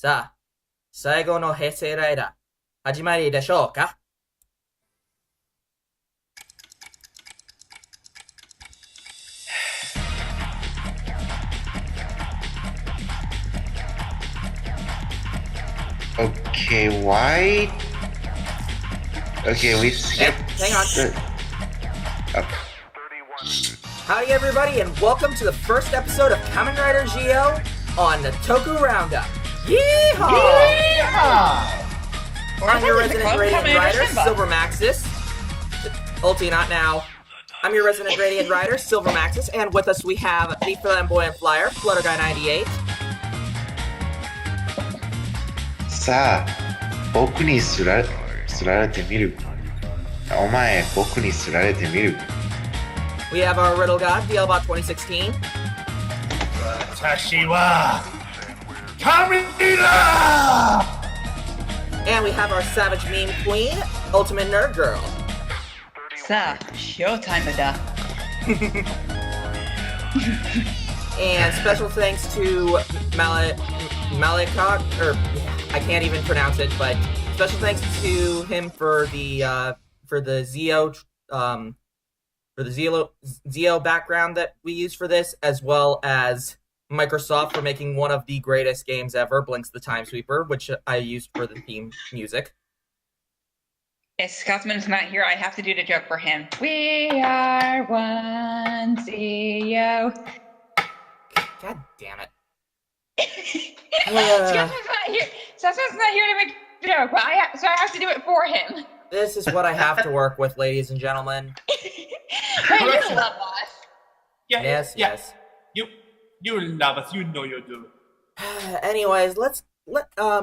さあ、最後の平成ライダー、始まりでしょうか？ Okay, why? Okay, we Hey, skipped hang on. oh, Howdy everybody, and welcome to the first episode of Kamen Rider Geo on the Toku Roundup. Yeehaw! I'm your resident Radiant Rider, Silver Maxis. Ulti not now. I'm your resident Radiant Rider, Silver Maxis, and with us we have the flamboyant flyer, Flutter Guy 98. さあ、僕にすられてみる。お前、僕にすられてみる。We have our Riddle God, DLBot 2016. 私は神だ And we have our Savage Meme Queen, Ultimate Nerd Girl. さあ、ショータイムだ。And special thanks to Malika, or I can't even pronounce it, but special thanks to him for the Zeo background that we used for this, as well as Microsoft for making one of the greatest games ever, Blinks the Time Sweeper, which I used for the theme music. If Scotsman's not here, I have to do the joke for him. We are one CEO. God damn it. Scotsman's not here to make the joke, but so I have to do it for him. This is what I have to work with, ladies and gentlemen. But you love us. Yes. You love us, you know you do. Anyways,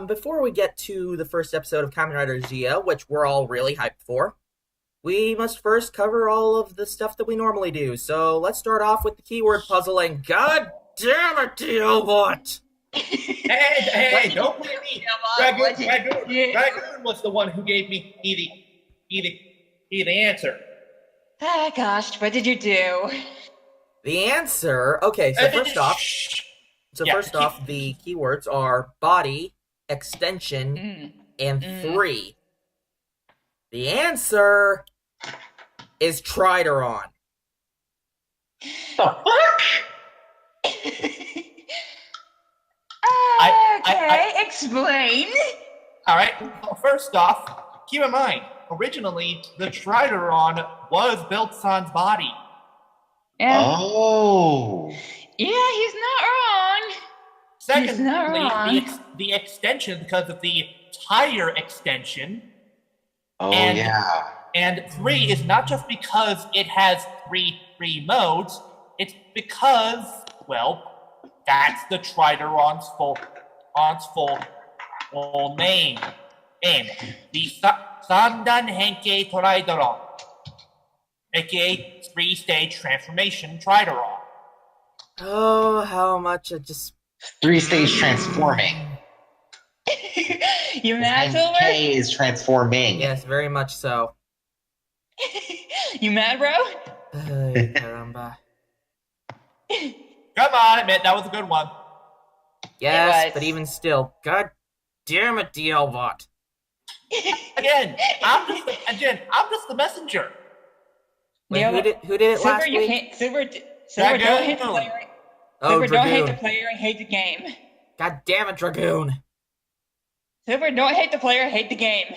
before we get to the first episode of Kamen Rider Zia, which we're all really hyped for, we must first cover all of the stuff that we normally do. So let's start off with the keyword puzzle, and god damn it, DLBot! Hey, don't blame me. Dragoon was the one who gave me the answer. Ah, gosh, what did you do? The answer, okay, so first off, the keywords are body, extension, and 3. The answer is Trideron. The fuck? Okay, explain. Alright, well, first off, keep in mind, originally, the Trideron was built San's body. Oh. Yeah, he's not wrong. Secondly, the extension, because of the tire extension. Oh, and, yeah. And 3 is not just because it has three modes, it's because, well, that's the Trideron's full name. The Sandan Henkei Trideron, aka 3-stage transformation Trideron. Oh, how much it just... 3-stage transforming. You mad, Silver? K is transforming. Yes, very much so. You mad, bro? Ay, caramba. Come on, admit that was a good one. Yes, but even still, god damn it, DLBot. Again, I'm just the messenger. Wait, who did it Silver, last you week? can't. Silver, don't hate the player. Silver, don't hate the player and hate the game. God damn it, Dragoon. Silver, don't hate the player, hate the game.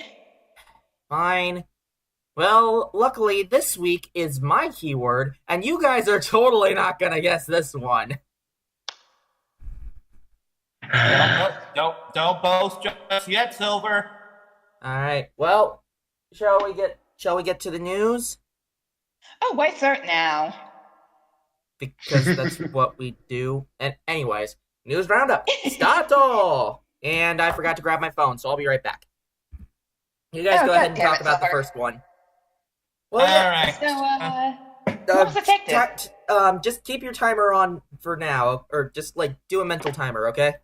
Fine. Well, luckily, this week is my keyword, and you guys are totally not gonna guess this one. Don't boast just yet, Silver. Alright, well, shall we get to the news? Oh, why start now? Because that's what we do. And anyways, news roundup. Stato! And I forgot to grab my phone, so I'll be right back. You guys go ahead and talk about the first one. Well, Alright. So, what was the tactic? Just keep your timer on for now, or just, do a mental timer, okay?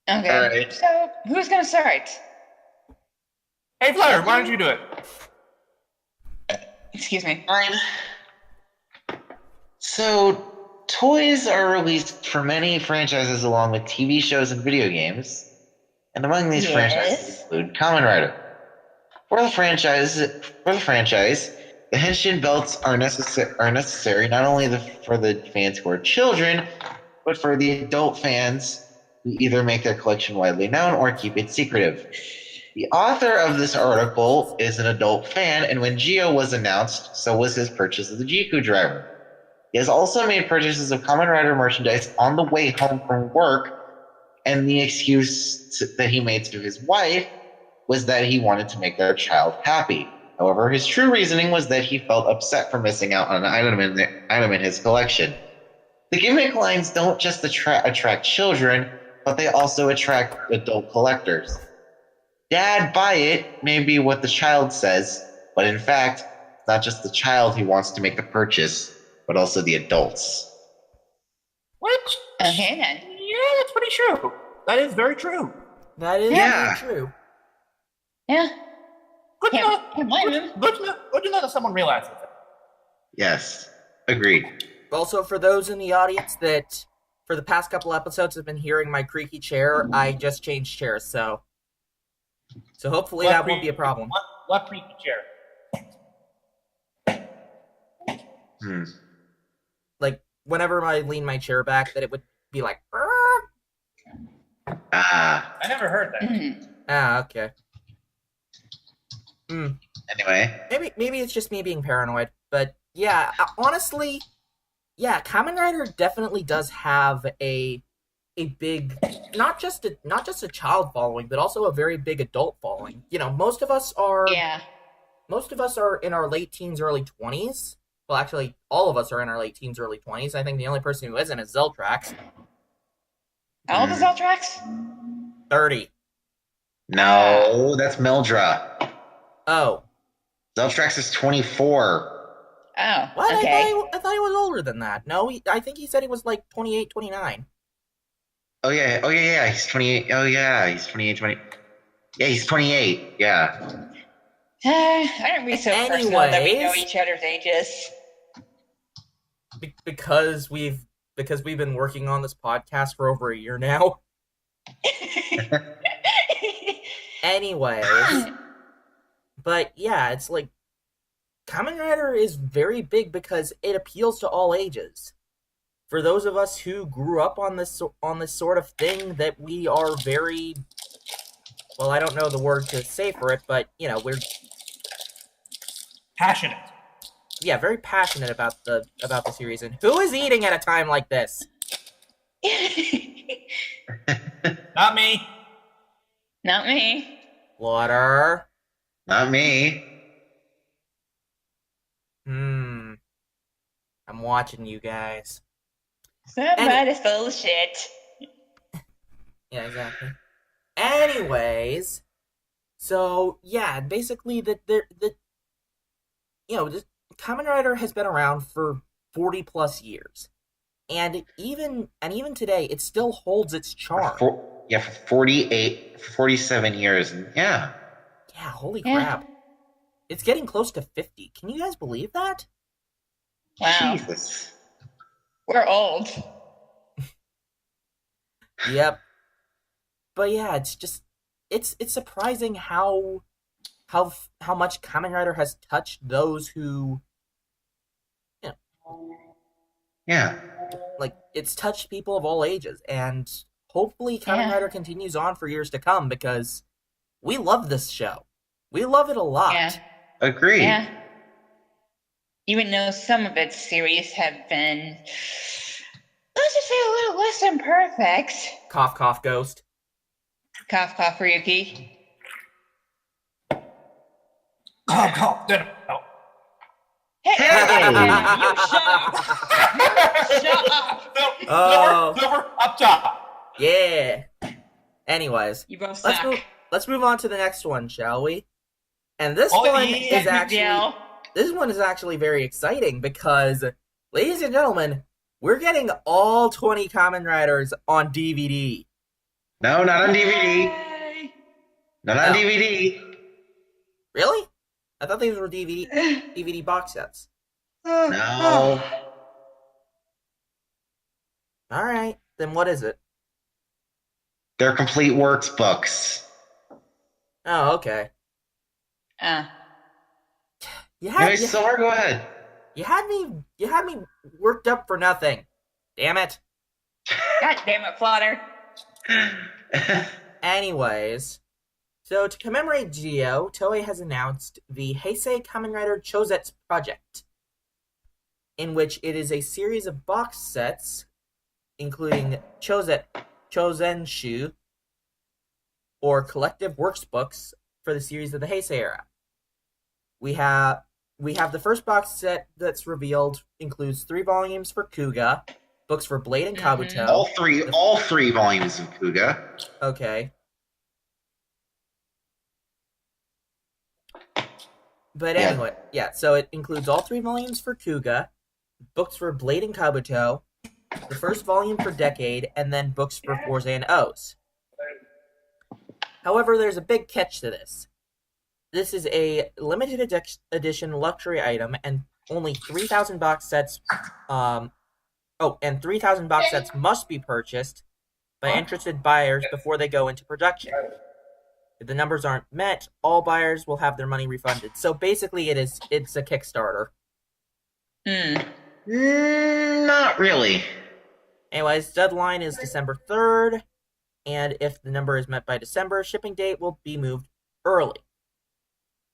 Okay. All right. So, who's gonna start? Hey, Flyer, why don't you do it? Excuse me. Fine. So, toys are released for many franchises along with TV shows and video games. And among these franchises include Kamen Rider. For the franchise, the Henshin belts are necessary not only for the fans who are children, but for the adult fans who either make their collection widely known or keep it secretive. The author of this article is an adult fan, and when Geo was announced, so was his purchase of the Jiku driver. He has also made purchases of Kamen Rider merchandise on the way home from work, and the excuse that he made to his wife was that he wanted to make their child happy. However, his true reasoning was that he felt upset for missing out on an item in his collection. The gimmick lines don't just attract children, but they also attract adult collectors. Dad, buy it, may be what the child says, but in fact, it's not just the child who wants to make the purchase, but also the adults. Which? Okay, then. Yeah, that's pretty true. That is very true. That is very true. Yeah. Good to know. Can't blame him. Good to know that someone realizes it. Yes, agreed. Also, for those in the audience that, for the past couple episodes, have been hearing my creaky chair, I just changed chairs, so hopefully that won't be a problem. What creaky chair? Like, whenever I lean my chair back, that it would be like, I never heard that. Okay. Anyway. Maybe it's just me being paranoid, but yeah, honestly, yeah, Kamen Rider definitely does have a big, not just a child following, but also a very big adult following. You know, most of us are in our late teens, early 20s. Well, actually, all of us are in our late teens, early 20s. I think the only person who isn't is Zeltrax. How old is Zeltrax? 30. No, that's Mildra. Oh. Zeltrax is 24. Oh, what? okay. I thought he was older than that. No, I think he said he was like 28, 29. Oh yeah, he's 28. Oh yeah, he's 28, 20. Yeah, he's 28, yeah. Aren't we so personal that we know each other's ages? Because we've been working on this podcast for over a year now. Anyways, but yeah, it's like Kamen Rider is very big because it appeals to all ages. For those of us who grew up on this sort of thing, that we are very, well, I don't know the word to say for it, but you know, we're passionate. Yeah, very passionate about the series. And who is eating at a time like this? Not me. Not me. Water. Not me. I'm watching you guys. Somebody's full of shit. Yeah, exactly. Anyways, so yeah, basically the Kamen Rider has been around for 40 plus years, and even today, it still holds its charm. For 47 years, yeah. Yeah, holy crap! It's getting close to 50. Can you guys believe that? Wow. Jesus. We're old. Yep. But yeah, it's just it's surprising how much Kamen Rider has touched those who, you know, Yeah. like, it's touched people of all ages, and hopefully Kamen Rider continues on for years to come, because we love this show. We love it a lot. Yeah. Agreed. Yeah. Even though some of its series have been, let's just say, a little less than perfect. Cough, cough, ghost. Cough, cough, Ryuki. Cough, no. Hey! You shut up! Shut up! Silver, up top. Yeah. Anyways, You both suck. Let's move on to the next one, shall we? And this one is actually very exciting because, ladies and gentlemen, we're getting all 20 Kamen Riders on DVD. No, not on DVD. Yay! Not on DVD. Really? I thought these were DVD box sets. No. All right, then what is it? They're complete works books. Oh, okay. You Anyway, Silver, go ahead. You had me worked up for nothing. Damn it. God damn it, Flutter. Anyways, so to commemorate Geo, Toei has announced the Heisei Kamen Rider Chosetsu project, in which it is a series of box sets, including Chosenshu, or collective works books for the series of the Heisei era. We have the first box set that's revealed includes 3 volumes for Kuga, books for Blade and Kabuto. All three volumes of Kuga. Okay. But anyway, so it includes all 3 volumes for Kuga, books for Blade and Kabuto, the first volume for Decade, and then books for Forza and O's. However, there's a big catch to this. This is a limited edition luxury item, and only 3,000 box sets. 3,000 box sets must be purchased by interested buyers before they go into production. If the numbers aren't met, all buyers will have their money refunded. So basically, it's a Kickstarter. Not really. Anyways, deadline is December 3rd, and if the number is met by December, shipping date will be moved early.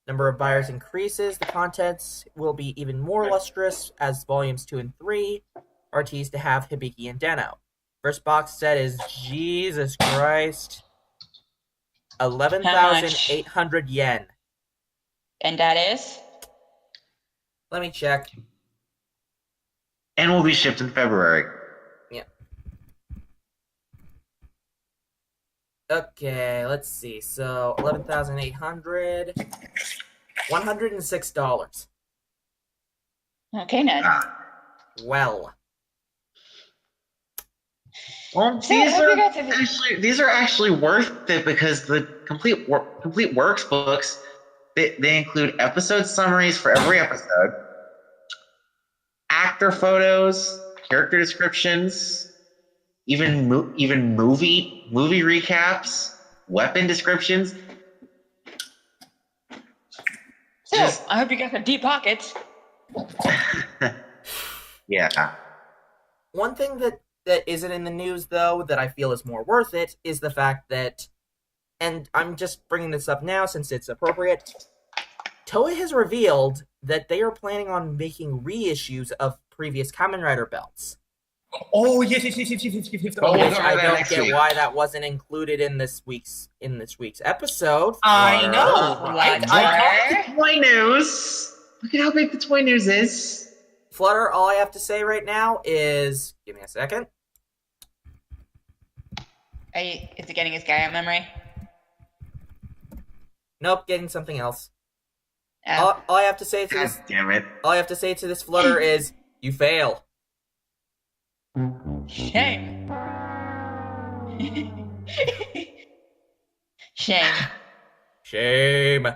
Number of buyers increases, the contents will be even more lustrous, as volumes 2 and 3 are teased to have Hibiki and Deno. First box set is, Jesus Christ, 11,800 yen. And that is? Let me check. And will be shipped in February. Yeah. Okay, let's see. So, 11,800... $106. Okay, Ned. Well, these are actually worth it because the complete works books they include episode summaries for every episode, actor photos, character descriptions, even movie recaps, weapon descriptions. So, I hope you got some deep pockets. Yeah. One thing that isn't in the news, though, that I feel is more worth it, is the fact that, and I'm just bringing this up now since it's appropriate, Toei has revealed that they are planning on making reissues of previous Kamen Rider belts. Oh, yes. Which I don't get why that wasn't included in this week's episode. I know, right? The toy news. Look at how big the toy news is. Flutter, all I have to say right now is, give me a second. Is it getting his guy out memory? Nope, getting something else. Oh. All I have to say to God this, damn it. all I have to say to this Flutter is, you fail. Shame. Shame. Shame.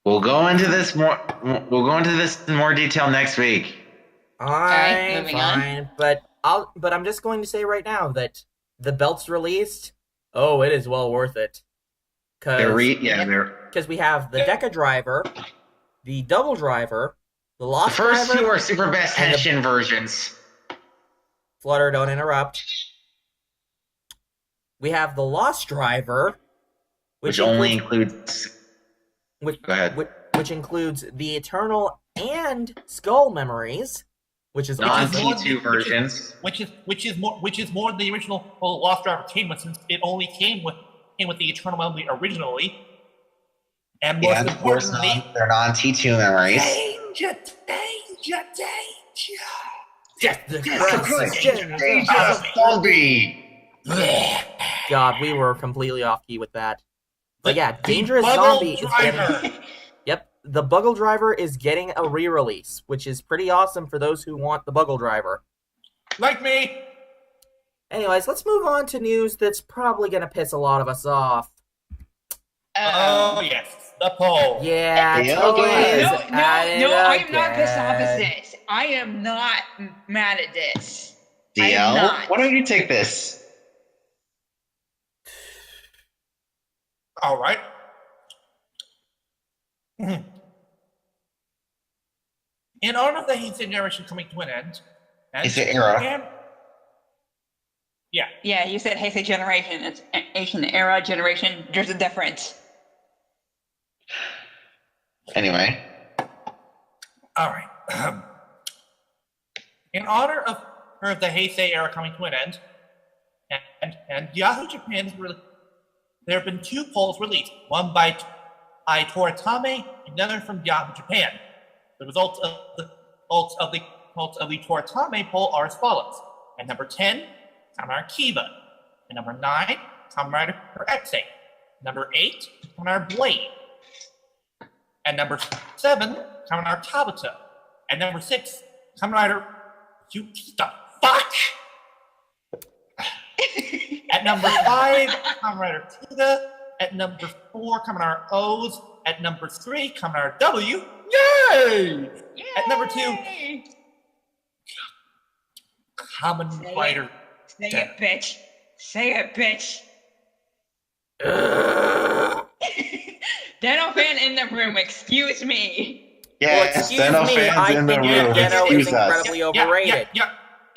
We'll go into this in more detail next week. Alright, moving fine. But I'm just going to say right now that the belt's released. Oh, it is well worth it. Because we have the Deca driver, the double driver, the Lost driver. The first two are super best Henshin versions. Flutter, don't interrupt. We have the Lost driver, which only includes. Go ahead. Which includes the Eternal and Skull memories, which is non-T2 versions. Which is more than the original Lost Driver came with, since it only came with the Eternal memory originally. And most importantly, they're non-T2 memories. Danger. God, we were completely off key with that. But yeah, Dangerous Zombie is getting... Yep, the Buggle Driver is getting a re-release, which is pretty awesome for those who want the Buggle Driver. Like me! Anyways, let's move on to news that's probably going to piss a lot of us off. Oh, yes, the poll. Yeah, Toei is at it No, I am again. not pissed off at this. I am not mad at this. DL, why don't you take this? All right. In honor of the Heisei generation coming to an end, and Heisei era. Yeah, you said Heisei generation. It's Asian era generation. There's a difference. Anyway. All right. In honor of the Heisei era coming to an end, and Yahoo Japan there have been 2 polls released, one by Toritame and another from Yahoo Japan. The results of the Toritame poll are as follows: at number 10, Kamen Rider Kiva; at number 9, Kamen Rider Heisei; number 8, Kamen Rider Blade; at number 7, Kamen Rider Tabata; at number 6, Kamen Rider the fuck. At number 5, Kamen Rider Kuga. At number 4, Kamen Rider O's. At number 3, Kamen Rider W. Yay! At number 2, Kamen Rider. Say it, bitch. Say it, bitch. Deno fan in the room, excuse me. Yes, excuse Deno me, fans I in the think room. Deno is Excuse us. incredibly overrated.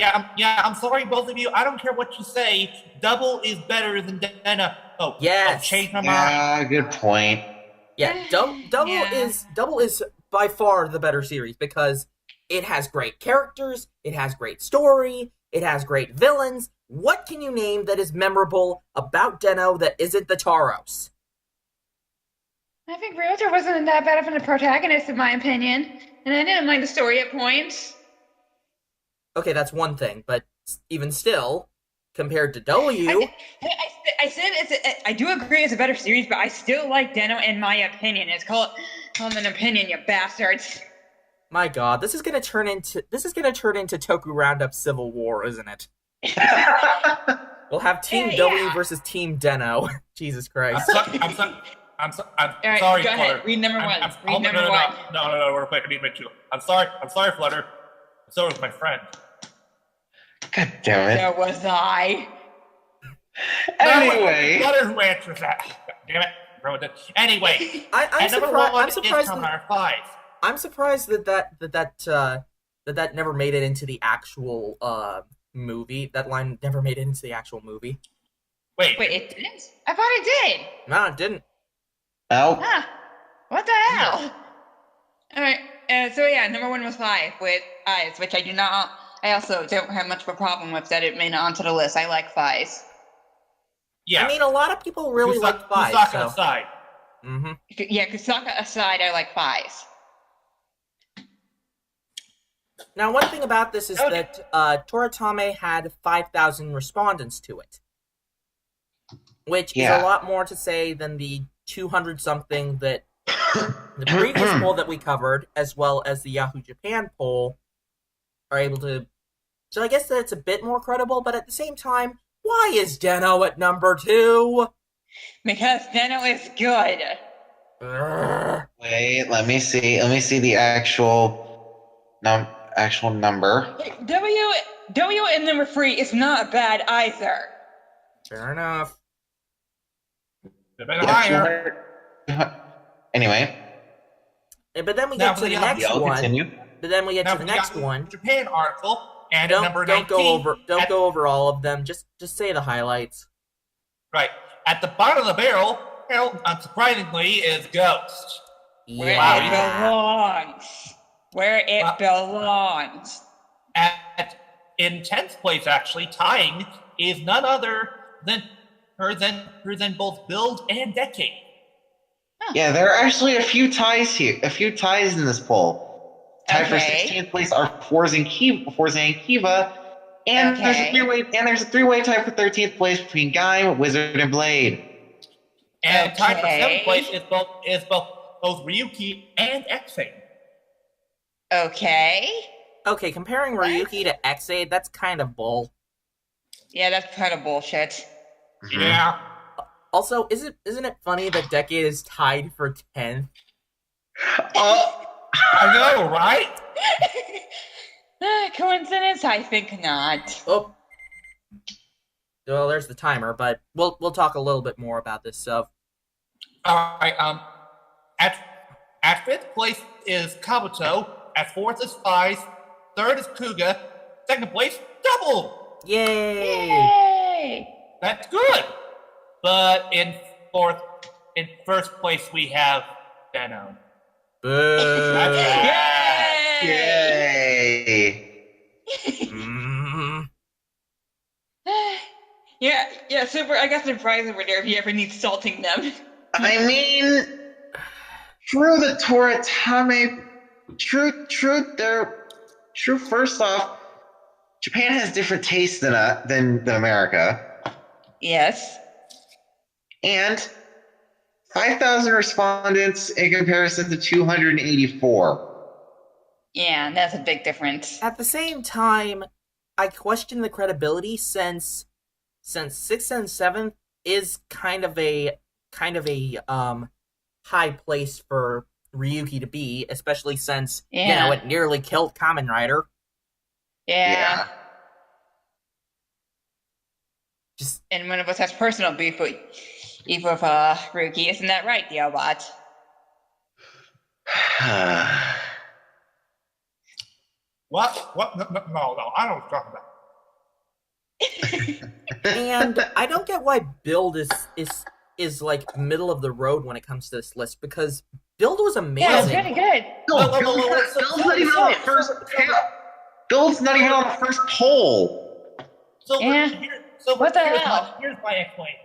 I'm sorry, both of you. I don't care what you say. Double is better than Deno. Yes. Change my mind. Yeah, good point. Yeah, Double is by far the better series because it has great characters, it has great story, it has great villains. What can you name that is memorable about Deno that isn't the Tauros? I think Realtor wasn't that bad of a protagonist, in my opinion, and I didn't mind the story at points. Okay, that's one thing, but even still, compared to W... I said I do agree it's a better series, but I still like Deno in my opinion. It's called an opinion, you bastards. My god, this is gonna turn into Toku Roundup Civil War, isn't it? We'll have Team W versus Team Deno. Jesus Christ. I'm right, sorry, go Flutter. ahead. Read number one. Read number one. No, we're playing. I need to mention you. I'm sorry, Flutter. So was my friend. God damn it. So was I. Anyway. Flutter who answers that. God damn it. Ruined it. Anyway. I'm surprised. I'm surprised that never made it into the actual movie. That line never made it into the actual movie. Wait, it didn't? I thought it did. No, it didn't. Oh. Huh. What the hell? Alright, so yeah, number 1 was 5 with eyes, which I also don't have much of a problem with that it made it onto the list. I like 5s. Yeah. I mean, a lot of people really like 5. Kusaka aside. Mm-hmm. Yeah, Kusaka aside, I like 5s. Now, one thing about this is that Toritame had 5,000 respondents to it, which is a lot more to say than the 200-something that the previous poll that we covered, as well as the Yahoo Japan poll, are able to... So I guess that it's a bit more credible, but at the same time, why is Deno at number 2? Because Deno is good. Wait, let me see the actual number. W in number 3 is not bad either. Fair enough. Higher. Anyway. But then we get to the next one. Continue. But then we get to the next one. Japan article, and number 19. Don't go over all of them. Just say the highlights. Right. At the bottom of the barrel, unsurprisingly, is Ghost. Where it belongs. Where it belongs. In 10th place, actually, tying, is none other than both build and decade. Huh. Yeah, there are actually a few ties here. A few ties in this poll. Tied for 16th place are Forza and Kiva, and there's a three-way tie for 13th place between Guy, Wizard, and Blade. And tied for 7th place is both Ryuki and Exing. Okay, comparing Ryuki to Ex-Aid, that's kind of bull. Yeah, that's kind of bullshit. Mm-hmm. Yeah. Also, isn't it funny that Decade is tied for 10th? I know, right? Coincidence? I think not. Oh. Well, there's the timer, but we'll talk a little bit more about this. So, All right. At fifth place is Kabuto. At fourth is Fies. Third is Kuga. Second place, Double. Yay! Yay! That's good. But in first place, we have Deno. Boo! Yay! Mm. Yeah, super. I got surprised over there if you ever need salting them. I mean, true, the Toritame. True. First off, Japan has different tastes than America, Yes. and 5,000 respondents in comparison to 284. Yeah, that's a big difference. At the same time, I question the credibility since 6th and 7th is kind of a high place for Ryuki to be, especially since it nearly killed Kamen Rider. Yeah. Just And one of us has personal beef with Ryuki, isn't that right, Diobot? What? No, I don't know what you're talking about. and I don't get why Build is like middle of the road when it comes to this list, because Build was amazing. Yeah, it's pretty good. Bill's not even on the first. Bill's not even on the first poll. What the hell? Here's my explanation.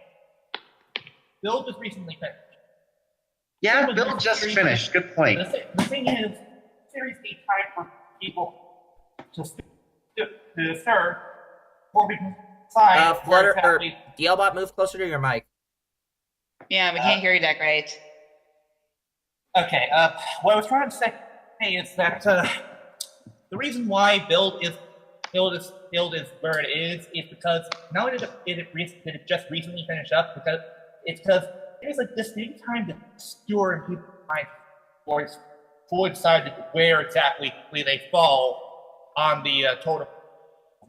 Bill just recently finished. Yeah, Bill just finished. Good point. The thing is, series needs time for people to start before we can decide. Flutter or DLBot, move closer to your mic. Yeah, we can't hear you that great. Okay, what I was trying to say is that the reason why build is where it is because not only did it just recently finish up, because there's like this new time to skewer in people's minds for fully decided where exactly they fall on the total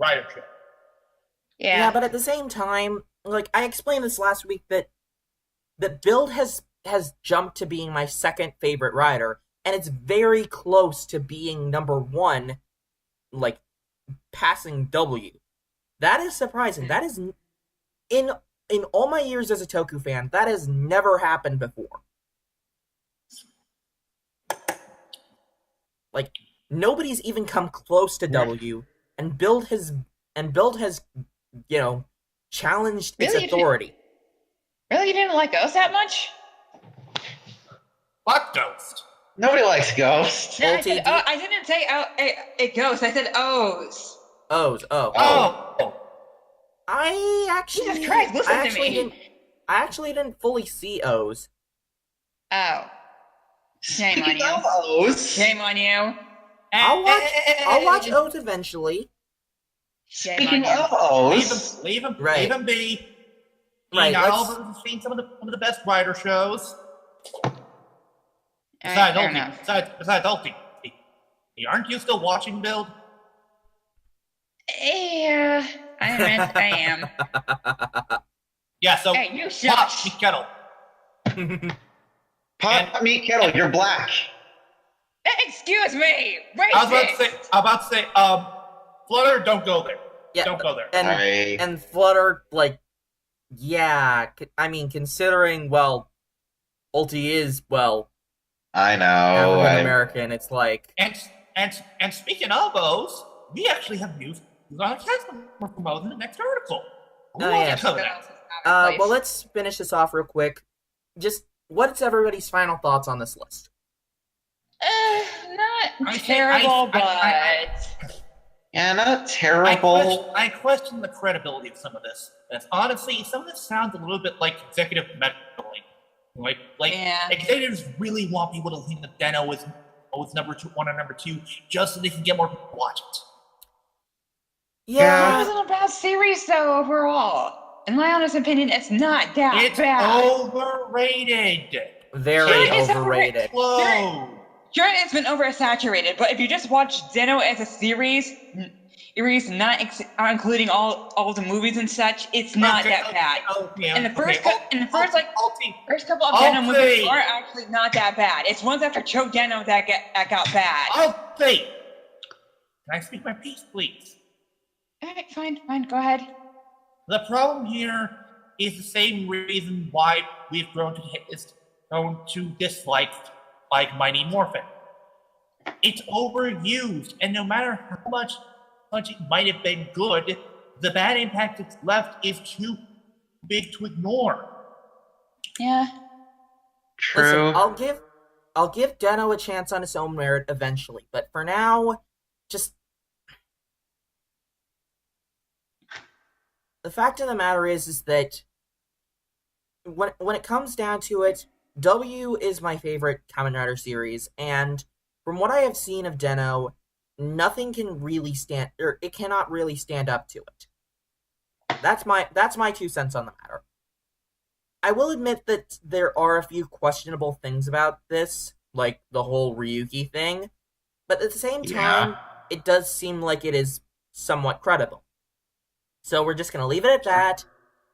ridership. Yeah, but at the same time, like I explained this last week, that Build has jumped to being my second favorite rider, and it's very close to being number one, like passing W. That is surprising. That is in all my years as a Toku fan, that has never happened before. Like nobody's even come close to W, and Build has challenged its authority. Really, you didn't like Ghost that much? Fuck Ghost. Nobody likes Ghost. No, I didn't say Ghost. I said O's. O's. Oh. I actually. Jesus Christ! Listen to me. I actually didn't fully see O's. Oh. Shame on you. O's. Shame on you. I'll watch O's eventually. Speaking of O's, leave him be. Right. All of us have seen some of the best rider shows. Besides Ulti. Aren't you still watching Build? Yeah, I am. Yeah, so hey, you Pop shush. Meat Kettle. Pop Meat Kettle, you're black. Excuse me. Racist. I was about to say, Flutter, don't go there. Yeah, don't go there. And Flutter, like, yeah, I mean, considering, well, Ulti is, well, I know. African American, it's like. And speaking of those, we actually have news on Casper from O's in the next article. Well, let's finish this off real quick. Just, what's everybody's final thoughts on this list? Not terrible, but... Yeah, not terrible. I question the credibility of some of this. Honestly, some of this sounds a little bit like executive meddling. Executives really want people to think that Deno is number 1 or number 2 just so they can get more people to watch it. Yeah. It wasn't a bad series, though, overall. In my honest opinion, it's not that bad. It's overrated. Very overrated. Slow. Sure, it's been oversaturated, but if you just watch Deno as a series, series, not including all the movies and such, it's not that bad. And the first first couple of Deno movies are actually not that bad. It's ones after Cho Deno that got bad. Can I speak my piece, please? Alright, fine, go ahead. The problem here is the same reason why we've grown to dislike Mighty Morphin. It's overused, and no matter how much it might have been good, the bad impact it's left is too big to ignore. Yeah. True. Listen, I'll give Deno a chance on his own merit eventually, but for now, just the fact of the matter is that when it comes down to it, W is my favorite Kamen Rider series, and from what I have seen of Deno, nothing can really it cannot really stand up to it. That's my 2 cents on the matter. I will admit that there are a few questionable things about this, like the whole Ryuki thing, but at the same time, it does seem like it is somewhat credible. So we're just going to leave it at that,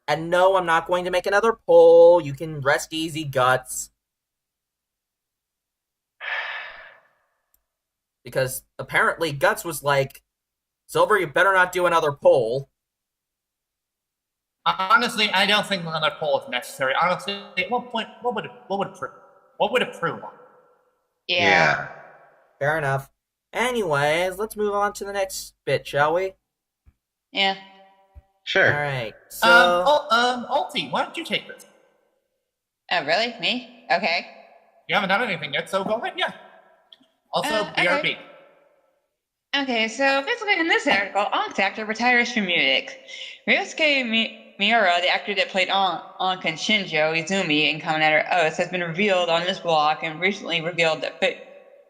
and no, I'm not going to make another poll. You can rest easy, Guts. Because apparently Guts was like, Silver, you better not do another poll. Honestly, I don't think another poll is necessary. Honestly, at what point, what would it prove on? Yeah. Fair enough. Anyways, let's move on to the next bit, shall we? Yeah. Sure. Alright, so... Ulti, why don't you take this? Oh, really? Me? Okay. You haven't done anything yet, so go ahead, yeah. Also, BRB. Okay, so basically in this article, Onk's actor retires from music. Ryosuke Mira, the actor that played Onk and Shinjo Izumi in Kamen Rider Oath, has been revealed on this blog and recently revealed that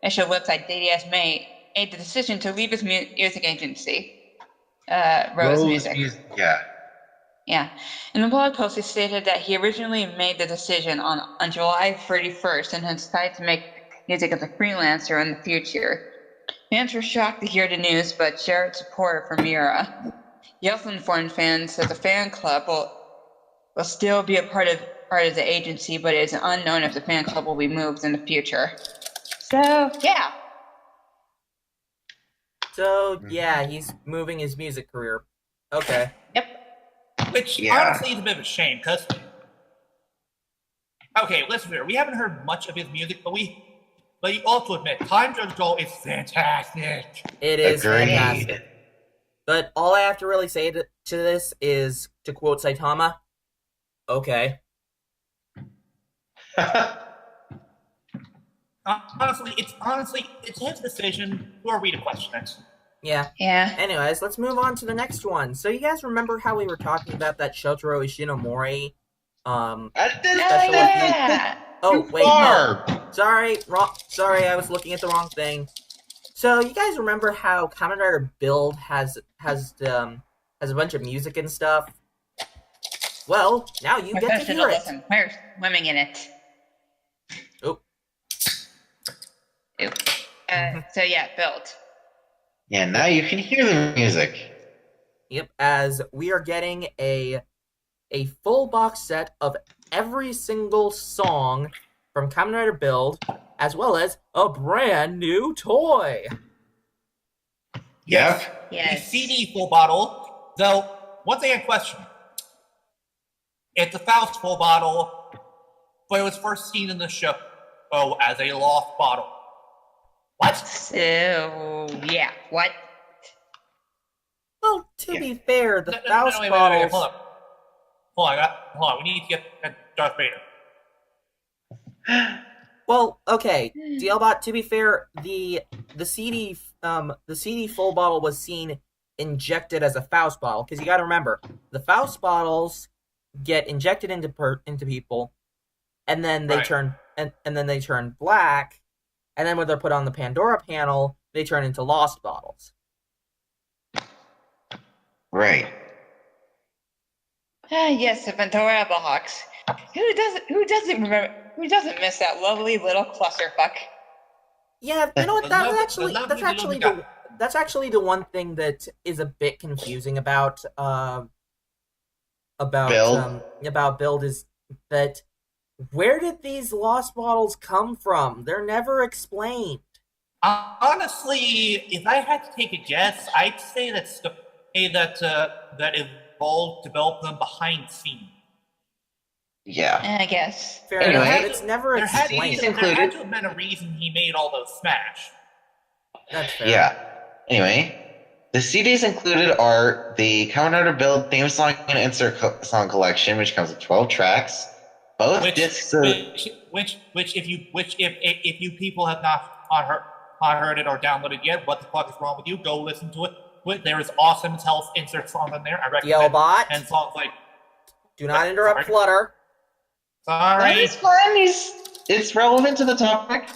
official website DDS made the decision to leave his music agency, Rose Music. Yeah. In the blog post, he stated that he originally made the decision on July 31st and had decided to make music as a freelancer in the future. Fans were shocked to hear the news, but shared support for Mira. He also informed fans that the fan club will still be a part of the agency, but it is unknown if the fan club will be moved in the future. So, yeah. So, yeah, he's moving his music career. Okay. Yep. Which, honestly, is a bit of a shame, because... Okay, listen here, we haven't heard much of his music, but you also admit, Time Judge Go is fantastic. It is fantastic. But all I have to really say to this is, to quote Saitama, okay. Honestly, it's his decision. Who are we to question it? Yeah. Anyways, let's move on to the next one. So you guys remember how we were talking about that Shotaro Ishinomori special effect? Oh, wait, no. Sorry, I was looking at the wrong thing. So you guys remember how Kamen Rider Build has a bunch of music and stuff? Well, now you get to hear it. There's swimming in it. Oop. So yeah, Build. Yeah, now you can hear the music. Yep, as we are getting a full box set of every single song from Kamen Rider Build, as well as a brand new toy. Yes. Yes. The CD full bottle, though, one thing I question. It's a Faust full bottle, but it was first seen in the show as a lost bottle. What? So, yeah, what? Well, to be fair, the Faust bottles... Wait, hold on, we need to get Darth Vader. Well, okay, DLBot, to be fair, the CD full bottle was seen injected as a Faust bottle, because you gotta remember, the Faust bottles get injected into people, and then they turn and then they turn black, and then when they're put on the Pandora panel, they turn into Lost bottles. Right. Yes, the Pandora box. Who doesn't miss that lovely little clusterfuck? Yeah, you know what? That's actually that's actually the one thing that is a bit confusing about Build is that where did these lost bottles come from? They're never explained. Honestly, if I had to take a guess, I'd say that Evolve developed them behind scene. Yeah. I guess. Fair Anyway, enough, but it's never There had explained. to have been a reason he made all those Smash. That's fair. Yeah. Anyway, the CDs included are the Kamen Rider Build theme song and insert song collection, which comes with 12 tracks. Both discs. If you people have not heard it or downloaded yet, what the fuck is wrong with you? Go listen to it. There is awesome health insert songs in there. I recommend. Yellbot. And songs like. Do not interrupt Flutter. Sorry. It's fun. It's relevant to the topic.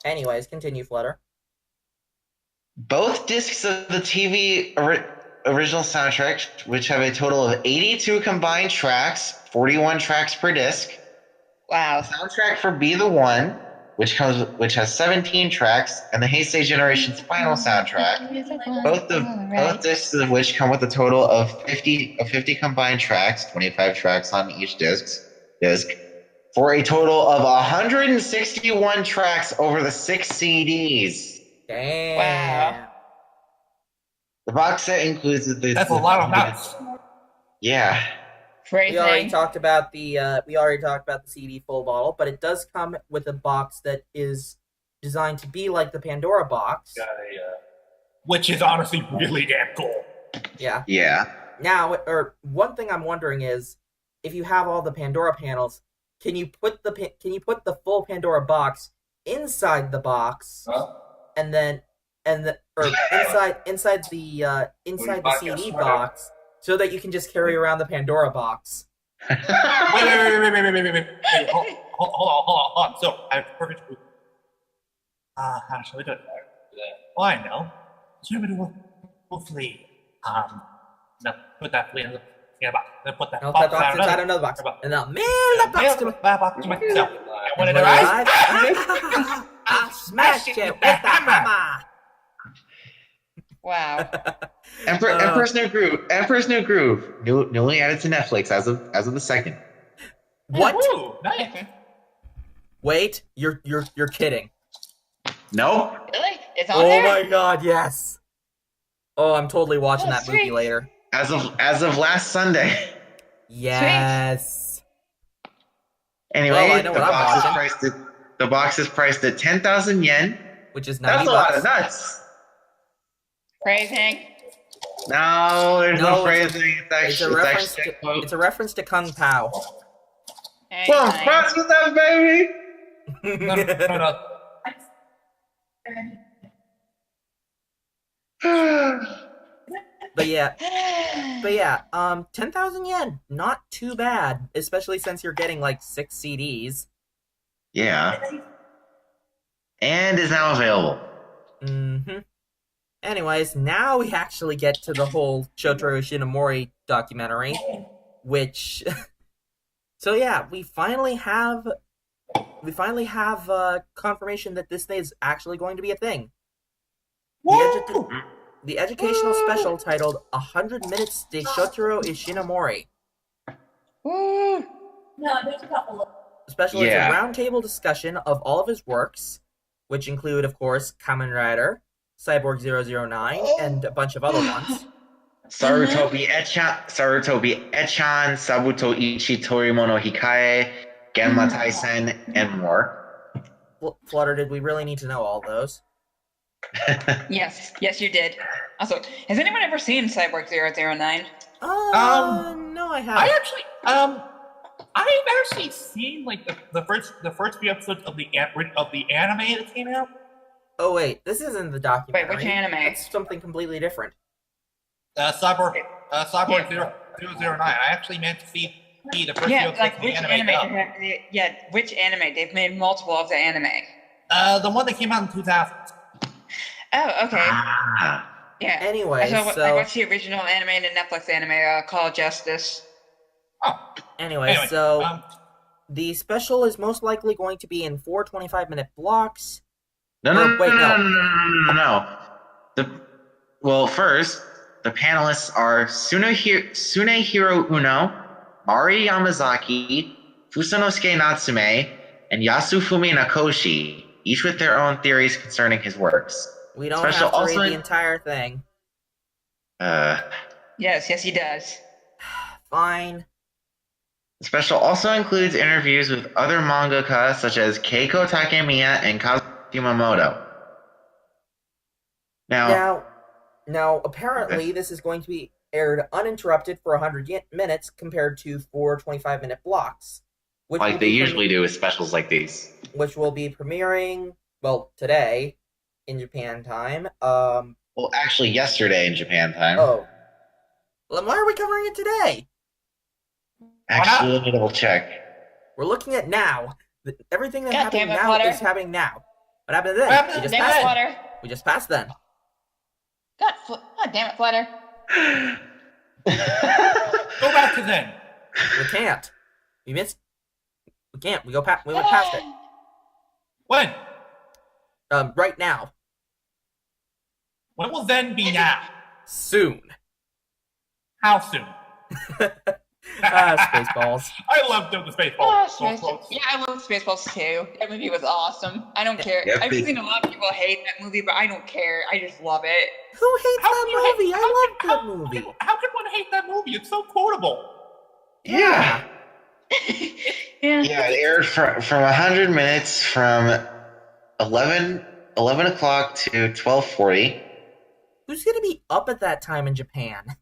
Anyways, continue, Flutter. Both discs of the TV original soundtrack, which have a total of 82 combined tracks, 41 tracks per disc. Wow. The soundtrack for Be the One, which has 17 tracks, and the Heisei Generation's final soundtrack. Both discs of which come with a total of 50 combined tracks, 25 tracks on each disc, for a total of 161 tracks over the 6 CDs. Damn. Wow. The box set includes the. That's a lot of nuts. Yeah. Crazy. We already talked about the CD full bottle, but it does come with a box that is designed to be like the Pandora box. Which is honestly really damn cool. Yeah. Yeah. Now, one thing I'm wondering is, if you have all the Pandora panels, can you put the full Pandora box inside the box, and then inside the CD box, so that you can just carry around the Pandora box? Wait. Hold on. So, I have perfect proof. How shall we do it? Well, I know. Hopefully, no, put that in the box. Then put that box inside another box. And then mail the box to myself. And when it arrives, arrives, I smash it with the hammer. Wow. Emperor's New Groove, newly added to Netflix as of the 2nd. What? Ooh, nice. Wait, you're kidding. No. Really? It's on there? Oh my god, yes. Oh, I'm totally watching that movie sweet. later. As of last Sunday. Yes. Anyway, Well, I know what I'm watching. The box is priced at 10,000 yen. Which is 90 That's a bucks. lot of nuts. Phrasing. No, there's no No, phrasing. It's a reference to Kung Pao. Well, I'm impressed with that, baby. No. But yeah, 10,000 yen, not too bad, especially since you're getting like 6 CDs. Yeah. And is now available. Mm-hmm. Anyways, now we actually get to the whole Shotaro Shinomori documentary, which... So yeah, we finally have confirmation that this thing is actually going to be a thing. The educational special titled 100 Minutes de Shotaro Ishinomori. Woo! No, there's a couple of. The special is a roundtable discussion of all of his works, which include, of course, Kamen Rider, Cyborg 009, and a bunch of other ones. Sarutobi Echan, Sabuto Ichi Torimono Hikae, Genma Taisen, and more. Flutter, did we really need to know all those? Yes, you did. Also, has anyone ever seen Cyborg 009? No, I haven't. I've actually seen like the first few episodes of the anime that came out. Oh wait, this isn't the documentary. Wait, which anime? That's something completely different. Cyborg 009. I actually meant to see the first few episodes of the anime. Which anime? They've made multiple of the anime. The one that came out in 2000. Oh, okay. Yeah. Anyway, I watched the original anime and the Netflix anime called Justice. Oh. Anyway, the special is most likely going to be in 4 25-minute blocks. No. well, first, the panelists are Sunehiro Uno, Mari Yamazaki, Fusanosuke Natsume, and Yasufumi Nakoshi, each with their own theories concerning his works. We don't Special have to also read the entire thing. Yes, he does. Fine. The special also includes interviews with other mangaka such as Keiko Takemiya and Kazuo Yamamoto. Now, apparently, this is going to be aired uninterrupted for 100 minutes compared to 4 25-minute blocks. Like they usually do with specials like these. Which will be premiering, well, today in Japan time. Well, actually, yesterday in Japan time. Oh. Well, then why are we covering it today? Actually, let me double check. We're looking at now. Everything that's happening now Potter. is happening now. What happened to then? We just passed Potter. We just passed then. God damn it, Flutter. Go back to then. We can't. We missed. We can't. We went past it. When? Right now. When will then be now? Soon. How soon? Spaceballs. I love the Spaceballs. Yeah, I love Spaceballs too. That movie was awesome. I don't care. Yeah, I've seen a lot of people hate that movie, but I don't care. I just love it. Who hates that movie? I love that movie. How can one hate that movie? It's so quotable. Yeah. Yeah. Yeah, it aired from 100 minutes from 11 o'clock to 12:40. Who's gonna be up at that time in Japan?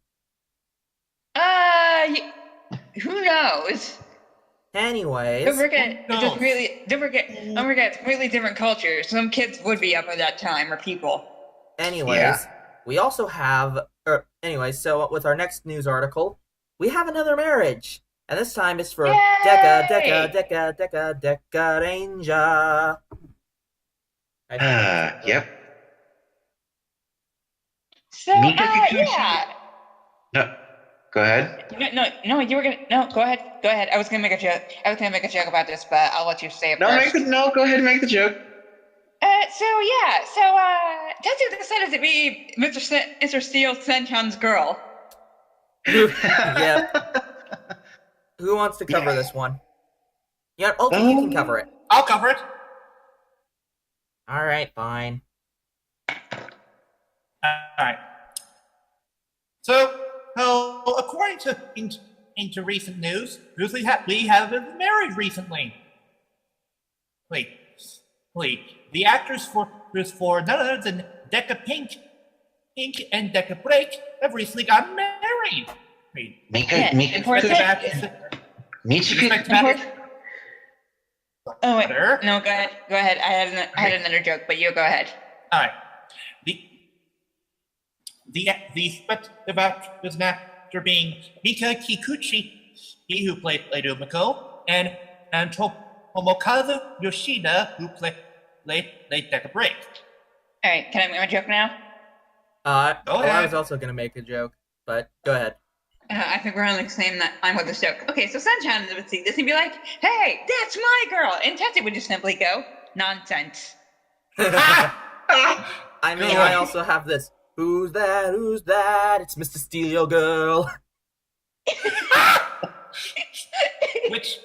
Who knows? Anyways. Don't forget, it's completely different cultures. Some kids would be up at that time, or people. Anyways, we also have. So with our next news article, we have another marriage, and this time it's for Yay! Deca Ranger. Yep. So, Mika Kikuchi. yeah. No, go ahead. No, you were gonna. No, go ahead. Go ahead. I was gonna make a joke. about this, but I'll let you say it first. Go ahead and make the joke. So Tetsu decided to be Mr. Steel Senchan's girl. Yep. Who wants to cover this one? Yeah, Ulti, you can cover it. I'll cover it. Alright, fine. Alright. So, according to into recent news, we have been married recently. Wait. The actors for none other than Deca Pink and Deca Break have recently gotten married. Wait. Mika Oh wait, no, go ahead. I had another joke, but you go ahead. All right. The respective actors after being Mika Kikuchi, he who played Umiko, and Tomokazu Yoshida, who played Deca Break. All right, can I make my joke now? I was also gonna make a joke, but go ahead. I think we're on the same line with this joke. Okay, so Sunshine would see this and be like, "Hey, that's my girl," and Tetsu would just simply go, "Nonsense." I also have this. Who's that? Who's that? It's Mr. Steal Your Girl. which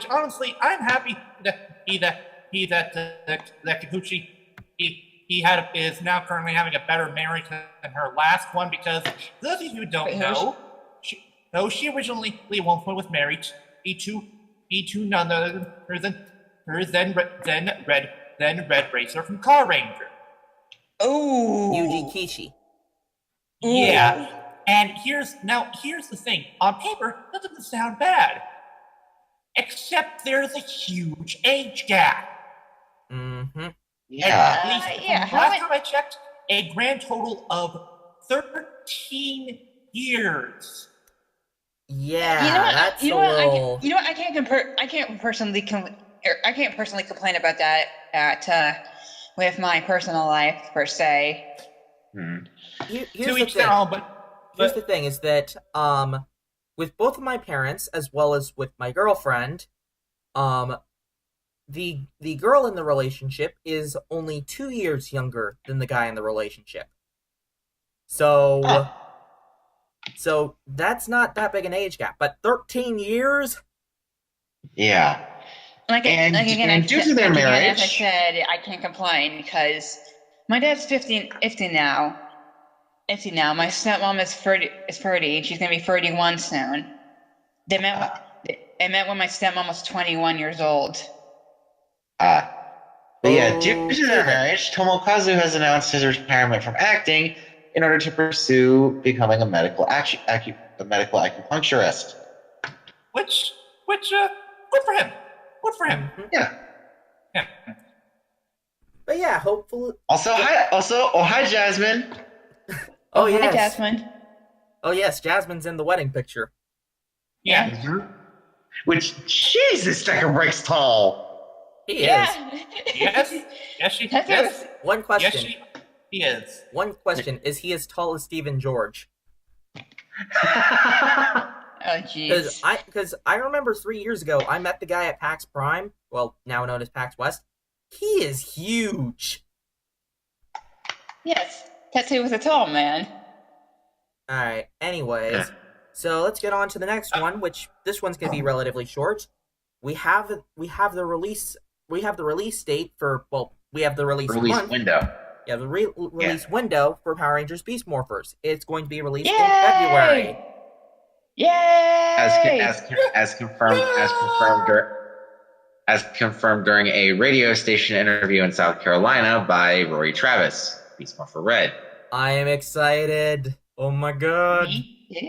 honestly, I'm happy that Kikuchi is now currently having a better marriage than her last one, because those of you who don't know, she originally was married to none other than Red Racer from Goranger. Oh, Yuji Kishi. Yeah, and here's the thing. On paper, that doesn't sound bad, except there's a huge age gap. Mm-hmm. Yeah. Last time I checked, a grand total of 13 years. Yeah, I can't personally complain about that with my personal life per se. Here's the thing is that with both of my parents as well as with my girlfriend, the girl in the relationship is only 2 years younger than the guy in the relationship. So, so that's not that big an age gap, but 13 years? Yeah. Again, And due to their as I marriage, said, I can't complain because my dad's 50 now. 50 now. My stepmom is 30, and she's going to be 31 soon. They met when my stepmom was 21 years old. but yeah, due to their Okay, then. marriage, Tomokazu has announced his retirement from acting in order to pursue becoming a medical acupuncturist. Which, good for him. Good for him. Mhm. Yeah. Yeah. But yeah, hopefully. Also, hi, Jasmine. Oh, Hi, yes. Jasmine. Oh, yes, Jasmine's in the wedding picture. Yeah. Mm-hmm. Which, Jesus, Decker breaks tall. He is. Yes. Yes, she. That's Yes. One Yes, question. he is. One question. Is he as tall as Stephen George? Oh, jeez. Because I remember 3 years ago, I met the guy at PAX Prime, well, now known as PAX West. He is huge. Yes, Tetsu was a tall man. Alright, anyways. So let's get on to the next one, which this one's going to be relatively short. We have the release date for, well, we have the release month. window. Yeah, the release window for Power Rangers Beast Morphers. It's going to be released Yay! in February. Yay! As confirmed during a radio station interview in South Carolina by Rory Travis, Beast Morpher Red. I am excited. Oh my god.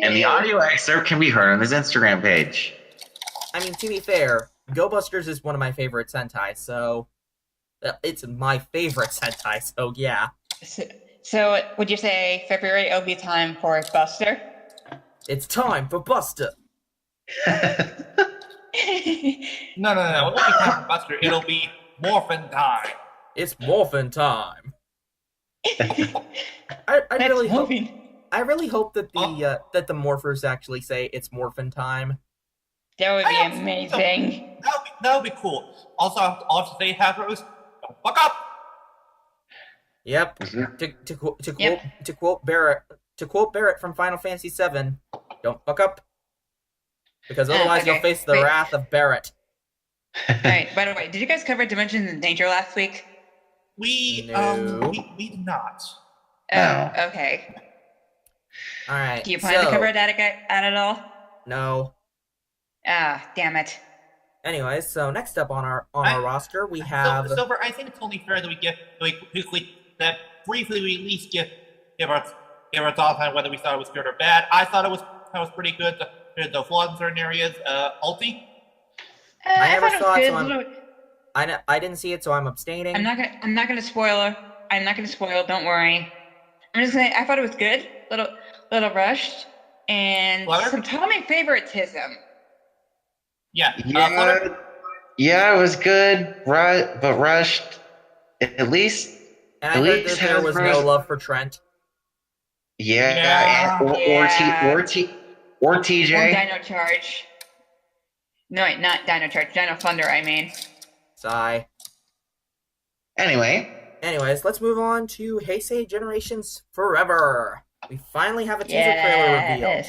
And the audio excerpt can be heard on his Instagram page. I mean, to be fair, Go Busters is one of my favorite Sentai, so it's my favorite Sentai, so yeah. So would you say February will be time for Buster? It's time for Buster. No. It won't be time for Buster. It'll be Morphin time. It's morphin' time. I really hope that the morphers actually say it's morphin' time. That would be amazing. That would be cool. Also, I'll have to say, Hasbro's, don't fuck up. Yep. Mm-hmm. To quote Barrett from Final Fantasy VII, don't fuck up, because otherwise you'll face the wrath of Barrett. Alright, by the way, did you guys cover Dimensions in Danger last week? We No. did not. No. Oh, okay. Alright. Do you plan to cover that at all? No. Ah, damn it. Anyways, so next up on our roster we have Silver, I think it's only fair that we briefly we at least give our thoughts on whether we thought it was good or bad. I thought it was pretty good. The flaws in certain areas. Ulti. I never saw it, so so I didn't see it, so I'm abstaining. I'm not gonna spoil. I'm not gonna spoil. Don't worry. I'm just saying I thought it was good. Little rushed, and some Tommy favoritism. Yeah. Yeah, it was good, but rushed. At least. And I heard that there was no love for Trent. Yeah. Or TJ. Or Dino Charge. No, wait, not Dino Charge. Dino Thunder, I mean. Sigh. Anyways, let's move on to Heisei Generations Forever. We finally have a teaser trailer revealed.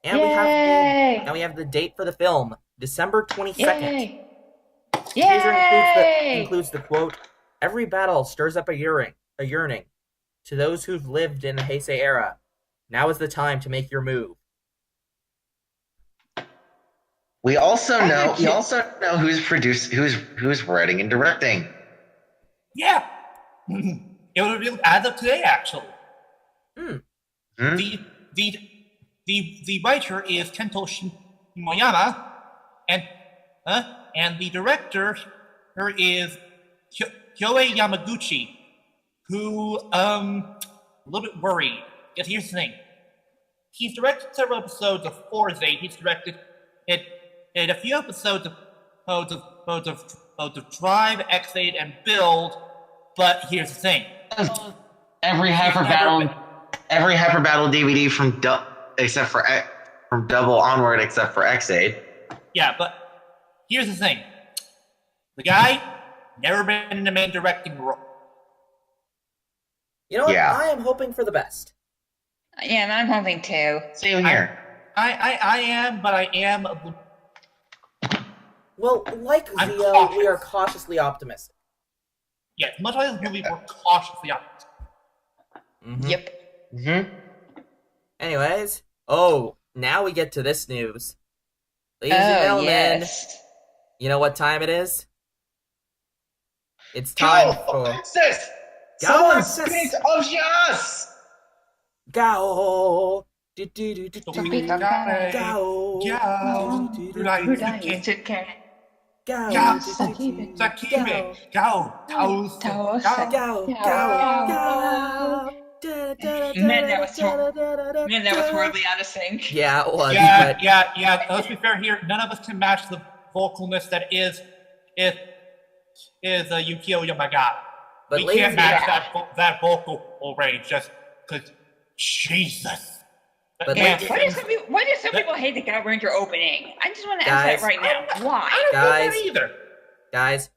And we have the date for the film, December 22nd. The teaser includes the quote, "Every battle stirs up a yearning. To those who've lived in the Heisei era, now is the time to make your move." we also know who's writing and directing. Yeah. It was revealed as of today, actually. Hmm. The writer is Kento Shimoyama, and the director is Kyoei Yamaguchi, who a little bit worried. Because here's the thing: he's directed several episodes of Heisei. He's directed a few episodes of Drive, X8, and Build. But here's the thing: Every Hyper Battle DVD from Double onward, except for X8. Yeah, but here's the thing: the guy never been in a main directing role. You know what? Yeah. I am hoping for the best. Yeah, I'm hoping too. Same here. I am, but I am. Well, like I'm Zio, we cautious. are cautiously optimistic. Yes, much like this movie, we're cautiously optimistic. Mm-hmm. Yep. Mm-hmm. Anyways, now we get to this news. Ladies and gentlemen, yes. you know what time it is? It's time for Access! Go Someone Access! spit obvious! Gao! Do do do do Don't do. be so bad. Gao! Gao. Do, do, do, Rudai, do, Rudai, Suki. took care. Gao! Gao. Do, do, do, do. Sakibe. Gao. Taos. Taos. Gao. Gao! Gao. Gao! Gao. Gao! Da, da, da, Man, da, that was da, da, da, da, da, Man, that was da. horribly out of sync. Yeah, it was. Yeah, but yeah. Let's be fair here. None of us can match the vocalness that is Yukio Yamagata. But We ladies can't and- match that vocal range just because. Jesus. But Yeah. ladies- Why do some people hate the Goranger opening? I just want to ask that Guys. right now. Why? I don't know Guys. that either. guys.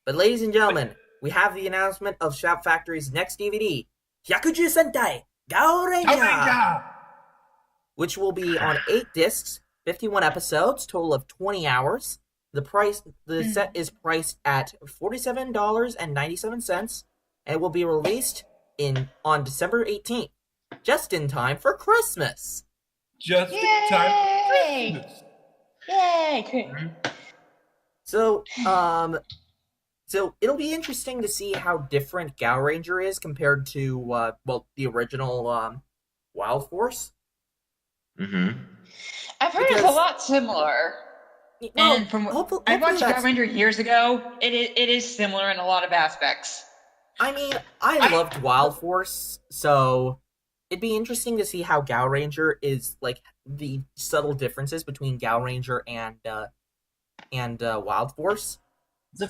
But ladies and gentlemen, we have the announcement of Shout Factory's next DVD, Hyakuju Sentai Goranger, Goranger. which will be on 8 discs, 51 episodes, total of 20 hours. The set is priced at $47.97, and it will be released on December 18th, just in time for Christmas. Just in Yay. time for Christmas. Yay! So it'll be interesting to see how different Goranger is compared to the original Wild Force. Mm-hmm. I've heard it's a Because- lot similar. Well, And from hopefully I watched that's- Goranger years ago. It is similar in a lot of aspects. I mean, I loved Wild Force, so it'd be interesting to see how Goranger is, like, the subtle differences between Goranger and Wild Force.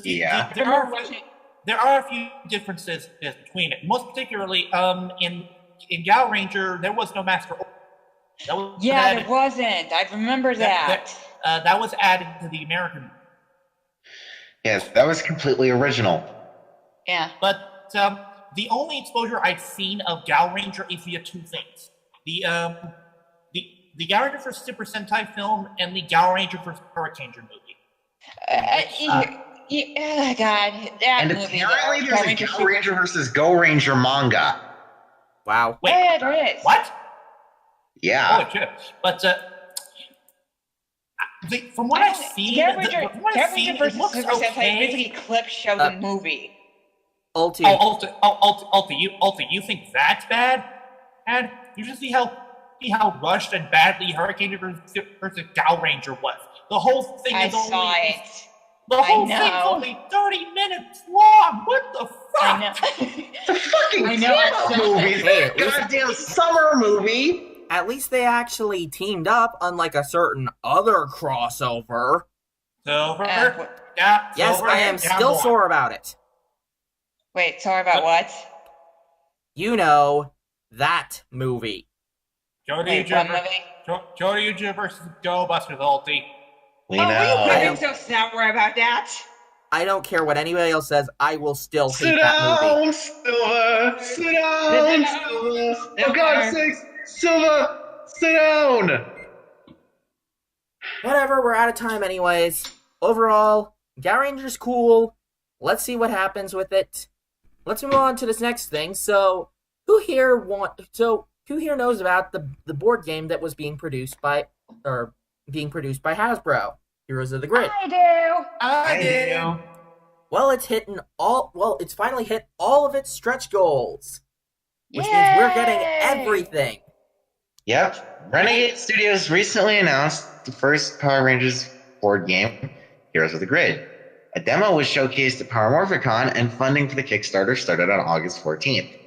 Yeah. There are a few differences between it. Most particularly, in Goranger, there was no Master Order. That was Yeah, added, it wasn't. I remember that. that was added to the American. Yes, that was completely original. Yeah. But the only exposure I've seen of Goranger is via two things: the Goranger for Super Sentai film and the Goranger for Hurricane movie. God, that And movie. apparently there's a Goranger Go Ranger versus Go Ranger manga. Wow. Wait, Yeah, there is. what? Yeah. Holy shit! But from what I've seen, Goranger it versus looks Super Sentai okay. basically clips show the movie. Ulti. Ulti, you think that's bad? And you should see how rushed and badly Hurricane versus Goranger was. The whole thing I is saw only it. the whole I thing's know. only 30 minutes long. What the fuck? I know. The fucking I know, I Timo saw movie. Hey, at least- Goddamn summer movie. At least they actually teamed up, unlike a certain other crossover. Silver, Uh, yeah. Yes, Silver, I am yeah, still boy. sore about it. Wait, sorry about what? You know, that movie. Wait, what movie? Kyoryuger versus Go Busters Ulti. We Oh, know. were I you don't- being so sour about that? I don't care what anybody else says, I will still hate Sit that movie. down, Silver. Sit down, Silver. For God's sakes, Silver, sit down. Whatever, we're out of time anyways. Overall, Goranger's cool. Let's see what happens with it. Let's move on to this next thing. So, who here knows about the board game that was being produced by Hasbro, Heroes of the Grid? I do. I do. Well, it's finally hit all of its stretch goals, which means we're getting Yay! everything. Yep. Renegade Studios recently announced the first Power Rangers board game, Heroes of the Grid. A demo was showcased at Power Morphicon, and funding for the Kickstarter started on August 14th.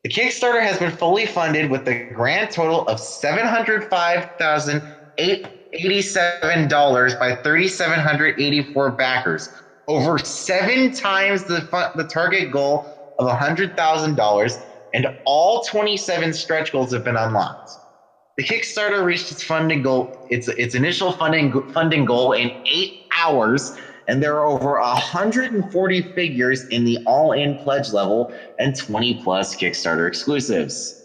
The Kickstarter has been fully funded with a grand total of $705,887 by 3,784 backers, over 7 times the target goal of $100,000, and all 27 stretch goals have been unlocked. The Kickstarter reached its funding goal, its initial funding goal in 8 hours, and there are over 140 figures in the all-in pledge level and 20 plus Kickstarter exclusives.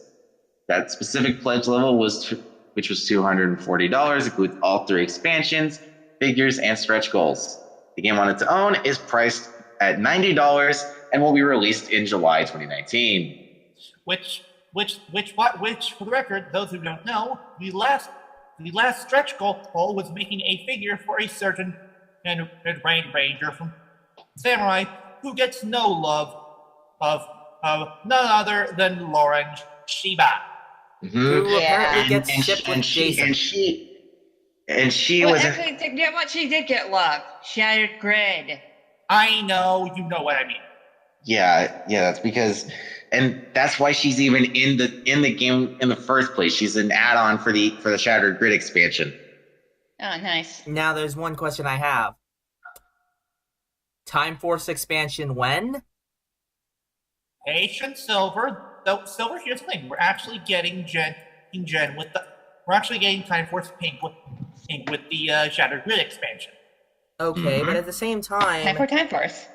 That specific pledge level which was $240, includes all 3 expansions, figures, and stretch goals. The game on its own is priced at $90 and will be released in July 2019. Which, for the record, those who don't know, the last stretch goal was making a figure for a certain Ranger from Samurai who gets no love of none other than Goranger Shiba. Who apparently gets shipped with Jason. And she well, was. Actually, yeah, but she did get love. Shattered Grid. I know, you know what I mean. Yeah, that's because, and that's why she's even in the game in the first place. She's an add-on for the Shattered Grid expansion. Oh, nice. Now there's one question I have. Time Force expansion when? Patient Silver. So Silver, here's the thing: we're actually getting Gen with the. We're actually getting Time Force Pink with the Shattered Grid expansion. Okay, but at the same time, Time for Time Force.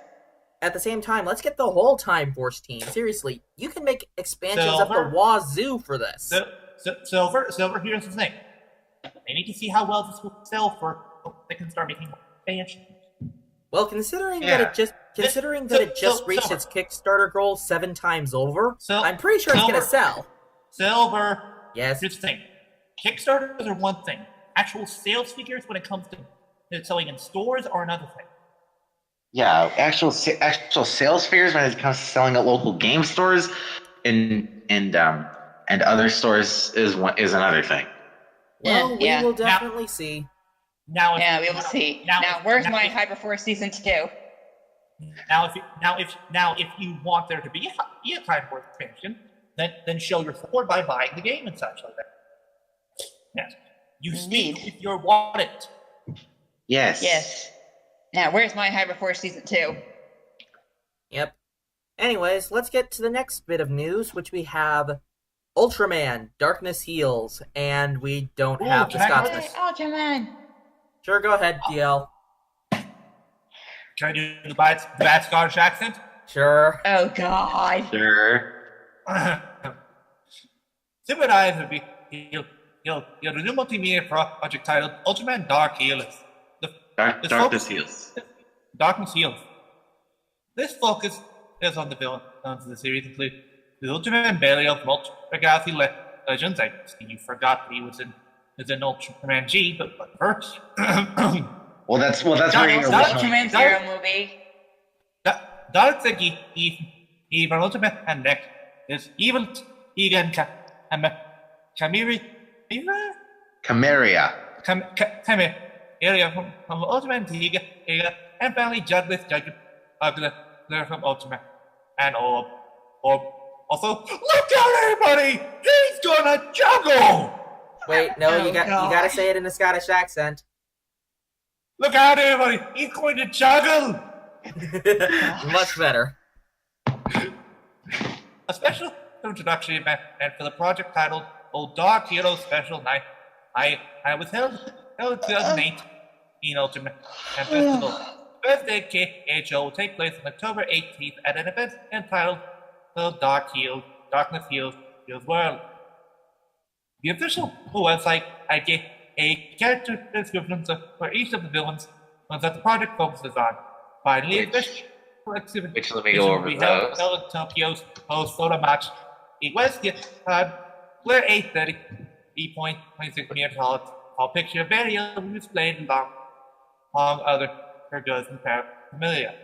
At the same time, let's get the whole Time Force team. Seriously, you can make expansions up the wazoo for this. Silver. Here's the thing: they need to see how well this will sell for. They can start making expansions. Well, considering that it just reached its Kickstarter goal 7 times over, I'm pretty sure it's going to sell. Silver. Yes. Here's the thing: Kickstarters are one thing. Actual sales figures when it comes to selling in stores are another thing. Yeah, actual sales figures when it comes to selling at local game stores and other stores is another thing. Well, we will definitely see. We will see. Now, where's my Hyperforce Season 2? Now, if you want there to be a Time Force expansion, then show your support by buying the game and such like that. Yes, you speak with your wallet. Yes. Now, where's my Hyperforce Season 2? Yep. Anyways, let's get to the next bit of news, which we have Ultraman Darkness Heals, and we don't have the Scotsman. Ultraman! Sure, go ahead, DL. Can I do the bad Scottish accent? Sure. Oh, God. Sure. Sympathize would be the new multimedia project titled Ultraman Dark Heals. Darkness Heals. Darkness Heals. This focus is on the villains of the series, include the Ultraman Belial from Ultra Galaxy Legends. I see you forgot that he was in Ultraman G, but first. well, that's where you're Ultraman Zero movie. Darkseid even Ultraman and Nick is evil Egan Chimera area from Ultraman Tiga and finally Juggler from Ultraman and Orb. Also, look out, everybody! He's gonna juggle! Wait, no, you gotta say it in a Scottish accent. Look out, everybody! He's going to juggle! Much better. A special introduction event for the project titled Old Dark Hero Special Night. I was held in 2008 in Ultraman Festival. Birthday KHO will take place on October 18th at an event entitled The Darkness Heals World. The official website I gave a character description for each of the villains that the project focuses on. Finally, which let me go over those. Held in Tokyo's post-photo match. It was time, Blair 8:30, E-point, 26 meters tall picture of Burial who displayed along other her goods and paraphernalia.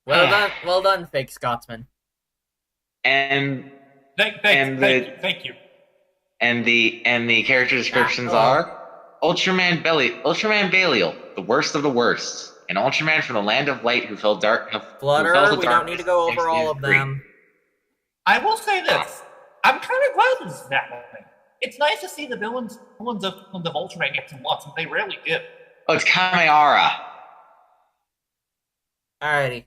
Well done, fake Scotsman. Thank you. And the character descriptions are Ultraman Belial, the worst of the worst, an Ultraman from the land of light who fell Flutter, we don't need to go over all of them. I will say this. I'm kind of glad this is happening. It's nice to see the villains of Ultraman get some love, since they rarely do. Oh, it's Kamehara. Alrighty.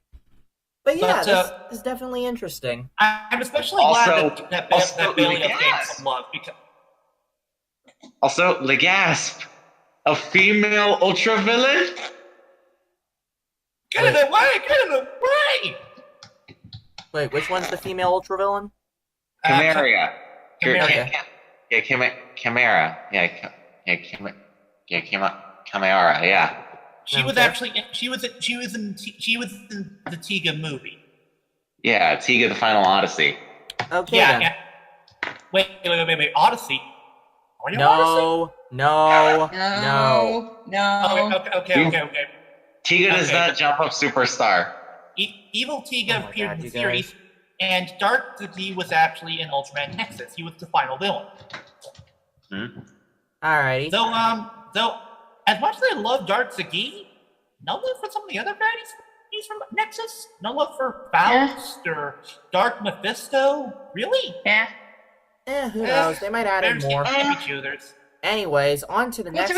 But yeah, this is definitely interesting. I'm especially glad that Belial gets some love, because... Also, Legasp, a female Ultra villain? Get it away! Wait, which one's the female ultra villain? Chimera. Chimera. Yeah, Chimera. Chimera. Yeah. She was Okay. actually she was in the Tiga movie. Yeah, Tiga the Final Odyssey. Okay Yeah, then. yeah. Wait. Odyssey. Are you Odyssey? No. No. Okay. Tiga does Okay. not jump up superstar. Evil Tiga Oh my appeared God, in the you guys. series, and Dark Zagi was actually in Ultraman Nexus. He was the final villain. Alrighty. Though, as much as I love Dark Zagi, no love for some of the other baddies he's from Nexus. No love for Faust or Dark Mephisto. Really? Yeah. Who knows? They might add in more. Can't be choosers. Anyways, on to the Well, next.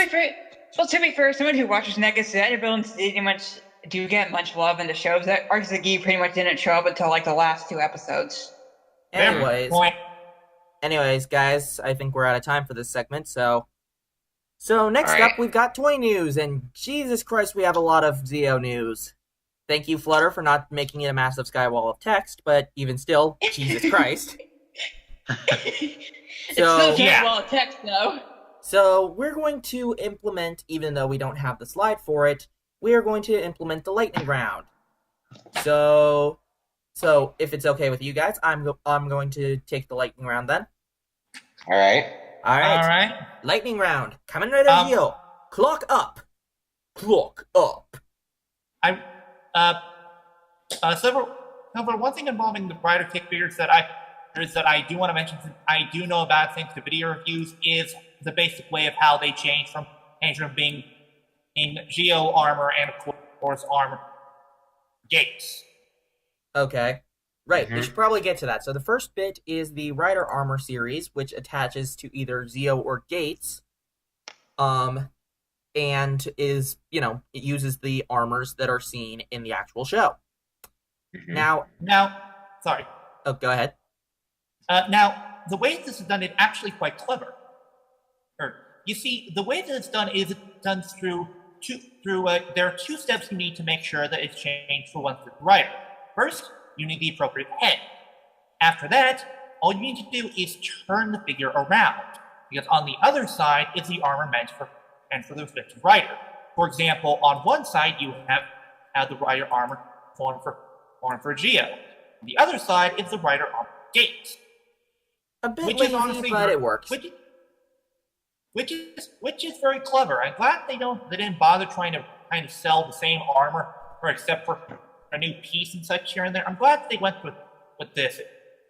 to be fair, someone who watches Nexus, the other villains didn't get much love in the shows. That Arksagi pretty much didn't show up until like the last 2 episodes. Anyways, Point. guys, I think we're out of time for this segment. So next All right. up, we've got toy news, and Jesus Christ, we have a lot of Zeo news. Thank you, Flutter, for not making it a massive skywall of text, but even still, Jesus Christ. It's still just yeah. a wall of text, though. So we're going to implement, even though we don't have the slide for it, we are going to implement the lightning round. So if it's okay with you guys, I'm going to take the lightning round then. All right. All right. Lightning round. Kamen Rider Zeo. Clock up. One thing involving the Rider kick figures that I do want to mention, since I do know about thanks to video reviews, is the basic way of how they change from being in Geo armor and of course armor gates. Okay. Right, Mm-hmm. we should probably get to that. So the first bit is the Rider Armor series, which attaches to either Zeo or Gates. And is, it uses the armors that are seen in the actual show. Mm-hmm. Now, sorry. Oh, go ahead. Now, the way this is done is actually quite clever. You see, the way that it's done is done there are 2 steps you need to make sure that it's changed for one for the rider. First, you need the appropriate head. After that, all you need to do is turn the figure around, because on the other side is the armor meant for the respective rider. For example, on one side you have the rider armor formed for Geo. On the other side is the rider armor Gate. A bit Which lazy, is honestly but it works. Which is very clever. I'm glad they didn't bother trying to kind of sell the same armor, or except for a new piece and such here and there. I'm glad they went with this.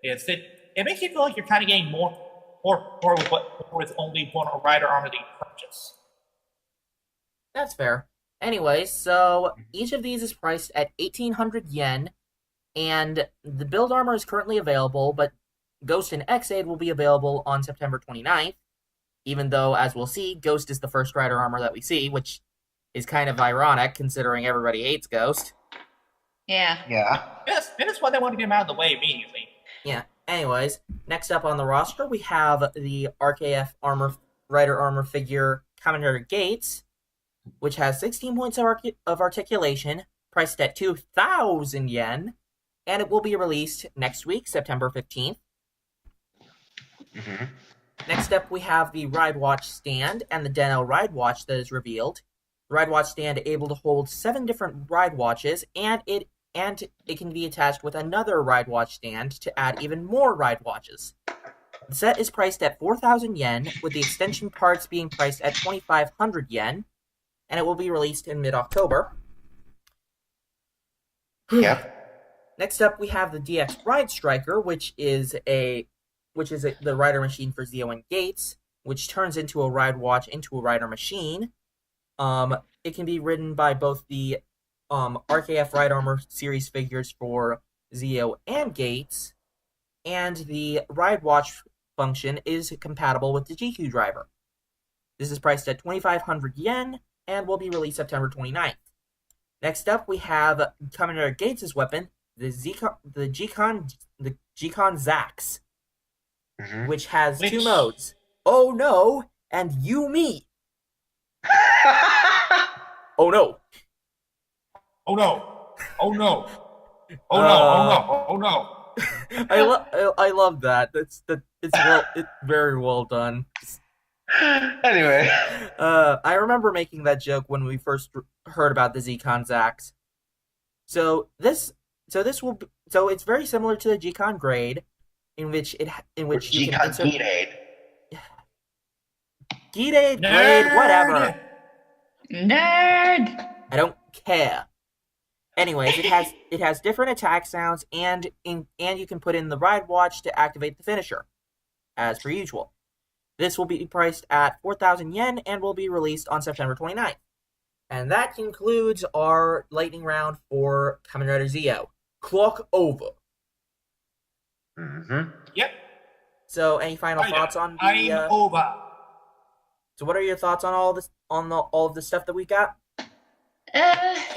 It makes you feel like you're kind of getting more with only one rider armor that you purchase. That's fair. Anyways, so each of these is priced at 1,800 yen, and the build armor is currently available, but Ghost and X-Aid will be available on September 29th, even though, as we'll see, Ghost is the first rider armor that we see, which is kind of ironic, considering everybody hates Ghost. Yeah. Yeah. Yes, that is why they want to get him out of the way immediately. Yeah. Anyways, next up on the roster, we have the RKF Armor Writer armor figure Kamen Rider Gates, which has 16 points of articulation, priced at 2,000 yen, and it will be released next week, September 15th. Mm-hmm. Next up, we have the Ride Watch stand and the Den-O Ride Watch that is revealed. The Ride Watch stand able to hold 7 different Ride Watches, and it can be attached with another Ride Watch stand to add even more Ride Watches. The set is priced at 4,000 yen, with the extension parts being priced at 2,500 yen, and it will be released in mid-October. Yep. Next up, we have the DX Ride Striker, which is the rider machine for Zeo and Gates, which turns into a ride watch into a rider machine. It can be ridden by both the RKF Ride Armor series figures for Zeo and Gates, and the ride watch function is compatible with the GQ driver. This is priced at 2,500 yen and will be released September 29th. Next up, we have Kamen Rider Gates' weapon, the G-Con Zax, Mm-hmm. which has 2 modes. Oh no, and you me. Oh no. Oh no! Oh no! Oh no! Oh no! Oh no! I love that. It's very well done. Anyway. I remember making that joke when we first heard about the Zcons Act. So it's very similar to the Gcon grade, in which you can Gcon insert Geek Aid. Geek grade, Nerd! whatever. Nerd! I don't care. Anyways, it has different attack sounds and you can put in the ride watch to activate the finisher, as per usual. This will be priced at 4,000 yen and will be released on September 29th. And that concludes our lightning round for Kamen Rider Zeo. Clock over. Mm-hmm. Yep. So, any final thoughts on the? I'm over. So, what are your thoughts on all this? All of the stuff that we got?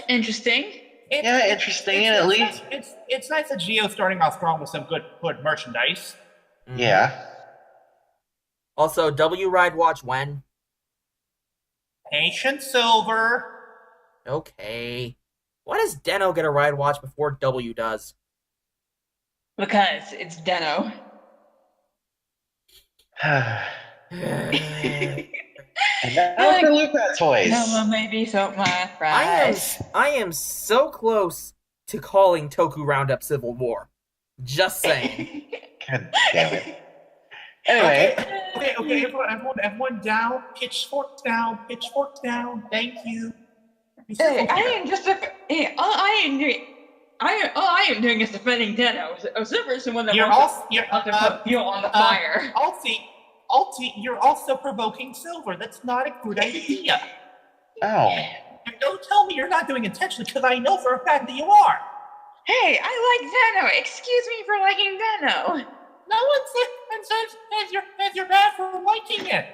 Interesting. Yeah, interesting, and at least It's nice that Geo's starting off strong with some good merchandise. Mm-hmm. Yeah. Also, W Ride Watch when? Ancient Silver. Okay. Why does Deno get a ride watch before W does? Because it's Deno. And now for Lupa toys. No, maybe so my fries. I am so close to calling Toku Roundup Civil War. Just saying. God damn it. Anyway. Okay, everyone down. Pitchforks down. Thank you. Hey, all I am doing is defending Deno. Silver is the one that wants to put fuel on the fire. Alti, you're also provoking Silver. That's not a good idea. Oh. And don't tell me you're not doing it intentionally, because I know for a fact that you are. Hey, I like Deno. Excuse me for liking Deno. No one says you're bad for liking it.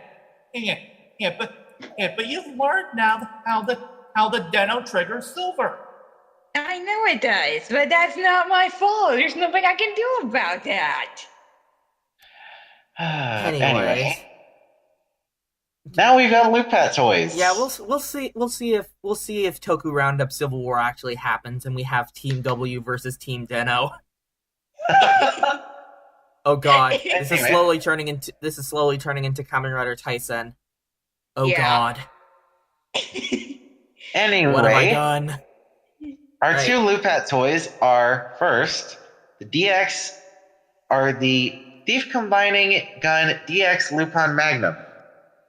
But you've learned now how the Deno triggers Silver. I know it does, but that's not my fault. There's nothing I can do about that. Anyways. Now we've got Lupa toys. Yeah, we'll see if Toku Roundup Civil War actually happens and we have Team W versus Team Deno. Oh god, this is slowly turning into Kamen Rider Tyson. Oh god. Anyway, what have I done? Our two Lupat toys are first the DX are the Thief Combining Gun DX Lupin Magnum.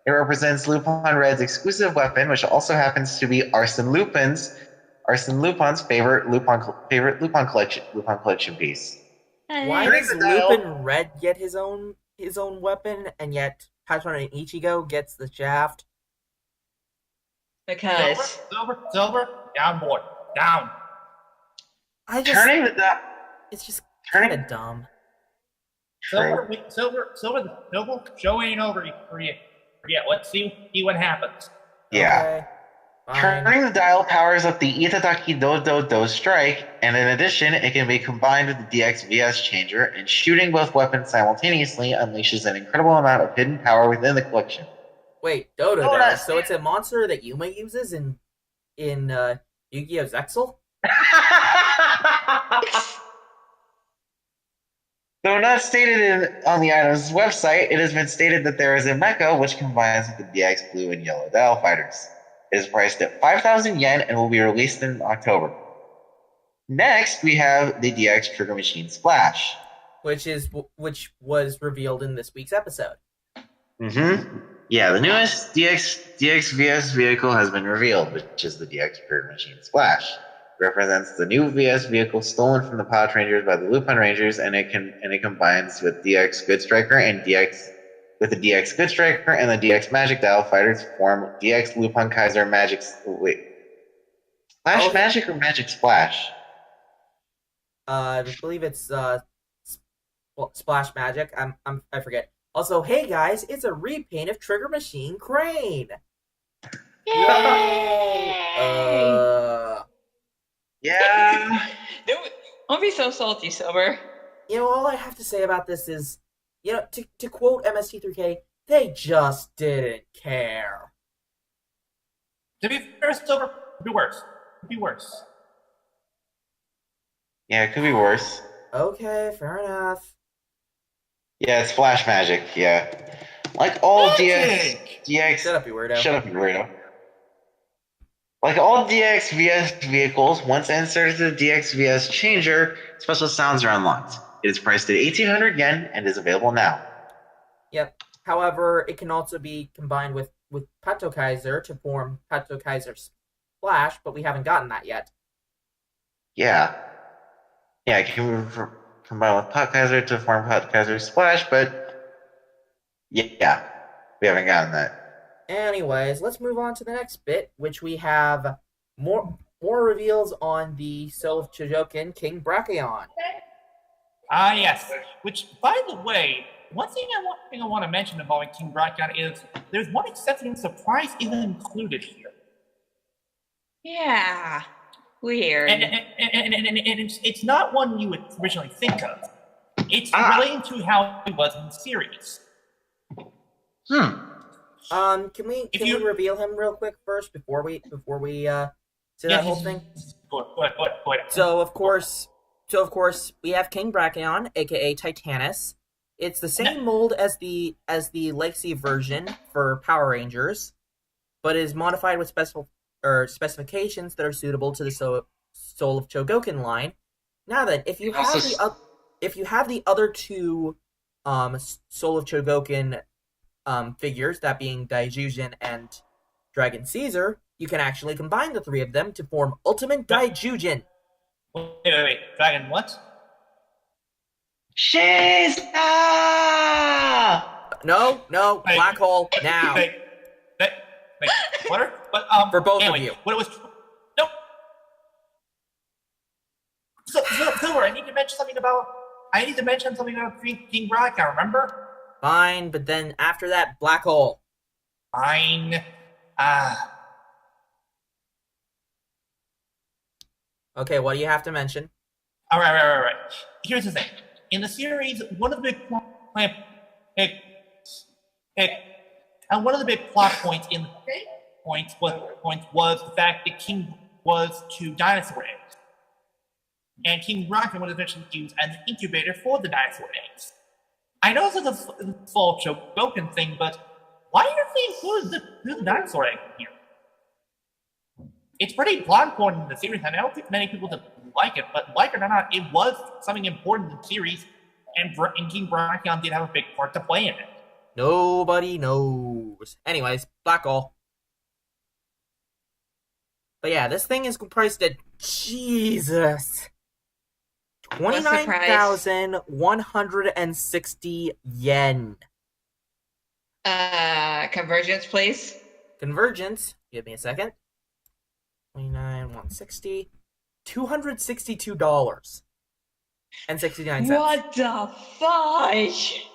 It represents Lupin Red's exclusive weapon, which also happens to be Arsene Lupin's favorite Lupin collection piece. Why does Lupin Red get his own weapon, and yet Patron and Ichigo gets the shaft? Because Silver, down, boy, down. It's just kind of dumb. Silver, show ain't over for you. Let's see what happens. Yeah. Okay, turning the dial powers up the Itadaki Do strike, and in addition, it can be combined with the DX VS changer, and shooting both weapons simultaneously unleashes an incredible amount of hidden power within the collection. Wait, Dodo, so it's a monster that Yuma uses in Yu-Gi-Oh! Zexal? Though not stated on the item's website, it has been stated that there is a mecha which combines with the DX Blue and Yellow Dial Fighters. It is priced at 5,000 yen and will be released in October. Next, we have the DX Trigger Machine Splash, which was revealed in this week's episode. Mm-hmm. Yeah, the newest DX VS vehicle has been revealed, which is the DX Trigger Machine Splash. It represents the new VS vehicle stolen from the Pilot Rangers by the Lupin Rangers, and it combines with DX Good Striker and the DX Good Striker and the DX Magic Dial Fighters to form DX Lupin Kaiser Magic. Wait, Splash Magic or Magic Splash? I believe it's Splash Magic. I forget. Also, hey guys, it's a repaint of Trigger Machine Crane. Yay! Yeah. Don't be so salty, Silver. All I have to say about this is, to quote MST3K, they just didn't care. To be fair, Silver, could be worse. Yeah, it could be worse. Okay, fair enough. Yeah, it's flash magic. Yeah, like all Magic! DX. Shut up, you weirdo. Shut up, you weirdo. Like all DXVS vehicles, once inserted to the DXVS changer, special sounds are unlocked. It is priced at 1,800 yen and is available now. Yep. However, it can also be combined with Pato Kaiser to form Pato Kaiser Splash, but we haven't gotten that yet. Yeah. Yeah, it can combine with Pot Kaiser to form Pot Kaiser Splash, but yeah, we haven't gotten that. Anyways, let's move on to the next bit, which we have more reveals on the Soul of Chojoken King Brachion. Ah, yes. Which, by the way, one thing I want to mention involving King Brachion is there's one exceptional surprise even included here. Yeah. Weird. And it's not one you would originally think of. It's relating to how he was in the series. Can we reveal him real quick first before we say that whole thing? Go ahead. So of course we have King Brachion, aka Titanus. It's the same mold as the Legacy version for Power Rangers, but is modified with specifications that are suitable to the Soul of Chogokin line. Now then, if you have the other two Soul of Chogokin figures, that being Daijujin and Dragon Caesar, you can actually combine the three of them to form Ultimate Daijujin. Wait. Dragon what? Shiz! No, Wait. black hole now. Wait. What? But For both anyway, of you. What it was? No. So I need to mention something about King Brachion. Remember? Fine, but then after that, black hole. Fine. Okay, what do you have to mention? All right. Here's the thing. In the series, one of the big plot points in the was the fact that King was two dinosaur eggs, and King Brachion was eventually used as an incubator for the dinosaur eggs. I know this is a full Chogokin thing, but why didn't they include the dinosaur egg here? It's pretty plot important in the series, and I don't think many people like it, but like it or not, it was something important in the series, and King Brachion did have a big part to play in it. Nobody knows. Anyways, black hole. But yeah, this thing is priced at Jesus. 29,160 yen. Convergence, please. Convergence, give me a second. 29,160. $262 and 69 cents. What the fudge?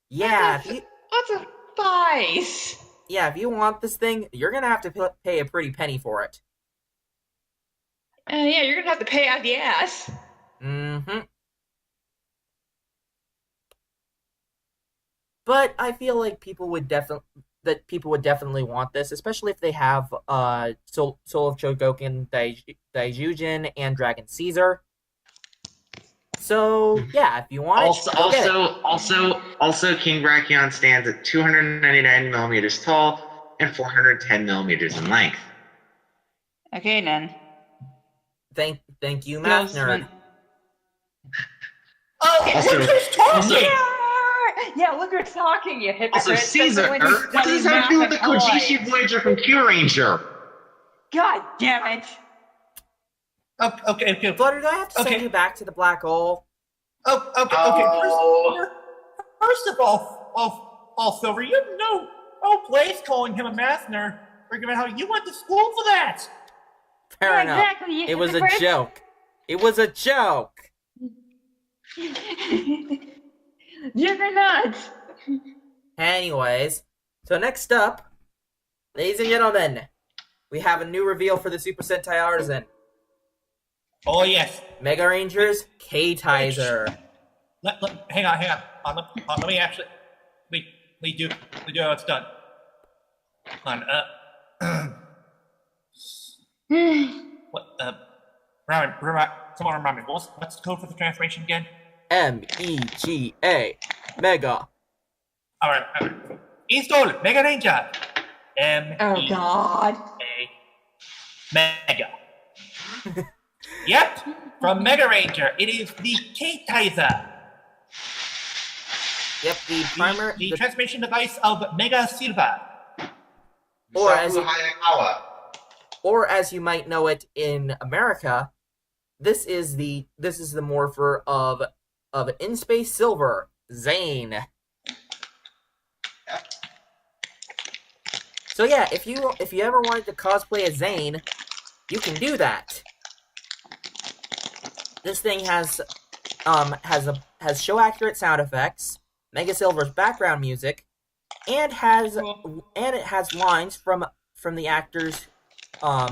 Yeah, What's a spice? Yeah, if you want this thing, you're gonna have to pay a pretty penny for it. Yeah, you're gonna have to pay out the ass. Mm-hmm. But I feel like people would definitely want this, especially if they have Soul of Chogokin, Daijujin, and Dragon Caesar. So yeah, if you want Also, King Brachion stands at 299 millimeters tall and 410 millimeters in length. Okay, then. Thank you, math nerd. Look who's talking! Yeah, look who's talking, you hypocrite. Also, Caesar, what does this have to do with the Kojishi Voyager from Goranger? God damn it! Okay. Flutter, do I have to send you back to the black hole? Okay. First of all, Silver, you have no place calling him a math nerd, or given how you went to school for that. Fair enough. Exactly, it was a joke. It was a joke. Juggernauts! Anyways, so next up, ladies and gentlemen, we have a new reveal for the Super Sentai Artisan. Oh, yes. Mega Rangers K-Tizer. Hang on. Let me actually do how it's done. Hold on. Someone remind me. What's the code for the transformation again? MEGA. Mega. All right. Install Mega Ranger. Oh God. Mega. Yep, from Mega Ranger, it is the K-Tizer. Yep, The transmission device of Mega Silva. Or as you might know it in America, this is the morpher of In Space Silver, Zane. So yeah, if you ever wanted to cosplay as Zane, you can do that. This thing has show accurate sound effects, Mega Silver's background music, and it has lines from the actors who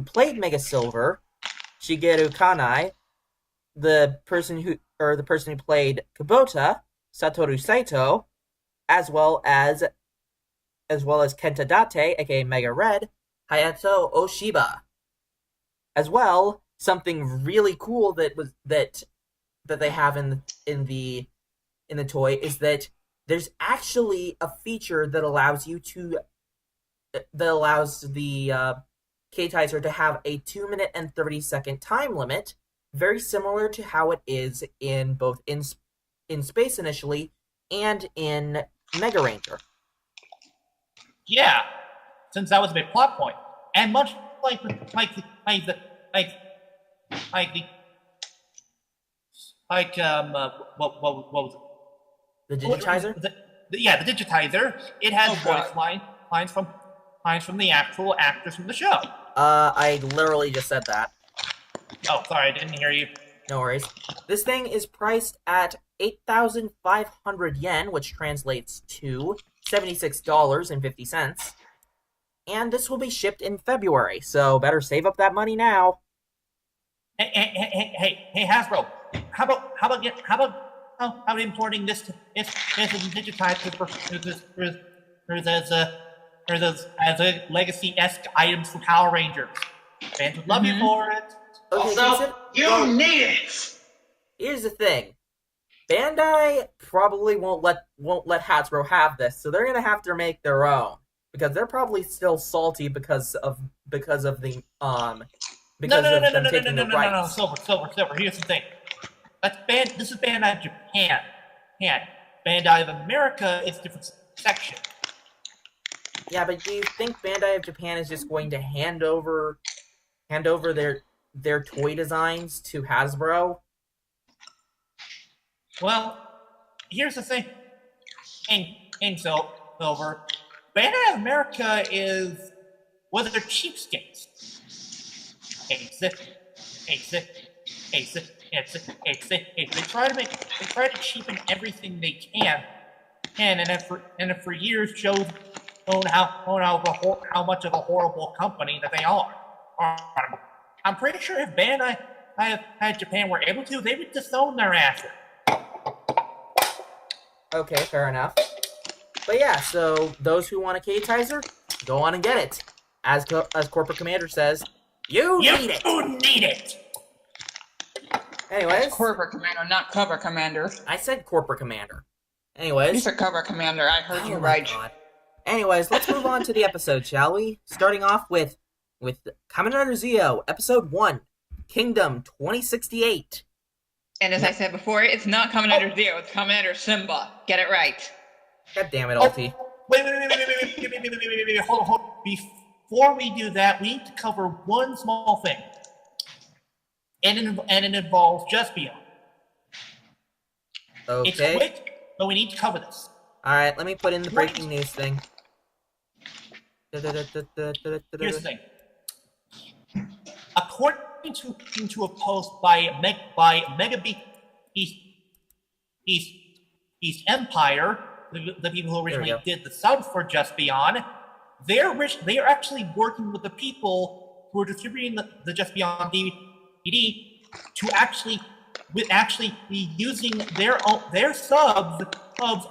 played Mega Silver, Shigeru Kanai, the person who played Kubota, Satoru Saito, as well as Kenta Date, aka Mega Red, Hayato Oshiba. As well, something really cool that they have in the toy is that there's actually a feature that allows the K-Tizer to have a 2-minute and 30-second time limit, very similar to how it is in both in Space initially and in Mega Ranger. Yeah, since that was a big plot point, and much like the what was it? The digitizer? The digitizer. It has voice lines from the actual actors from the show. I literally just said that. Oh, sorry, I didn't hear you. No worries. This thing is priced at 8,500 yen, which translates to $76.50. And this will be shipped in February, so better save up that money now. Hey, Hasbro. How about importing this digitized as a legacy-esque items for Power Rangers? Fans would love you for it. Okay, also, you need it. Here's the thing. Bandai probably won't let Hasbro have this, so they're gonna have to make their own because they're probably still salty because of the them taking the rights. No, Silver. Here's the thing. This is Bandai of Japan. Bandai of America is a different section. Yeah, but do you think Bandai of Japan is just going to hand over their toy designs to Hasbro? Well, here's the thing. Silver. Bandai of America is they're cheapskates. They try to cheapen everything they can, and for years shown how much of a horrible company that they are. I'm pretty sure if Bandai had Japan were able to, they would disown their asses. Okay, fair enough. But yeah, so those who want a K-Tizer, go on and get it. As Corporate Commander says, you need it! You need it! Anyways. Corporate Commander, not Cover Commander. I said Corporate Commander. Anyways. You said Cover Commander, I heard you my right. God. Anyways, let's move on to the episode, shall we? Starting off with Kamen Rider Zeo, Episode 1, Kingdom 2068. And as I said before, it's not Kamen Rider Zeo, it's Kamen Rider Simba. Get it right. God damn it, Ulti. Wait, hold on. Before we do that, we need to cover one small thing. And it involves Just Beyond. Okay. It's quick, but we need to cover this. Alright, let me put in the breaking news thing. Here's the thing. According to a post by Mega Beast Empire, the people who originally did the sub for Just Beyond, they are actually working with the people who are distributing the Just Beyond DVD to actually be using their subs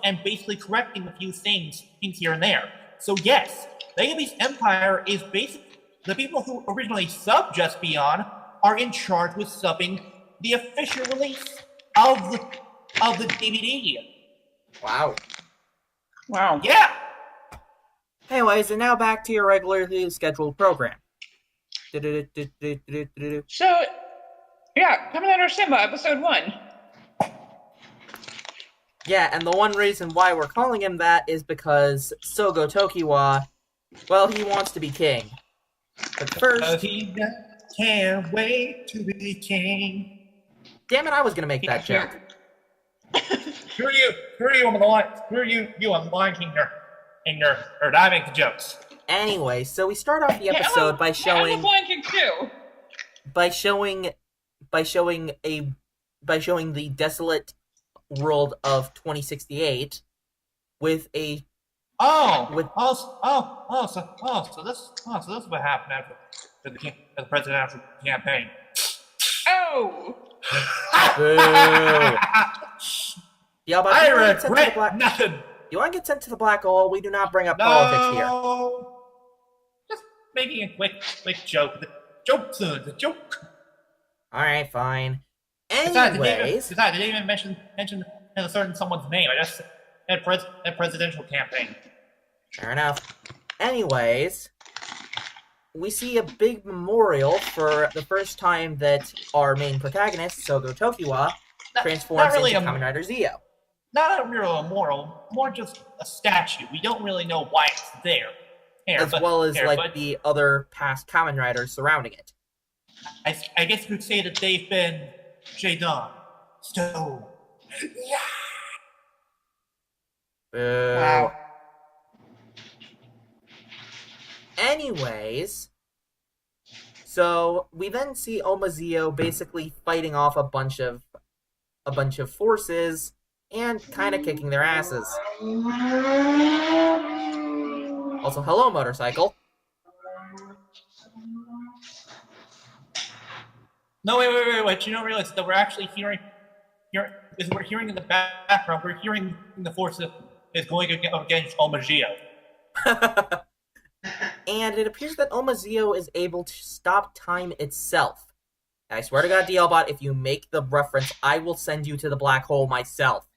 and basically correcting a few things here and there. So yes, Mega Beast Empire is the people who originally subbed Just Beyond are in charge with subbing the official release of the DVD. Wow. Wow. Yeah. Anyways, and now back to your regularly scheduled program. Do-do-do-do-do-do-do-do. So, yeah, Kamen Rider Simba, episode 1. Yeah, and the one reason why we're calling him that is because Sogo Tokiwa, well, he wants to be king. But first... He can't wait to be king. Damn it, I was gonna make that joke. Screw you on the line. Screw you on the Lion King or I make the jokes. Anyway, so we start off the episode by showing... By showing the desolate world of 2068 with a So this is what happened after the presidential campaign. Oh! Yeah, but I regret nothing. You want to get sent to the black hole? We do not bring up politics here. Just making a quick joke. The joke soon. The joke. All right, fine. Besides, Anyways, they didn't even mention a certain someone's name. I just said presidential campaign. fair enough. Anyways, we see a big memorial for the first time that our main protagonist, Sogo Tokiwa, transforms really into Kamen Rider Zio. Not a real memorial, more just a statue. We don't really know why it's there. As well as the other past Kamen Riders surrounding it. I guess you could say that they've been Jadon, Stone. Yeah. Boo. Wow. Anyways, so we then see Omazeo basically fighting off a bunch of forces and kind of kicking their asses. Also, hello, motorcycle. No, wait. You don't realize that we're actually hearing in the background, we're hearing the force that is going against Omagio. And it appears that Omazeo is able to stop time itself. I swear to God, DLBot, if you make the reference, I will send you to the black hole myself.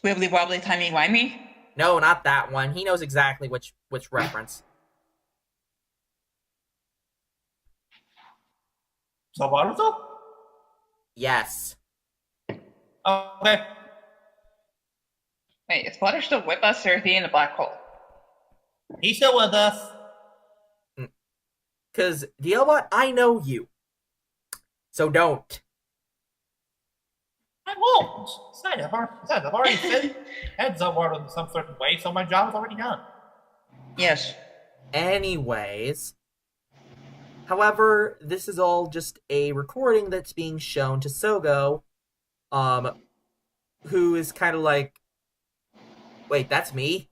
Wibbly wobbly timey wimey? No, not that one. He knows exactly which reference. Sabaruto? Yes. Okay. Wait, is Flutter still with us, or is he in the black hole? He's still with us. Because, DLBot, I know you. So don't. I won't. Besides, I've already said heads up in some certain way, so my job is already done. Yes. Anyways. However, this is all just a recording that's being shown to Sogo, who is kind of like, wait, that's me?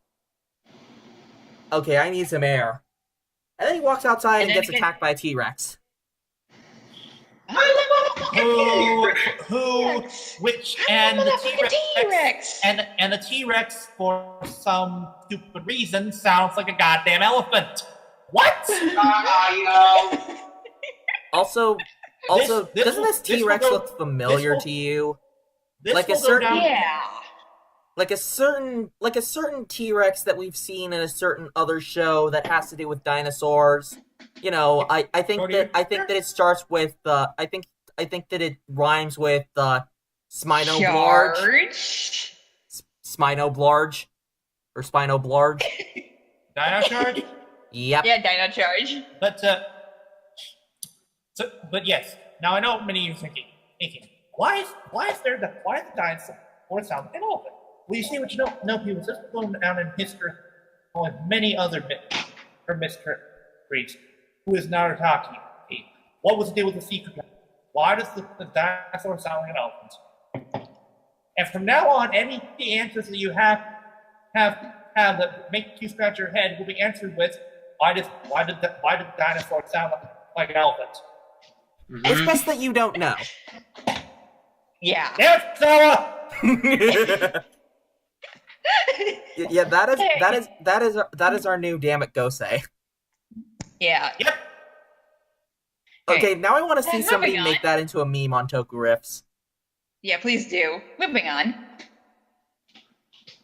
Okay, I need some air. And then he walks outside and gets attacked by a T-Rex. And the T-Rex, and the T-Rex, for some stupid reason, sounds like a goddamn elephant. What? Also, doesn't this T-Rex look familiar to you? Like a certain, like a certain T-Rex that we've seen in a certain other show that has to do with dinosaurs. You know, I think that it starts with I think that it rhymes with Spinoblarge. Spinoblarge or Spinoblarge. Dino Charge? Yep. Yeah, Dino Charge. But yes. Now I know what many of you are thinking. Why is the dinosaur sound like an elephant? Well, you see what you don't know, people. This is going down in history, with many other mysteries. Who is Naruto? What was the deal with the secret? Why does the dinosaur sound like an elephant? And from now on, any answers that you have that make you scratch your head will be answered with why did the dinosaur sound like an elephant? It's best that you don't know. Yeah. Yes, Noah! Yeah, that is our new damn it Gosei. Yeah. Yep. Okay, now I want to see Moving somebody on. make that into a meme on Toku Riffs. Yeah, please do. Moving on.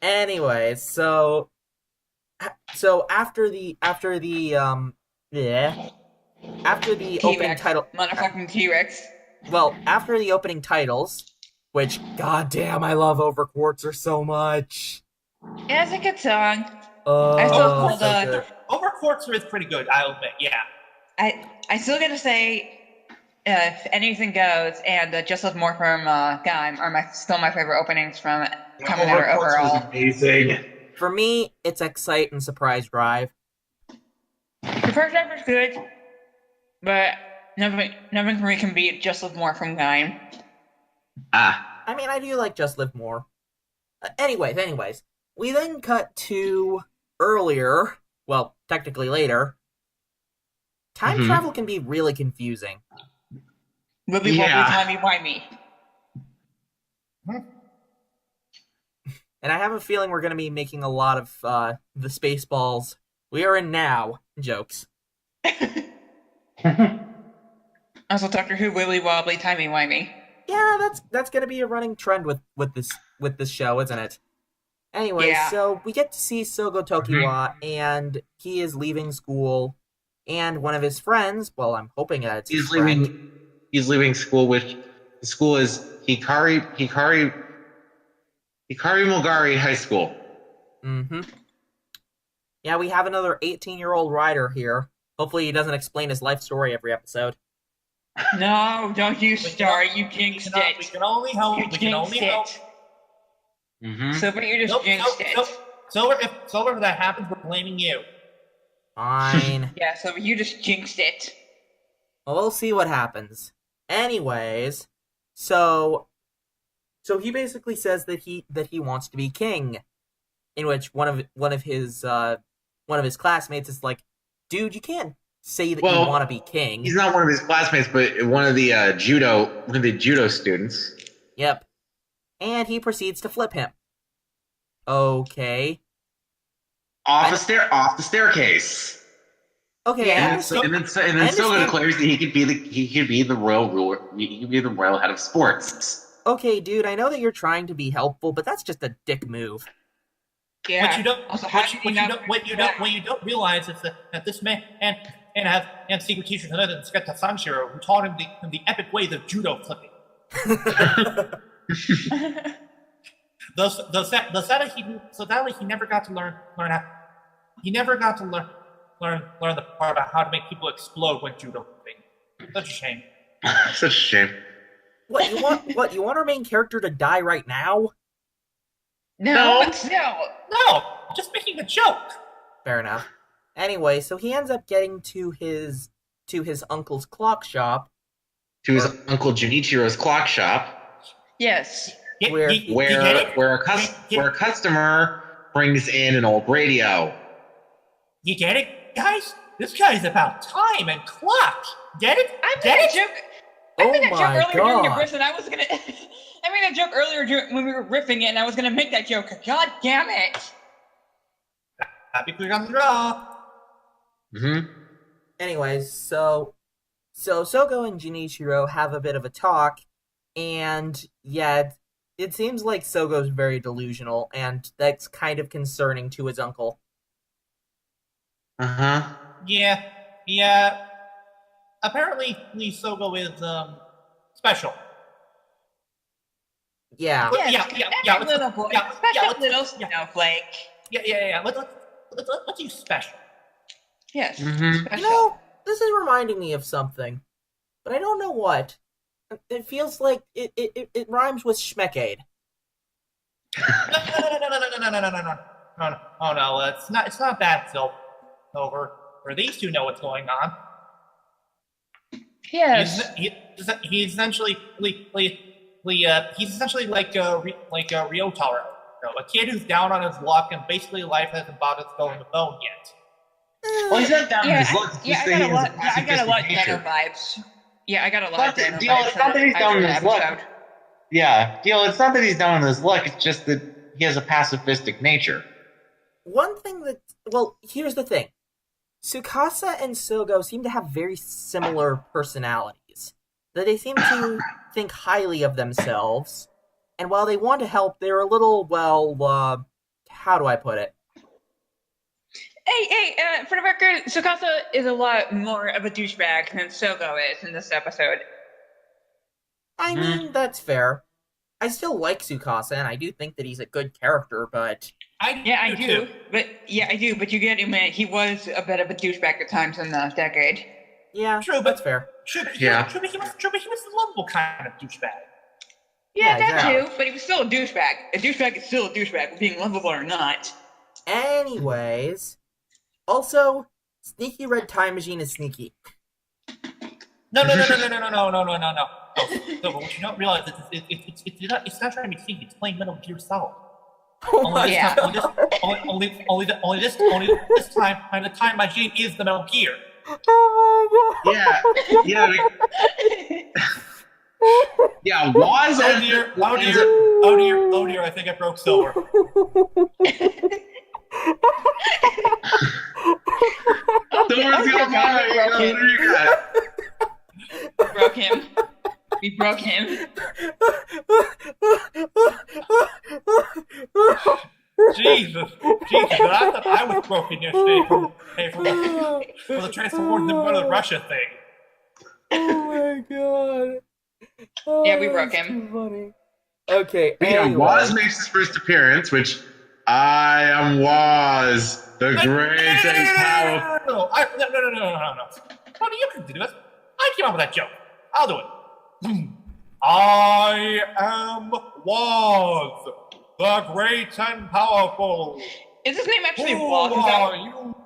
Anyways, so after the opening T-Rex. title, Motherfucking T-Rex. well, after the opening titles, which goddamn, I love Overquartzer so much. Yeah, it's a good song. I still Oh, call so good. Overquartzer is pretty good, I'll admit. Yeah. I still gotta say, if anything goes, and Just Live More from Gaim are still my favorite openings from Kamen Rider overall. Amazing. For me, it's Excite and Surprise Drive. The first drive was good, but nothing for me can beat Just Live More from Gaim. I mean, I do like Just Live More. Anyways, we then cut to earlier, well, technically later. Time travel can be really confusing. Wibbly wobbly, timey-wimey. And I have a feeling we're going to be making a lot of the Spaceballs we are in now jokes. Also, Doctor Who, wibbly wobbly, timey-wimey. Yeah, that's going to be a running trend with this show, isn't it? Anyway, Yeah. So we get to see Sogo Tokiwa, and he is leaving school, and one of his friends, well, I'm hoping that it's his friend. He's leaving school, which the school is Hikari Mogari High School. Mm-hmm. Yeah, we have another 18-year-old rider here. Hopefully he doesn't explain his life story every episode. No, don't you start. You jinxed it. We can only hope. You We can only hope. jinxed it. Mm-hmm. Silver, you just jinxed it. Silver, if that happens, we're blaming you. Fine. Yeah, Silver, you just jinxed it. Well, we'll see what happens. Anyways, so he basically says that he wants to be king, in which one of his classmates is like, "Dude, you can't say that you want to be king." He's not one of his classmates, but one of the judo students. Yep. And he proceeds to flip him. Okay. Off the staircase. Okay. Yeah. And then Soga declares that he could be the royal ruler. He could be the royal head of sports. Okay, dude, I know that you're trying to be helpful, but that's just a dick move. Yeah. What you don't, Also, what you don't realize is that this man and secret teacher Sketa Sanshiro, who taught him the epic ways of judo flipping. Sadly, he never got to learn how. He never got to learn the part about how to make people explode when judo flipping. Such a shame. Such a shame. What you want our main character to die right now? No, but still. No, just making a joke. Fair enough. Anyway, so he ends up getting to his uncle's clock shop. To his uncle Junichiro's clock shop. Yes. Where a customer brings in an old radio. You get it, guys? This guy's about time and clock. Get it? I made a joke. I made a joke my earlier during your God. riff, and I was gonna. I made a joke earlier when we were riffing it, and I was gonna make that joke. God damn it! Happy quick on the draw. Mm-hmm. Anyways, so Sogo and Junichiro have a bit of a talk, and yeah, it seems like Sogo's very delusional, and that's kind of concerning to his uncle. Uh-huh. Yeah. Apparently, Sogo is special. Yeah. Yeah. Little boy, special little snowflake. Yeah. Let's use special. Yes, Mhm. special. You know, this is reminding me of something, but I don't know what. It feels like it rhymes with schmeckade. No. Oh no, it's not that, Silver. Or these two know what's going on. Yes. He's essentially like a Ryotaro, a kid who's down on his luck and basically life hasn't bought his going to bone yet. Well, he's not down on his luck. Yeah, I got a lot of Dano vibes. Yeah, I got a lot of Dano vibes. It's not that he's down on his luck. episode. Yeah, it's not that he's down on his luck. It's just that he has a pacifistic nature. One thing that, well, here's the thing. Tsukasa and Sogo seem to have very similar personalities. That they seem to think highly of themselves, and while they want to help, they're a little, how do I put it? Hey, for the record, Tsukasa is a lot more of a douchebag than Sogo is in this episode. I mean, that's fair. I still like Tsukasa, and I do think that he's a good character, but... I do. But you get him, man, he was a bit of a douchebag at times in the decade. Yeah, True, that's fair. He was a lovable kind of douchebag. Yeah, that exactly. too, but he was still a douchebag. A douchebag is still a douchebag, being lovable or not. Anyways, also, Sneaky Red Time Machine is sneaky. No. No, but what you don't realize is it's not trying to be sneaky. It's playing Metal Gear Solid. Only this time, the time machine is the Metal Gear. Oh my god! Yeah, Waz. Oh dear! I think I broke Silver. Silver's gonna fire. Broke him. We broke him. Jesus! I thought I was broken yesterday from the Transformers and Mother Russia thing. Oh my god! Oh, Yeah, we broke that's him. too funny. Okay, Yeah, anyway. Waz makes his first appearance, which I am Waz, the great and powerful. No. Tony, you can do this. I came up with that joke. I'll do it. I am Waz, the great and powerful. Is his name actually Who Waz? are you?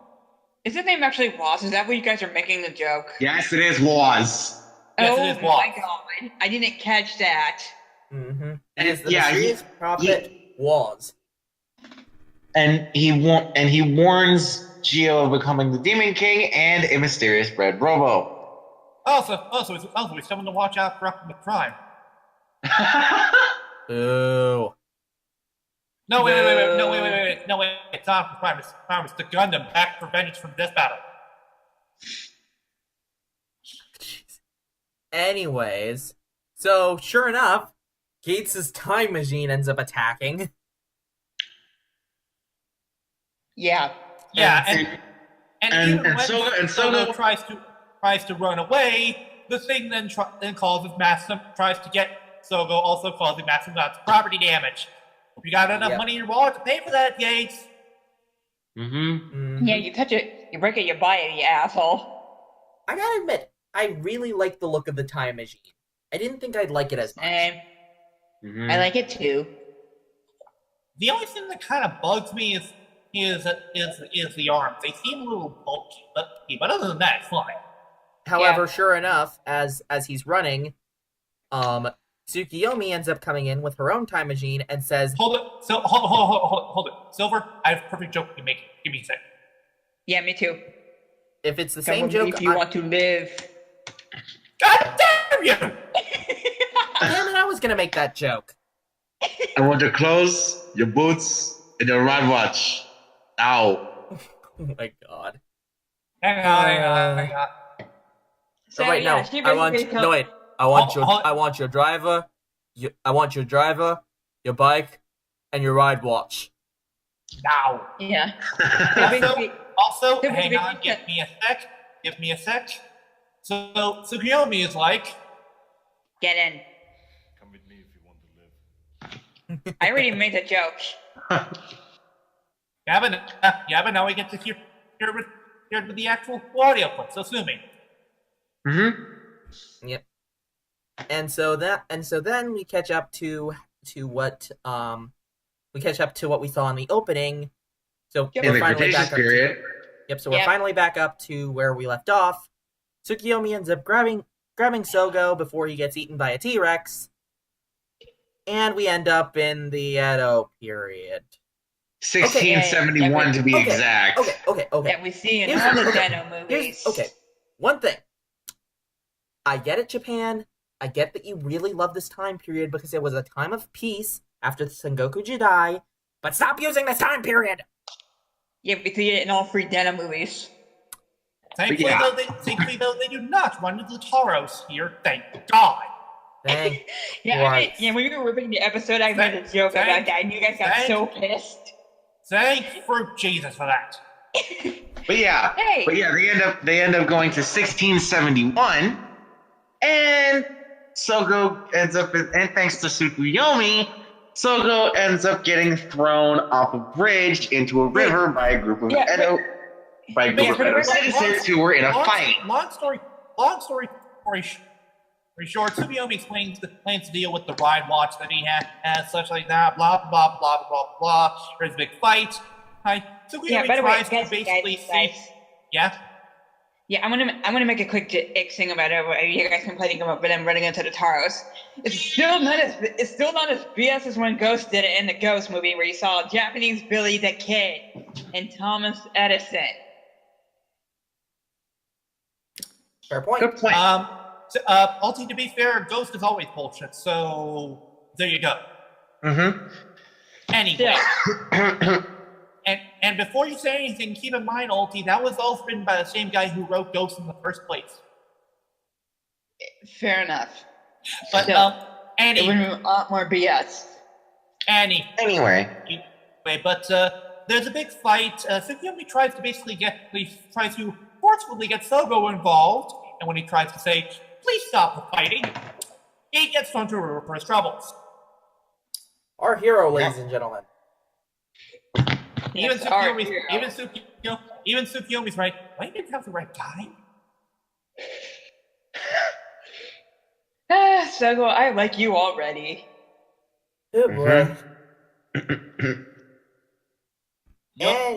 Is his name actually Waz? Is that what you guys are making the joke? Yes, it is Waz. Yes, oh it is my Waz. god. I didn't catch that. Mm-hmm. It is the Yeah, mysterious prophet Waz. And he warns Geo of becoming the Demon King and a mysterious Red Robo. Also, he's someone to watch out for Optimus Prime. Ooh. No, wait. It's not Optimus Prime. It's the Gundam back for vengeance from this battle. Anyways, so sure enough, Gates' time machine ends up attacking. Yeah. Yeah, and even when Sogo tries to run away, the thing then causes massive tries to get Sogo, also causing massive amounts of property damage. Hope you got enough money in your wallet to pay for that, Gates. Mm-hmm. Yeah, you touch it, you break it, you buy it, you asshole. I gotta admit, I really like the look of the time machine. I didn't think I'd like it as much. Mm-hmm. I like it too. The only thing that kind of bugs me is the arms. They seem a little bulky, but other than that, it's fine. However, sure enough, as he's running, Tsukiyomi ends up coming in with her own time machine and says, Hold it. Silver, I have a perfect joke to make. Give me a second. Yeah, me too. if it's the Come same with me joke, if you want to live. God damn you! damn it, I was gonna make that joke. I want your clothes, your boots, and your ride watch. Now. Oh my god. Hang on. So, Oh, wait, yeah, no. she I want basically no wait. I want your driver. Your bike, and your ride watch. Now. Yeah. Also, So hang on. basically- Give me a sec. So Tsukiyomi is like, Get in. Come with me if you want to live. I already made the joke. yeah, but now we get to hear with the actual audio clip. So sue me. Mm-hmm. Yep. And so then we catch up to what we saw in the opening. So Yep. In we're the finally Cretaceous back up. period. So we're finally back up to where we left off. Tsukiyomi ends up grabbing Sogo before he gets eaten by a T-Rex. And we end up in the Edo period. 1671 to be exact. Okay. That we see in Here's- all the okay, Deno movies. One thing. I get it, Japan. I get that you really love this time period because it was a time of peace after the Sengoku Jidai, but stop using this time period! Yeah, we see it in all three Deno movies. Thankfully, though, they do not run into the Taros here. Thank God. Thank Yeah, Christ. when we were ripping the episode, I made a joke about that, and you guys got so pissed. Thank for Jesus for that. But yeah, they end up going to 1671, and Sogo ends up, and thanks to Tsukuyomi, Sogo ends up getting thrown off a bridge into a river by a group of Edo citizens who were in a fight. Long story short, Tsukuyomi explains to deal with the ride watch that he has, such like that, blah blah blah blah blah. There's a big fight. Tsukuyomi tries to basically see. Yeah. Yeah, I'm gonna make a quick thing about it. You guys complaining about them running into the Taros. It's still not as BS as when Ghost did it in the Ghost movie, where you saw Japanese Billy the Kid and Thomas Edison. Fair point. Good point. Ulti, to be fair, Ghost is always bullshit. So there you go. Mm-hmm. Anyway. And before you say anything, keep in mind, Ulti, that was all written by the same guy who wrote Ghost in the first place. Fair enough. But Annie, it would be a lot more BS. Anyway, but there's a big fight. Tsukuyomi tries to forcefully get Sogo involved, and when he tries to say, "Please stop the fighting," he gets thrown to a river for his troubles. Our hero, ladies and gentlemen. Even Tsukuyomi's right. Why didn't you have the right guy? Sogo, I like you already. Good boy. You're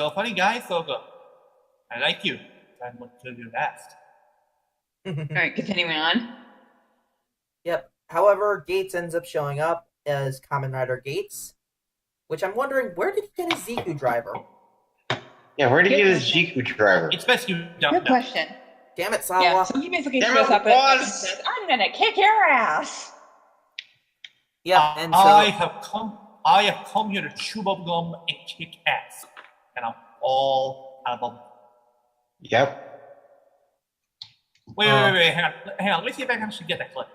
a funny guy, Sogo. I like you. I'm going to do that. Alright, continuing on. Yep. However, Gates ends up showing up as Kamen Rider Gates, which I'm wondering, where did he get his Ziku driver? Yeah, where did he get his Ziku driver? It's best you don't Good know. question. Damn it, Sawa. Yeah, so he basically shows up and says, "I'm gonna kick your ass." Yeah, and so I have come here to chew bubble gum and kick ass, and I'm all out of bubble. Yep. Wait, hang on. Let me see if I can actually get that clip.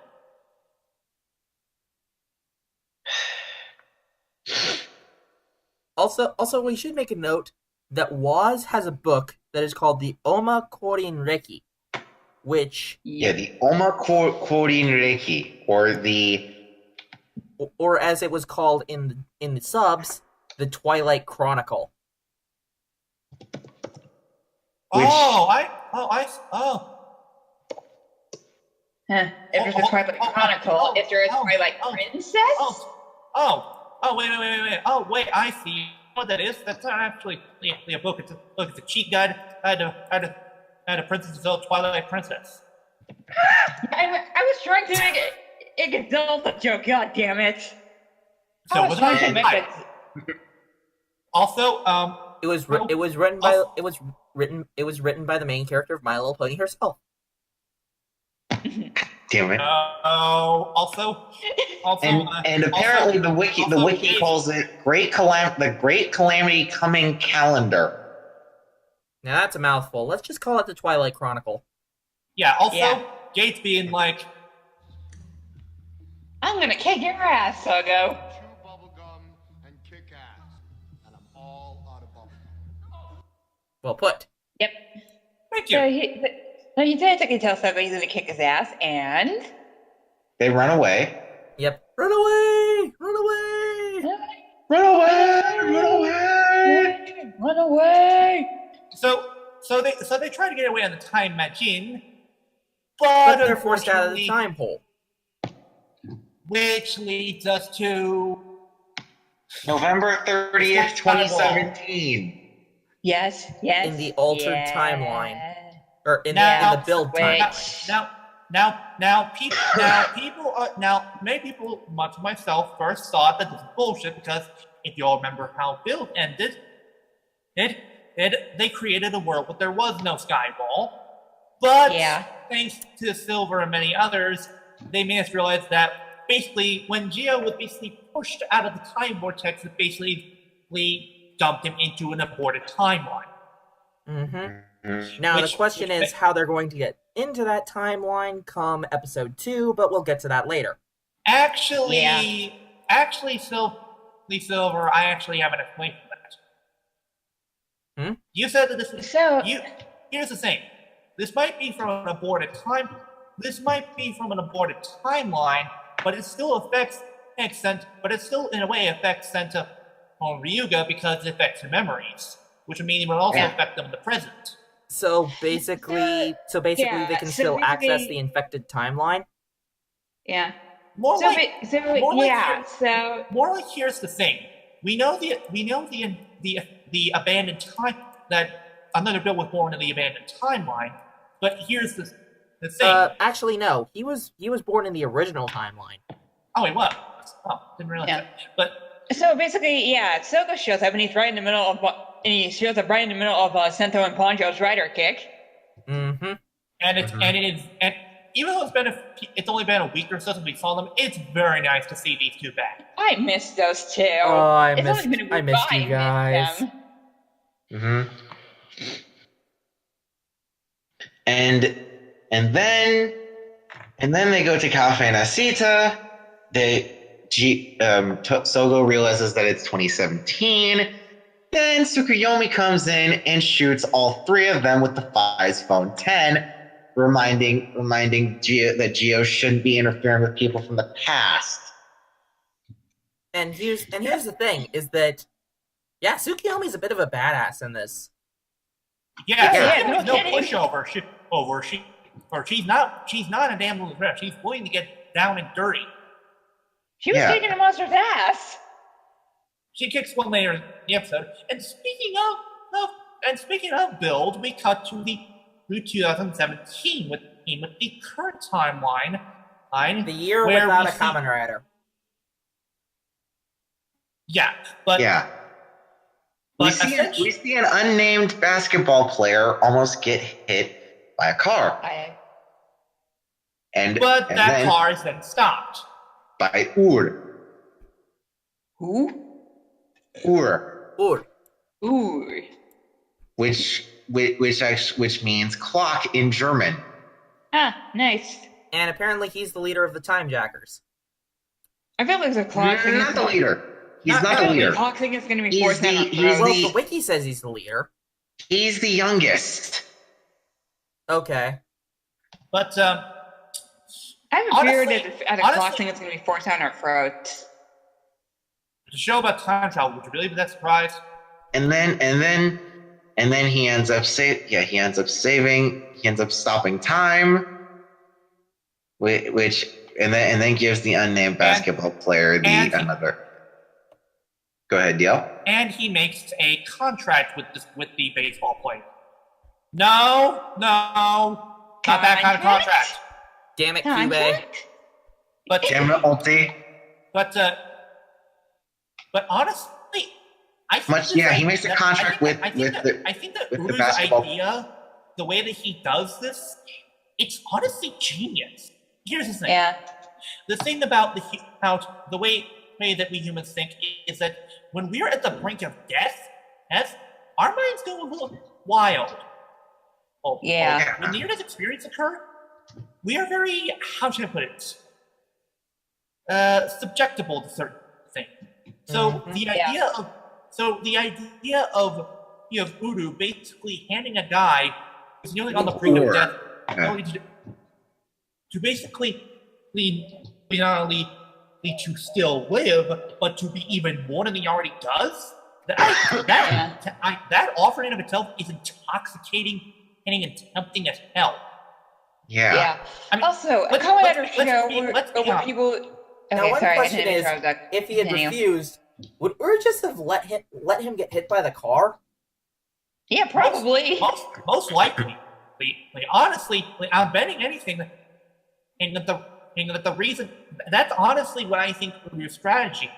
Also, we should make a note that Waz has a book that is called the Oma Korin Reki, which... Yeah, the Oma Korin Reki, or as it was called in the subs, the Twilight Chronicle. If there's a Twilight Chronicle, if there is Twilight Princess? Wait, I see. You know what that is? That's not actually a book. It's a cheat guide. I had a Princess Zelda Twilight Princess. I was trying to make it a Zelda joke, god damn it. So I was trying to make it. Also, it was written by the main character of My Little Pony herself. Damn it. And apparently the wiki calls it the Great Calamity Coming Calendar. Now that's a mouthful. Let's just call it the Twilight Chronicle. Yeah, Gates being like, "I'm gonna kick your ass, Sogo." Chew bubblegum and kick ass. And I'm all out of bubblegum. Well put. Yep. Thank you. So he basically tells Sogo he's gonna kick his ass, and they run away. Yep. Run away! Run away! Run away! Run away! Run away! So they try to get away on the time machine, but they're forced out of the time hole. Which leads us to November 30th, 2017. Yes. In the altered timeline. Or in the build timeline. Many people, much myself, first thought that this was bullshit because if you all remember how build ended, they created a world but there was no Skyball. But thanks to Silver and many others, they managed to realize that basically when Geo was basically pushed out of the time vortex, it basically dumped him into an aborted timeline. Mm-hmm. Now, the question which is how they're going to get into that timeline come episode 2, but we'll get to that later. actually, Silver, I actually have an explanation for that. You said that this is here's the thing. This might be from an aborted timeline, but it still affects in a way affects Senta on Ryuga because it affects her memories, which would mean it would also affect them in the present. So basically, they can still access the infected timeline. Yeah. More like here's the thing. We know the abandoned time that another Bill was born in the abandoned timeline, but here's the thing. Actually, no. He was born in the original timeline. Oh, he was. Oh, didn't realize that. But so basically, Soko shows up and he's right in the middle of Sento and Poncho's rider kick. Mm-hmm. And even though it's only been a week or so since we saw them, it's very nice to see these two back. I miss those two. Oh, I missed you guys. Mm-hmm. And then they go to Cafe Nasita. Sogo realizes that it's 2017. Then Tsukuyomi comes in and shoots all three of them with the Fi's Phone 10, reminding Gio that Gio shouldn't be interfering with people from the past. And here's the thing: is that Tsukuyomi's a bit of a badass in this. There's no pushover. She's not a damn little threat. She's willing to get down and dirty. She was kicking a monster's ass. She kicks one later in the episode. And speaking of build, we cut to the 2017 with the current timeline. The year without a Kamen Rider. We see an unnamed basketball player almost get hit by a car. But that car is then stopped. By Ur. Who? Ur. Which means clock in German. Ah, nice. And apparently he's the leader of the Time Jackers. I feel like there's a clock thing. Not the leader. He's not the leader. The clock thing is going to be forced down. The wiki says he's the leader. He's the youngest. Okay. But I have a fear that the clock thing is going to be forced down our throats. The show about time travel, would you really be that surprised? And then he ends up stopping time, and then gives the unnamed basketball player another. Go ahead, Dale. And he makes a contract with the baseball player. No, not that kind of contract. Damn it, Cube. But damn it, Ulti. But honestly, he makes a contract with the basketball idea, the way that he does this, it's honestly genius. Here's the thing. Yeah. The thing about the way that we humans think is that when we're at the brink of death, our minds go a little wild. When near-death experience occur, we are very, how should I put it, subjectable to certain things. So the idea of Uru basically handing a guy who's nearly on the brink of death to basically not only to still live, but to be even more than he already does. That offer in of itself is intoxicating and tempting as hell. Yeah. I mean, also, a Kamen Rider show where people. Now, one question is, if he had refused, would Ur just have let him get hit by the car? Yeah, probably. Most likely. Honestly, I'm betting anything. And that the reason that's honestly what I think Uru's strategy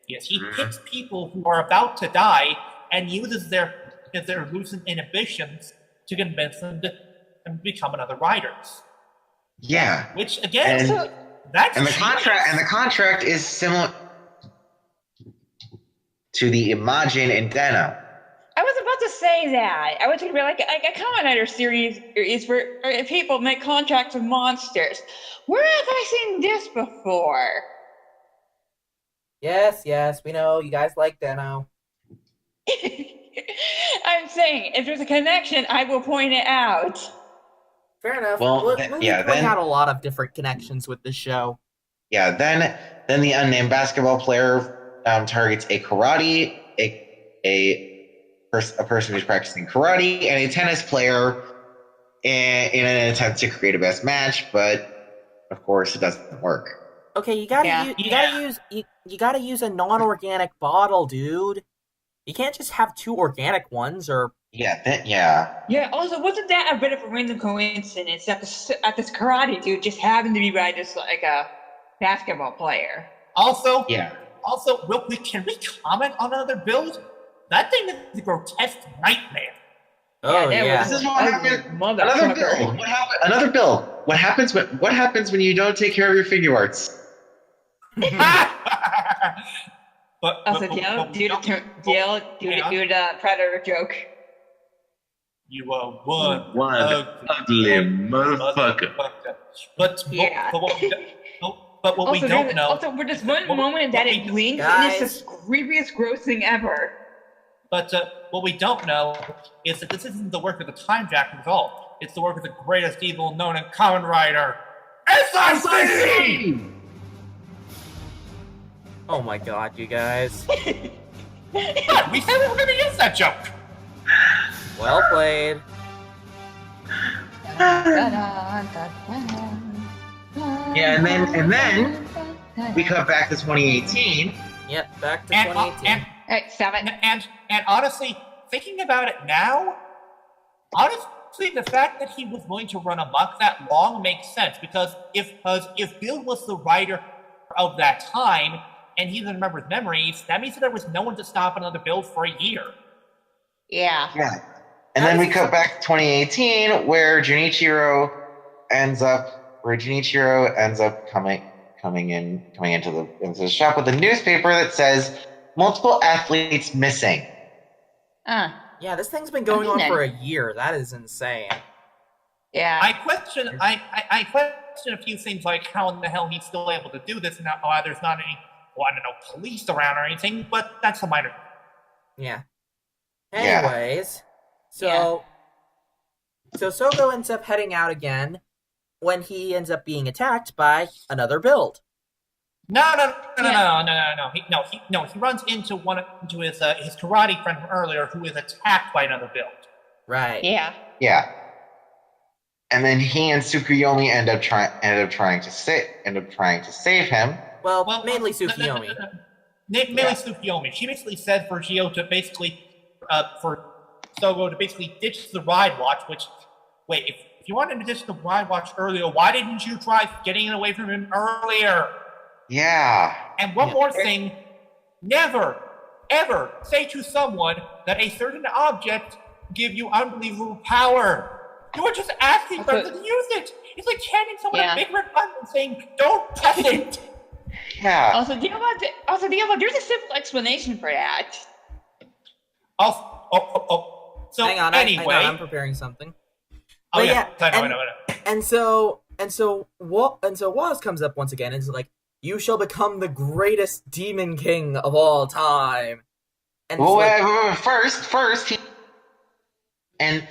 is. He picks people who are about to die and uses their loosened inhibitions to convince them to become another riders. Yeah. Which again, the contract is similar to the Imagine and Deno. I was about to say that. I was thinking like a Kamen Rider series is where people make contracts with monsters. Where have I seen this before? Yes, we know you guys like Deno. I'm saying, if there's a connection, I will point it out. Fair enough. Well, We'll th- be yeah, pointing then- out a lot of different connections with this show. Yeah, then the unnamed basketball player targets a karate, a person who's practicing karate, and a tennis player in an attempt to create a best match, but of course it doesn't work. Okay, you gotta Yeah. you gotta use a non-organic bottle, dude. You can't just have two organic ones, or Yeah. Yeah, also, wasn't that a bit of a random coincidence that this karate dude just happened to be by just like a basketball player? Also, Yeah. real quick, can we comment on another build? That thing is a grotesque nightmare. oh that yeah. was This is what ugly happened. Another build. motherfucker. Another build. What happens when you don't take care of your figure arts? Also, do the predator joke. You are one ugly motherfucker. But Yeah. what we don't know. Also, for this one moment that it blinks, and it's the creepiest, gross thing ever. But what we don't know is that this isn't the work of the Time Jackers at all. It's the work of the greatest evil known in Kamen Rider, SIC! Oh my god, you guys. What? We said we were going to use that joke. Well played. Yeah, and then we cut back to 2018. Yep, back to And 2018. Alright, 7. and honestly, thinking about it now, honestly, the fact that he was willing to run amok that long makes sense because if Bill was the writer of that time and he doesn't remember his memories, that means that there was no one to stop another build for a year. Yeah. Yeah. And then we cut back to 2018 where Junichiro ends up coming into the shop with a newspaper that says multiple athletes missing. Yeah, this thing's been going on then. for a year. That is insane. Yeah. I question a few things like how in the hell he's still able to do this and why there's not any, police around or anything, but that's a minor. Yeah. Yeah. Anyways, so Sogo ends up heading out again when he ends up being attacked by another build. No. He runs into his karate friend from earlier who is attacked by another build. Right. Yeah. Yeah. And then he and Tsukuyomi end up trying to save him. Well, mainly Tsukuyomi. Mainly Tsukuyomi. She basically said for Gio to for Sogo to basically ditch the ride watch, if you wanted to ditch the ride watch earlier, why didn't you try getting away from him earlier? Yeah. And one more thing, never, ever say to someone that a certain object give you unbelievable power. You are just asking for them to use it. It's like handing someone a big red button and saying, don't press it. Yeah. Also, there's a simple explanation for that. So hang on, anyway, I'm preparing something. Oh But yeah, I know. And so Waz comes up once again and is like, "You shall become the greatest demon king of all time." And it's like, first he and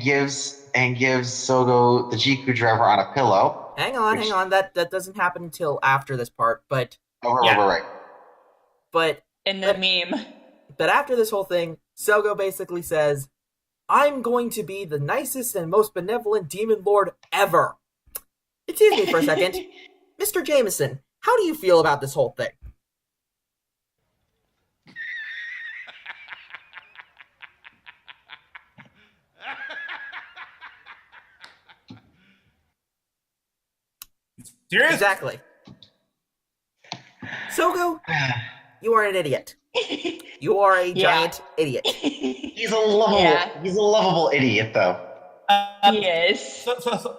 gives Sogo the Jiku driver on a pillow. hang on, that doesn't happen until after this part, but Right. In the meme. But after this whole thing, Sogo basically says, "I'm going to be the nicest and most benevolent demon lord ever." Excuse me for a second. Mr. Jameson, how do you feel about this whole thing? Serious? Exactly. Sogo, you are an idiot. You are a giant idiot. He's a lovable idiot though. Yes. So,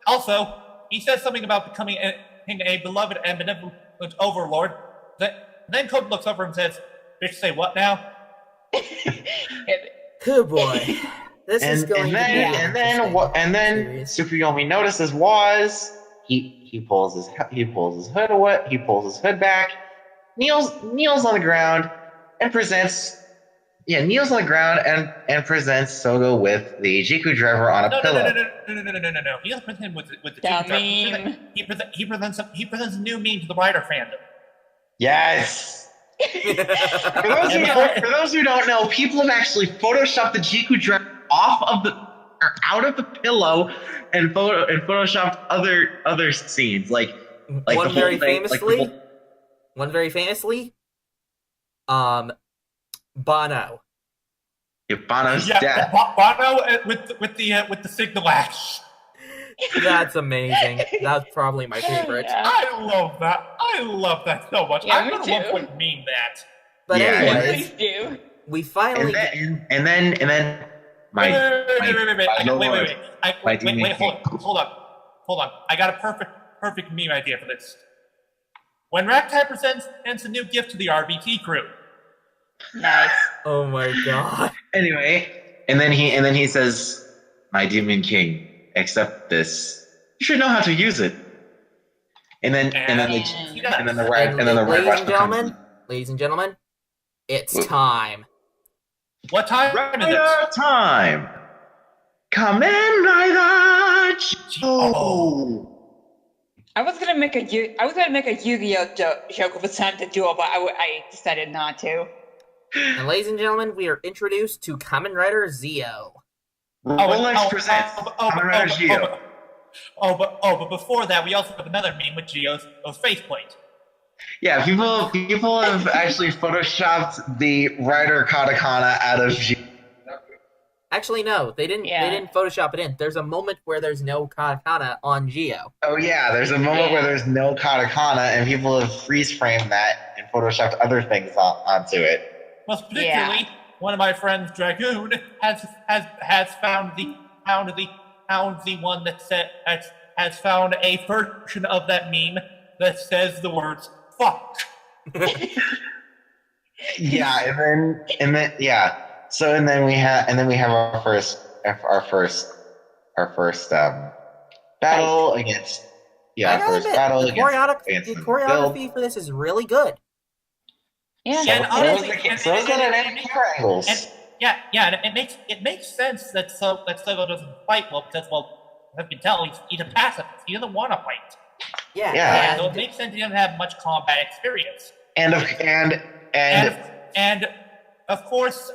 also, he says something about becoming a beloved and benevolent overlord. Then Code looks over and says, "Bitch, say what now?" Oh boy. This is And, going and to be then and then what? And then Serious. Tsukuyomi notices Waz. He pulls his hood away. He pulls his hood back. Kneels on the ground and presents. Yeah, kneels on the ground and presents Sogo with the Jiku driver on a No. pillow. He doesn't present him with the That Jiku driver. meme. He presents a new meme to the Rider fandom. Yes. For those who don't know, people have actually photoshopped the Jiku driver out of the pillow and photoshopped other scenes like the one whole very thing, famously. One very famously. Bono. Bono's Yeah, death. Bono with the signal axe. That's amazing. That's probably my favorite. Yeah. I love that so much. Yeah, I'm me gonna too. one point meme that. But Yeah, anyways, Please do. we finally And then my lord, my demon Wait, king. hold on. I got a perfect meme idea for this. When Ragtime presents a new gift to the RBT crew. Nice. Oh my god. Anyway, and then he says, "My demon king, accept this. You should know how to use it." And then the Red Watch becomes ladies and gentlemen, it's time. What time is it? Rider time. Kamen Rider. Oh. I was gonna make a Yu-Gi-Oh joke of a time to duel, but I decided not to. And ladies and gentlemen, we are introduced to Kamen Rider Zio. Rolex presents Kamen Rider Geo. But before that, we also have another meme with Gio's faceplate. Yeah, people have actually photoshopped the Rider katakana out of Geo. Actually, no, they didn't. Yeah. They didn't Photoshop it in. There's a moment where there's no katakana on Gio. Oh yeah, there's a moment where there's no katakana, and people have freeze framed that and photoshopped other things onto it. Most particularly, one of my friends, Dragoon, has found the one that has found a version of that meme that says the words "fuck." Yeah, and then yeah. So and then we have our first battle against I gotta admit, the against choreography for this is really good. Yeah. And honestly, so is that at camera angles. and it makes sense that Sogo doesn't fight well because, as you can tell, he's a pacifist. He doesn't want to fight. Yeah. So it makes sense he doesn't have much combat experience. And of course,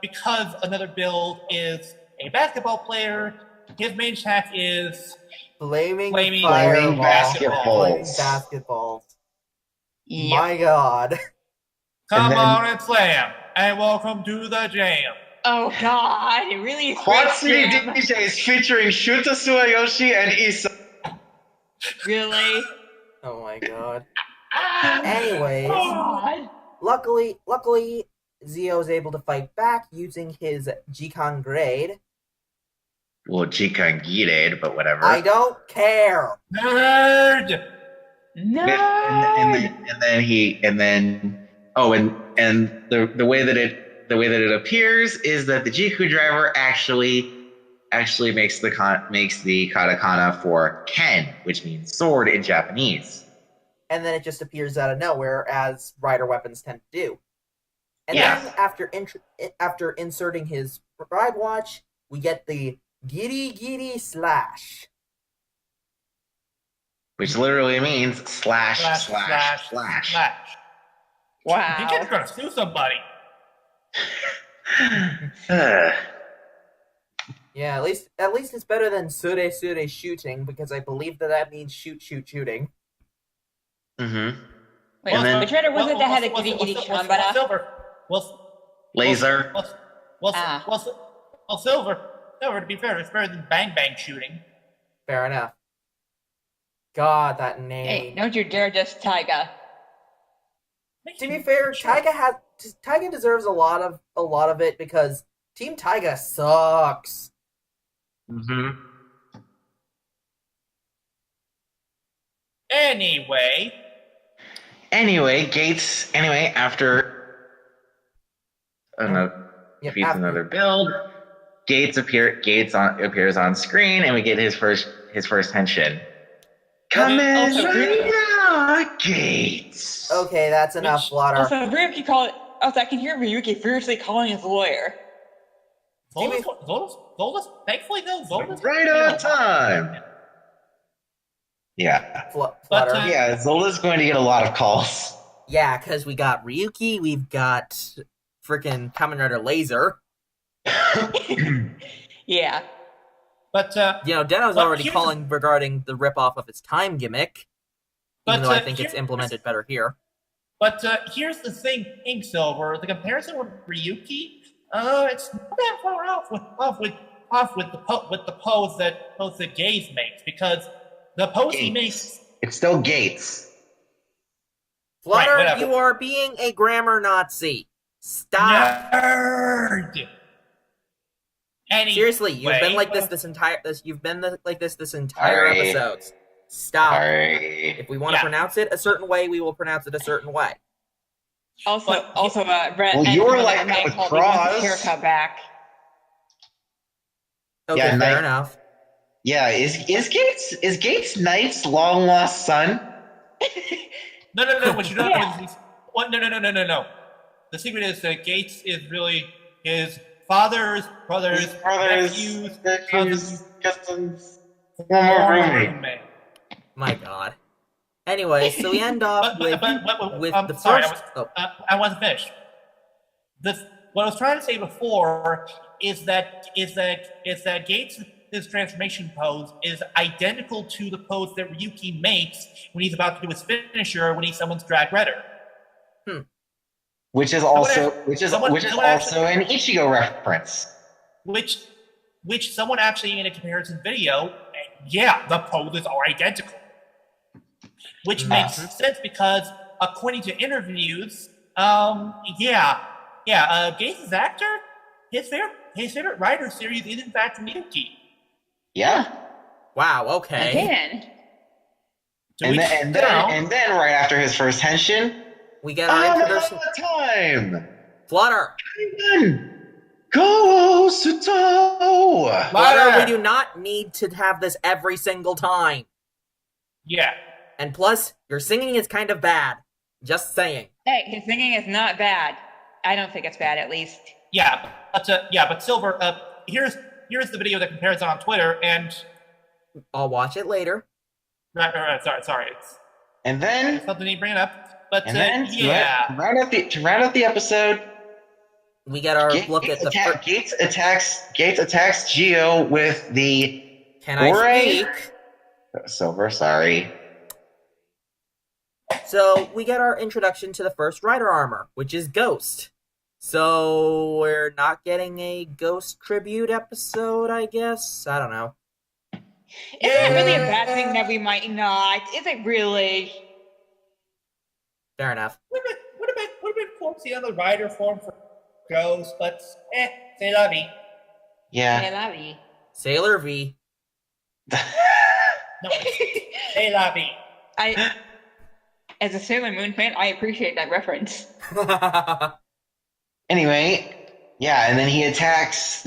because another build is a basketball player, his main attack is Flaming basketballs. Flaming basketballs. Yep. My god. come on and slam, and welcome to the jam. Oh god, it really is Quad great City jam. DJs featuring Shuta Suayoshi and Issa. Really? Oh my god. Anyways, God. luckily, Zio's able to fight back using his Jikan grade. Well, Jikan Gire, but whatever. I don't care. Nerd. No. And the way that it appears is that the Jiku driver actually makes the katakana for Ken, which means sword in Japanese. And then it just appears out of nowhere, as rider weapons tend to do. And Yeah. then after inserting his ride watch, we get the Giri slash. Which literally means slash. Wow. You guys are gonna sue somebody. Yeah, at least it's better than sure shooting, because I believe that means shooting. Mm-hmm. Wait, And then- which rider was it that had a giddy giddy chambara? Silver. Laser. Silver, to be fair, it's better than bang bang shooting. Fair enough. God, that name. Hey, don't you dare just Taiga. To be fair, Taiga deserves a lot of it, because Team Taiga sucks. Mm-hmm. Anyway, Gates. After. Oh no. Yep, defeats another build. Gates appears on screen, and we get his first henshin. Kamen Rider Gates. Okay, that's enough, Flutter. Also, Ryuki called. Also, I can hear Ryuki furiously calling his lawyer. Zola's, thankfully though, Zola's Right on time. Yeah. Flutter. Yeah, Zola's going to get a lot of calls. Yeah, because we got Ryuki, we've got freaking Kamen Rider Laser. Yeah. But Deno's already calling regarding the ripoff of his time gimmick, even though I think it's implemented better here. But here's the thing, Silver. The comparison with Ryuki, it's not that far off with the pose that Gaze makes, because the pose he makes. It's still Gates. Flutter, Right, you are being a grammar Nazi. Stop. Nerd. Anyway, Seriously, you've been like this entire Sorry. episode. Stop. Sorry. If we want to pronounce it a certain way, we will pronounce it a certain way. Also, Red. Well, you were like that with Cross. Haircut back. Okay, Yeah, fair enough. Yeah, is Gates Knight's long lost son? No. What you don't know is no. The secret is that Gates is really his father's brother's nephew's cousins, former roommate. My God. Anyway, so we end off with the sorry, first. I wasn't finished. What I was trying to say before is that Gates' his transformation pose is identical to the pose that Ryuki makes when he's about to do his finisher when he summons Drag Redder. Which is also an Ichigo reference. Which someone actually in a comparison video, yeah, the poses are identical. Which makes sense because according to interviews, Gates' actor, his favorite writer series is in fact Miyuki. Yeah. Wow. Okay. Again. And then right after his first henshin, we get our introduction. Time. Flutter. Go Suto. Flutter, we do not need to have this every single time. Yeah. And plus, your singing is kind of bad. Just saying. Hey, his singing is not bad. I don't think it's bad, at least. Yeah, but Silver, here's the video that compares it on Twitter, and I'll watch it later. Right. Sorry. And then something you bring up, but to round out the episode, we get our look at the Gates attacks Geo with the. Can I speak? Silver, sorry. So we get our introduction to the first Rider armor, which is Ghost. So we're not getting a Ghost tribute episode, I guess? I don't know. Isn't it really a bad thing that we might not? Is it really? Fair enough. Would have been cool to see another Rider form for Ghost, but c'est la vie. Yeah. C'est la vie. Sailor V. No, c'est la vie. As a Sailor Moon fan, I appreciate that reference. Anyway, yeah, and then he attacks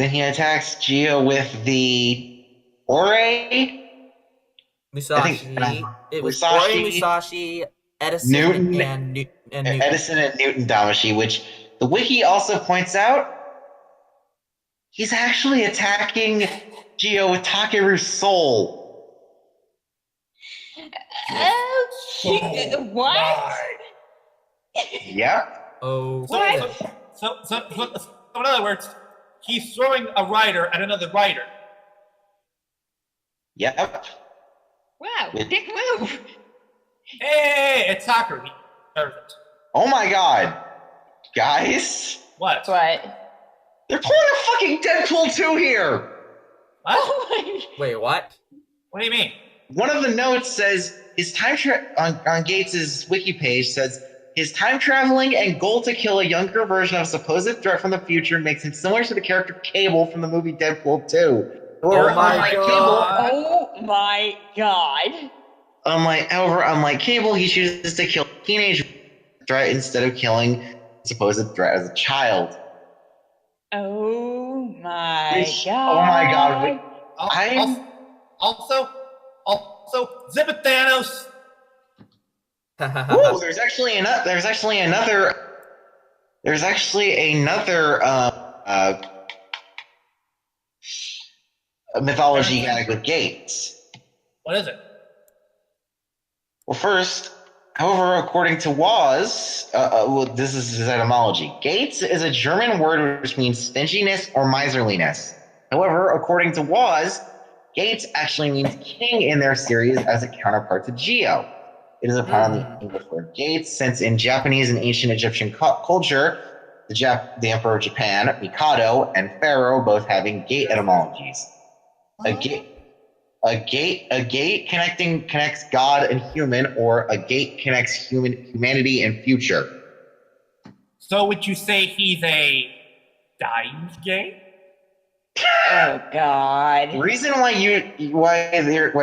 Geo with the Ore? Musashi. It was Musashi, Ore, Musashi, Edison, Newton, and Newton. Edison and Newton Damashi, which the wiki also points out he's actually attacking Geo with Takeru's soul. What? Yep. Oh. What? So in other words, he's throwing a rider at another rider. Yep. Wow, big move. Hey, it's Takeru. He deserves it. Oh my god. Guys. What? They're pulling a fucking Deadpool 2 here. What? Oh Wait, what? What do you mean? One of the notes says his on Gates' wiki page says his time traveling and goal to kill a younger version of a supposed threat from the future makes him similar to the character Cable from the movie Deadpool 2. Oh my god. Oh my god. Unlike Cable, he chooses to kill a teenage threat instead of killing a supposed threat as a child. Oh my Which, god. oh my god, Also, zip it, Thanos. Ooh, there's actually another mythology gag with Gates. What is it? Well, first, however, according to Woz, well, this is his etymology. Gates is a German word which means stinginess or miserliness. However, according to Woz, Gates actually means king in their series as a counterpart to Geo. It is a pun on the English word Gates, since in Japanese and ancient Egyptian culture, the Emperor of Japan, Mikado, and Pharaoh both having gate etymologies. A gate connects God and human, or a gate connects humanity and future. So would you say he's a dying gate? Oh god. The reason why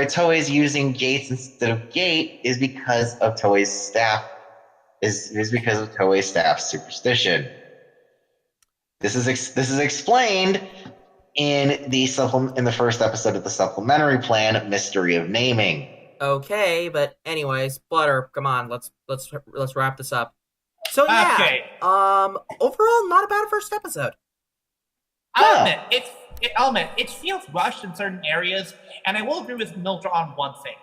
Toei's using gates instead of gate is because of Toei's staff. Is because of Toei's staff's superstition. This is explained in the first episode of the supplementary plan, Mystery of Naming. Okay, but anyways, Butter, come on, let's wrap this up. So yeah, Okay. Overall, not a bad first episode. I'll admit, it feels rushed in certain areas, and I will agree with Mildred on one thing.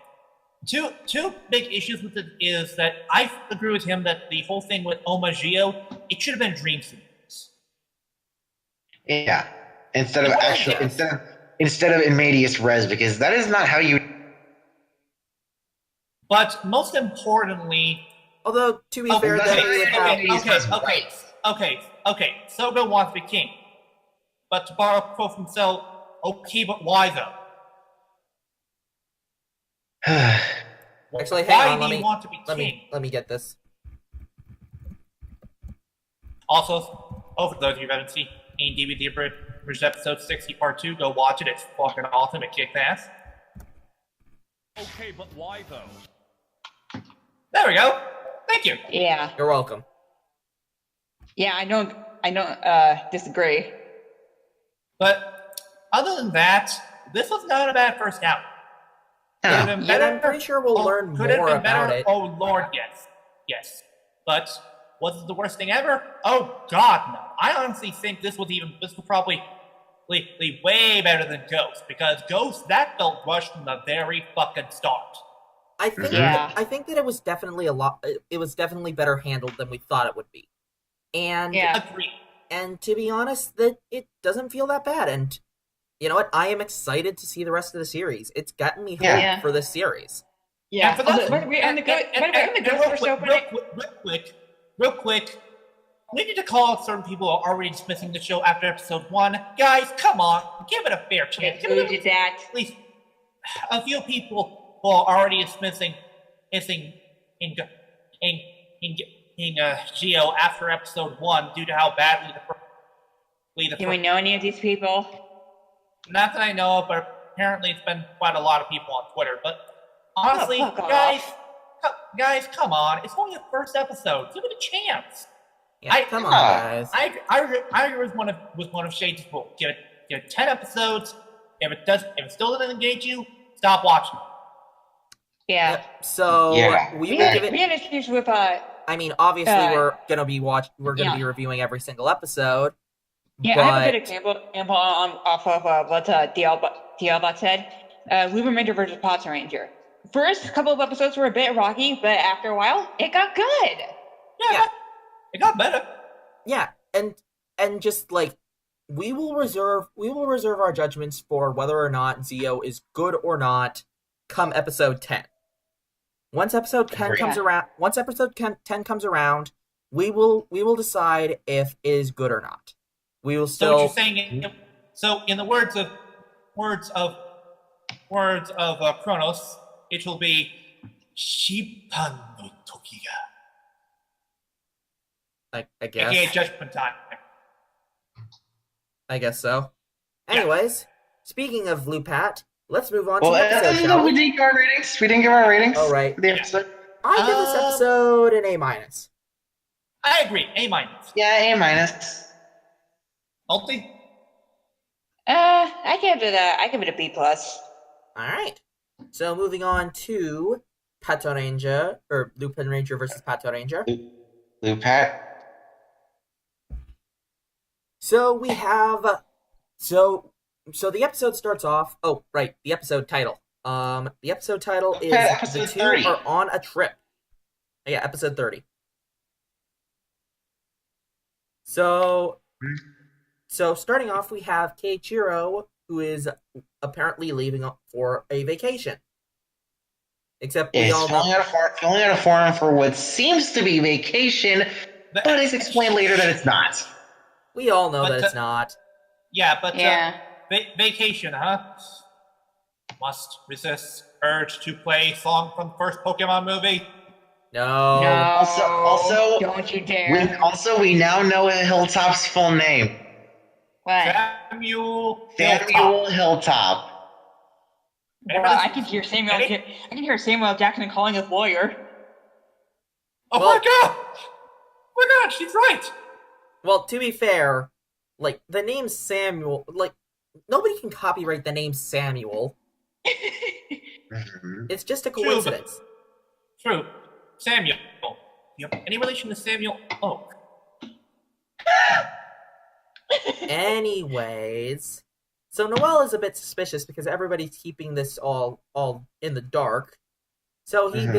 Two big issues with it is that I agree with him that the whole thing with Oma Gio, it should have been dream sequence. Yeah, instead of in medias res, because that is not how you. But most importantly, Although to be fair, okay. Sogo wants to be king, but to borrow a quote from Cell, okay, but why though? Actually, why hang on. do you want to be king? Let me get this. Also, for those of you who haven't seen DVD Bridge episode 60 part 2, go watch it. It's fucking awesome. It kicks ass. Okay, but why though? There we go. Thank you. Yeah. You're welcome. Yeah, I don't disagree. But other than that, this was not a bad first out. Yeah, and I'm pretty sure we'll learn more about it. Oh Lord, yes. But was it the worst thing ever? Oh God, no. I honestly think this was probably way better than Ghost, because Ghost, that felt rushed from the very fucking start. I think that it was definitely it was definitely better handled than we thought it would be. And Agreed. And to be honest, that it doesn't feel that bad. And you know what? I am excited to see the rest of the series. It's gotten me hooked for this series. Yeah. Real quick, we need to call out certain people who are already dismissing the show after episode 1. Guys, come on, give it a fair chance. Who did that? At least a few people who are already dismissing in Geo after episode 1 due to how badly Do we know any of these people? Not that I know of, but apparently it's been quite a lot of people on Twitter. But honestly, guys, come on. It's only the first episode. Give it a chance. Yeah, come on, guys. I agree with one of Shade's rules. Give it 10 episodes. If it still doesn't engage you, stop watching. Yeah. Yep. So we had issues with I mean, obviously we're gonna be be reviewing every single episode. Yeah, I have a good example off of what DL said. Lubermander versus Potter Ranger. First couple of episodes were a bit rocky, but after a while, it got good. Yeah. It got better. Yeah, and just like we will reserve our judgments for whether or not Zio is good or not come episode 10. Once episode 10 comes around, we will decide if it is good or not. We will still. So what you're saying? So in the words of Kronos, it will be Shipan no Tokiga. I guess. AKA Judgment Time. I guess so. Anyways, speaking of Lupat, let's move on to the episode. We didn't give our ratings. We didn't give our ratings. Oh, right. For the episode. I give this episode an A-. I agree, A-. Yeah, A-. Multi? I give it a B plus. Alright. So moving on to Pato Ranger, or Lupin Ranger versus Pato Ranger. Lupat. So we have so the episode starts off. Oh, right, the episode title. The episode title is Episode The Two 30. Are on a Trip. Yeah, episode 30. So starting off, we have Keiichiro, who is apparently leaving for a vacation. Except we He's all know. filling out a form for what seems to be vacation, but it's explained later that it's not. We all know But, that it's not. Yeah, but Yeah. Vacation, huh? Must resist urge to play song from the first Pokemon movie. No. Also, don't you dare. we now know Hilltop's full name. What? Samuel Hilltop. Well, I can hear Samuel. I can hear Samuel Jackson calling his lawyer. Oh Well- my god! Oh my god, she's right! Well, to be fair, like, the name Samuel, like, nobody can copyright the name Samuel. Mhm. It's just a coincidence. True. Samuel. You have any relation to Samuel Oak? Anyways, so Noelle is a bit suspicious because everybody's keeping this all in the dark. So he Mhm.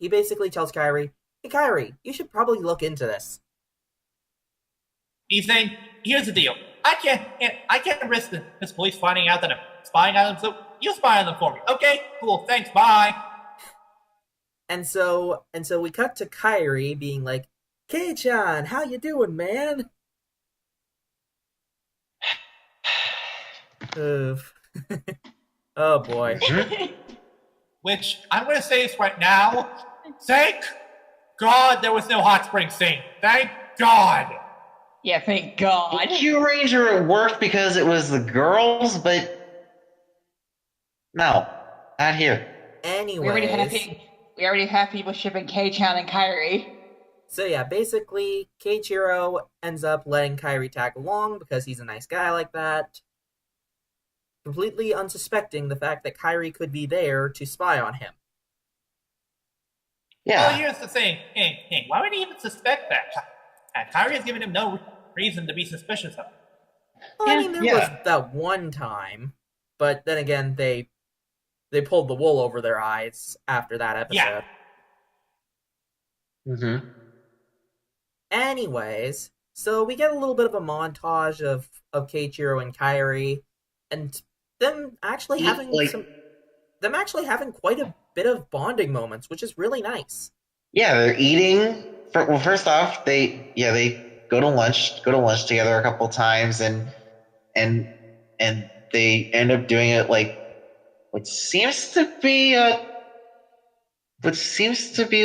basically tells Kairi, "Hey Kairi, you should probably look into this." He's saying, here's the deal. I can't risk this police finding out that I'm spying on them, so you spy on them for me. Okay? Cool, thanks, bye. And so we cut to Kairi being like, "Kei-chan, how you doing, man?" Oof. Oh boy. Which, I'm gonna say this right now. Thank God there was no hot spring scene. Thank God. Yeah, thank God. Q Ranger, it worked because it was the girls, but no, not here. Anyways, We already have people shipping K-Chan and Kairi. so yeah, basically, Keiichiro ends up letting Kairi tag along because he's a nice guy like that, completely unsuspecting the fact that Kairi could be there to spy on him. Yeah. Well, here's the thing. Hey, why would he even suspect that? And Kyrie has given him no reason to be suspicious of him. Well, I mean, there Yeah. was that one time, but then again, they pulled the wool over their eyes after that episode. Yeah. Mm-hmm. Anyways, so we get a little bit of a montage of Keiichiro and Kairi, and them actually having quite a bit of bonding moments, which is really nice. Yeah, they're eating. Well, first off, they go to lunch together a couple times, and they end up doing it like what seems to be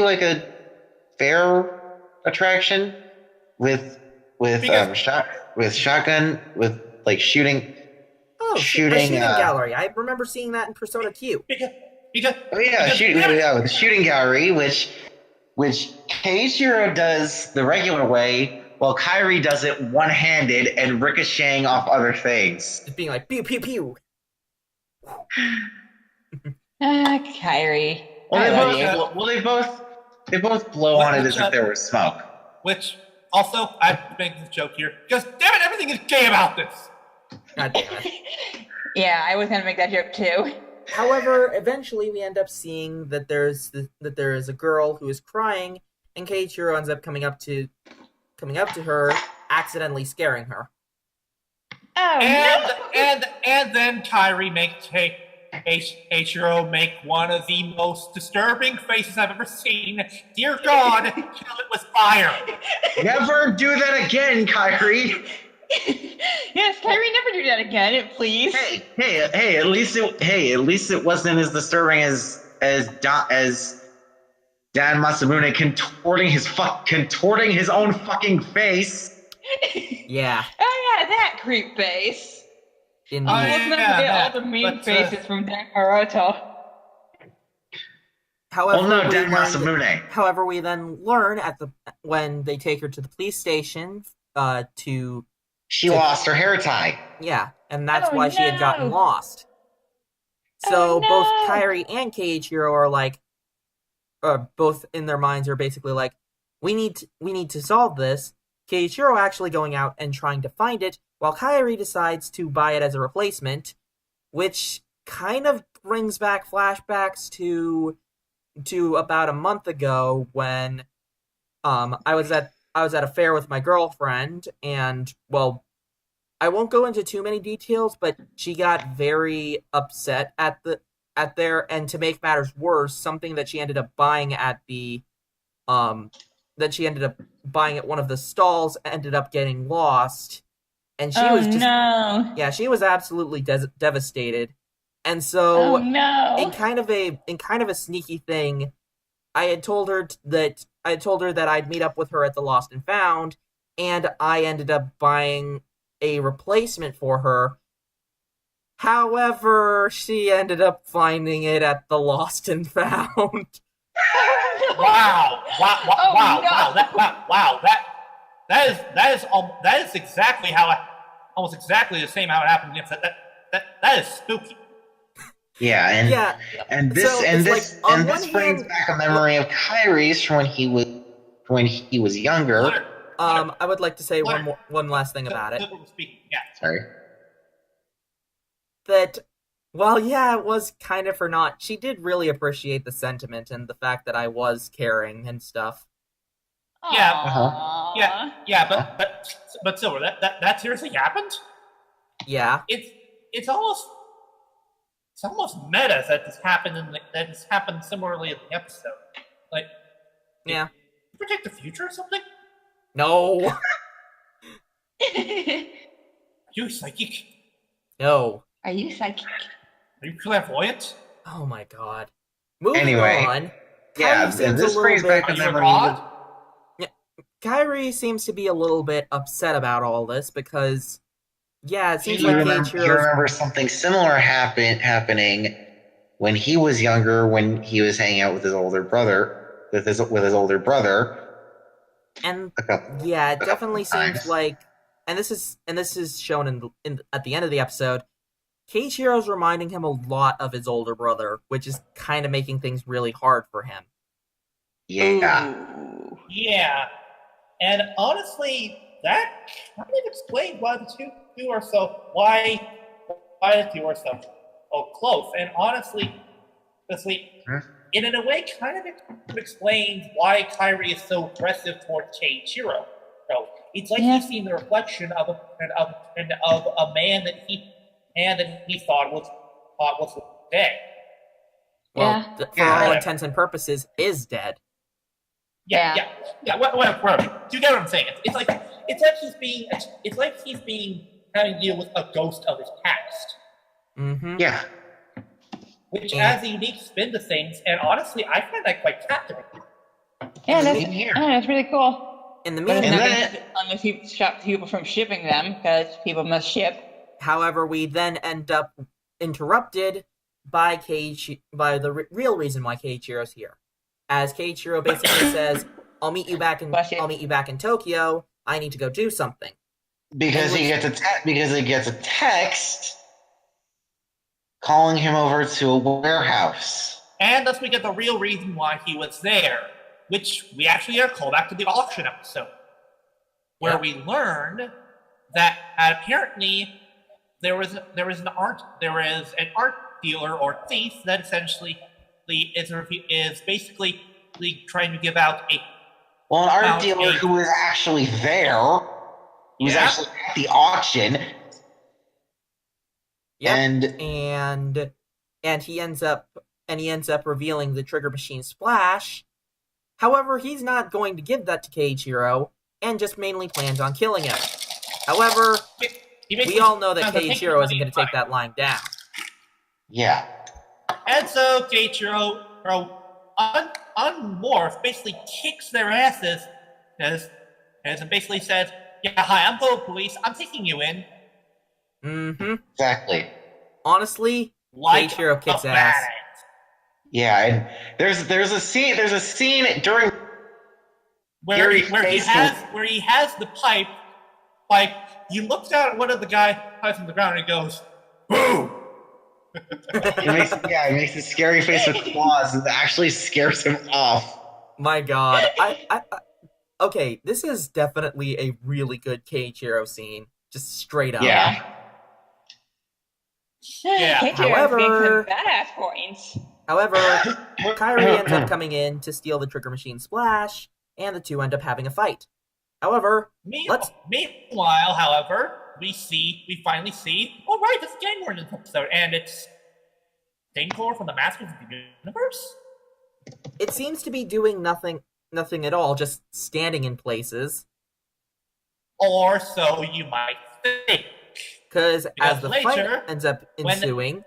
like a fair attraction with shotgun with like shooting. Oh, a shooting gallery. I remember seeing that in Persona Q. Because With the shooting gallery, which Keiichiro does the regular way, while Kairi does it one-handed and ricocheting off other things. Just being like, pew, pew, pew. Kairi. They both blow on it as if there was smoke. Which, also, I have to make this joke here. Because, damn it, everything is gay about this! God damn it. Yeah, I was gonna make that joke too. However, eventually we end up seeing that there is a girl who is crying, and Keiichiro ends up coming up to her, accidentally scaring her. Oh, And then Kyrie makes Eiichiro make one of the most disturbing faces I've ever seen. Dear God, kill it with fire. Never do that again, Kairi. Yes, Kairi, never do that again, please. Hey! At least it wasn't as disturbing as Dan Masamune contorting his own fucking face. Yeah. Oh yeah, that creep face. Indeed. Let's not forget all the mean faces from Dan Naruto. However, Dan Masamune. However, we then learn when they take her to the police station to She lost her hair tie. Yeah, and that's Oh, why she had gotten no. lost. So Oh, no. both Kairi and Keiichiro are like, both in their minds are basically like, we need to solve this. Keiichiro actually going out and trying to find it, while Kairi decides to buy it as a replacement, which kind of brings back flashbacks to about a month ago when I was at a fair with my girlfriend, and well, I won't go into too many details, but she got very upset at there, and to make matters worse, something that she ended up buying at one of the stalls ended up getting lost, and she was just no. yeah, she was absolutely devastated. And Oh, so no. in kind of a sneaky thing, I had told her that I'd meet up with her at the Lost and Found, and I ended up buying a replacement for her. However, she ended up finding it at the Lost and Found. Wow! Wow! Wow! Oh, Wow! no. Wow! That is exactly almost exactly the same how it happened. That is spooky. Yeah, and Yeah, and this so and it's this like, on and this one brings hand, back a memory of Kairi's from when he was younger. I would like to say one last thing about it. Speaking, yeah. Sorry. That, well, yeah, it was kind of her not. She did really appreciate the sentiment and the fact that I was caring and stuff. Yeah. Aww. Yeah, but Silver, that seriously happened? Yeah. It's almost meta that this happened similarly in the episode. Like, Yeah. you predict the future or something? No. Are you psychic? No. Are you psychic? Are you clairvoyant? Oh my god. Moving Anyway, on. Yeah, Kairi and this brings back Are a you a memory. god? Kairi seems to be a little bit upset about all this because, yeah, it seems You like remember, something similar happening when he was younger, when he was hanging out with his older brother, and a couple, yeah, it definitely seems times. like, and this is shown in at the end of the episode. Keiichiro's reminding him a lot of his older brother, which is kind of making things really hard for him. Yeah. Ooh. Yeah. And honestly, that kind of explains why the two are so close. And honestly, it in a way kind of explains why Kairi is so aggressive towards Keiichiro. So it's like he's seen the reflection of a man that he thought was dead. Well, Yeah. for all intents and purposes, is dead. Yeah. Whatever. Do you get what I'm saying? It's like he's being having to deal with a ghost of his past. Mm-hmm. Yeah. Which adds a unique spin to things, and honestly, I find that quite captivating. Yeah, Here. that's really cool. In the But it's meantime, not unless you stop people from shipping them, because people must ship. however, we then end up interrupted by the real reason why Keiichiro's here. As Keiichiro basically says, I'll meet you back in Tokyo. I need to go do something. Because he gets a text calling him over to a warehouse. And thus we get the real reason why he was there, which we actually are called back to the auction episode, where we learned that apparently there is an art dealer or thief that essentially is basically trying to give out an art dealer who was actually there. He was actually at the auction. Yep. And he ends up revealing the trigger machine Splash. However, he's not going to give that to Keiichiro, and just mainly plans on killing him. However, we all know that Keiichiro isn't going to take that lying down. Yeah. And so Keiichiro, unmorphed, basically kicks their asses and basically says, "Yeah, hi, I'm the police. I'm taking you in." Mm-hmm. Exactly. Honestly, Keiichiro kicks ass. Yeah, and there's a scene where he has the pipe Like, he looks out at one of the guys on the ground and he goes, "Boo!" It makes a scary face with claws and actually scares him off. My God, okay, this is definitely a really good Keiichiro scene, just straight up. Yeah. Yeah. Keiichiro's being However- some badass points. However, Kairi ends up coming in to steal the Trigger Machine Splash, and the two end up having a fight. However, Meanwhile, however, we finally see, oh right, this is Gangor in this episode, and it's Gangor from the Masters of the Universe? it seems to be doing nothing at all, just standing in places. Or so you might think. Because as Because the later, fight ends up ensuing,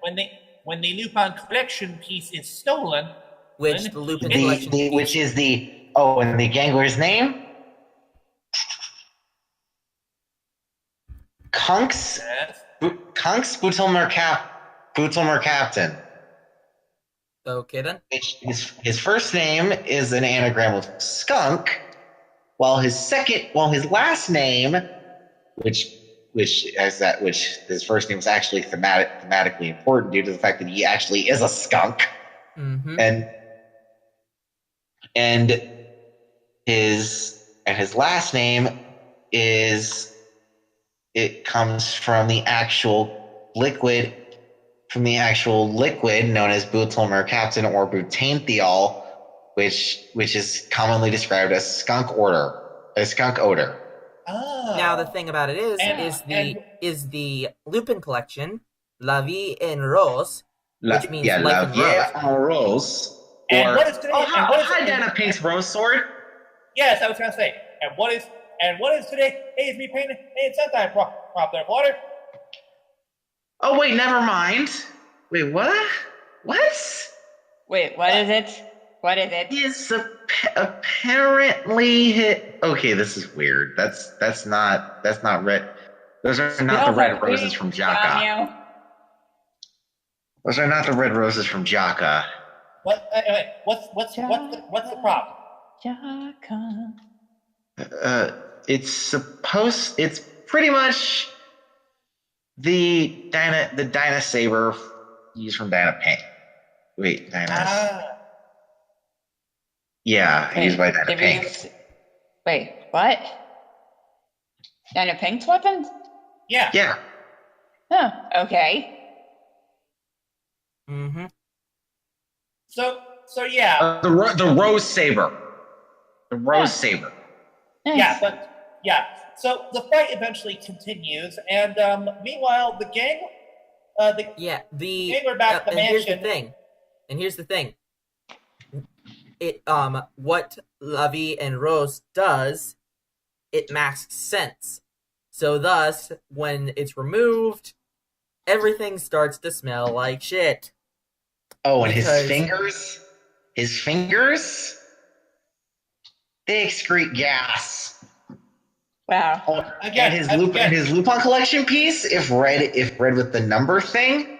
When the Lupin collection piece is stolen, which then the Lupin collection piece, Which is and the Gangler's name? Kunks yes, Bootelmer Captain. okay then. His first name is an anagram of skunk, while his last name, which his first name is actually thematically important due to the fact that he actually is a skunk, Mm-hmm. and his last name comes from the actual liquid known as Butylmer Captain or butanthiol, which is commonly described as skunk odor. Oh. Now the thing about it is the Lupin collection, La Vie en Rose, which means La life in Vie rose. en Rose. And what is today? Hi, Dana Pink's Rose Sword. Yes, I was gonna say. And what is today? Hey, it's me painting. Hey, it's that prop there, water. Oh wait, never mind. Wait, what? What? Wait, what is it? What is it? He's apparently hit. Okay, this is weird. That's not red. Those are not the red roses from Jaka. Those are not the red roses from Jaka. What? What's the prop? Jaka. It's pretty much the Dyna Saber used from Dyna Pink. Wait, Dyna. Yeah, used by Dyna Pink. Wait, what? Dyna Pink's weapons? Yeah. Yeah. Oh, okay. Mm-hmm. So yeah. The Rose Saber. The Rose Saber. Nice. Yeah. So the fight eventually continues, and meanwhile, the gang. Gangler back at the mansion. Here's the thing. What La Vie en Rose does, it masks scents. So thus, when it's removed, everything starts to smell like shit. Oh, and his fingers, they excrete gas. Wow. Oh, and his Lupin collection piece, if read with the number thing,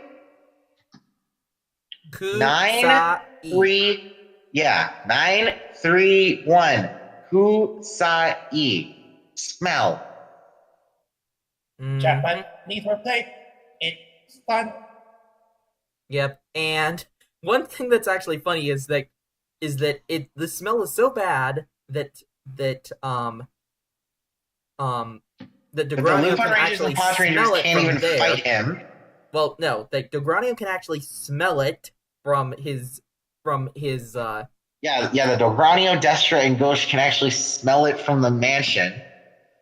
931. Kusai. Smell. Japanese wordplay. It's fun. Yep. And one thing that's actually funny is that the smell is so bad that Degrania can actually smell it from there. Fight him. Well, no, that Degrania can actually smell it from his the Dogranio, Destra, and Ghosh can actually smell it from the mansion.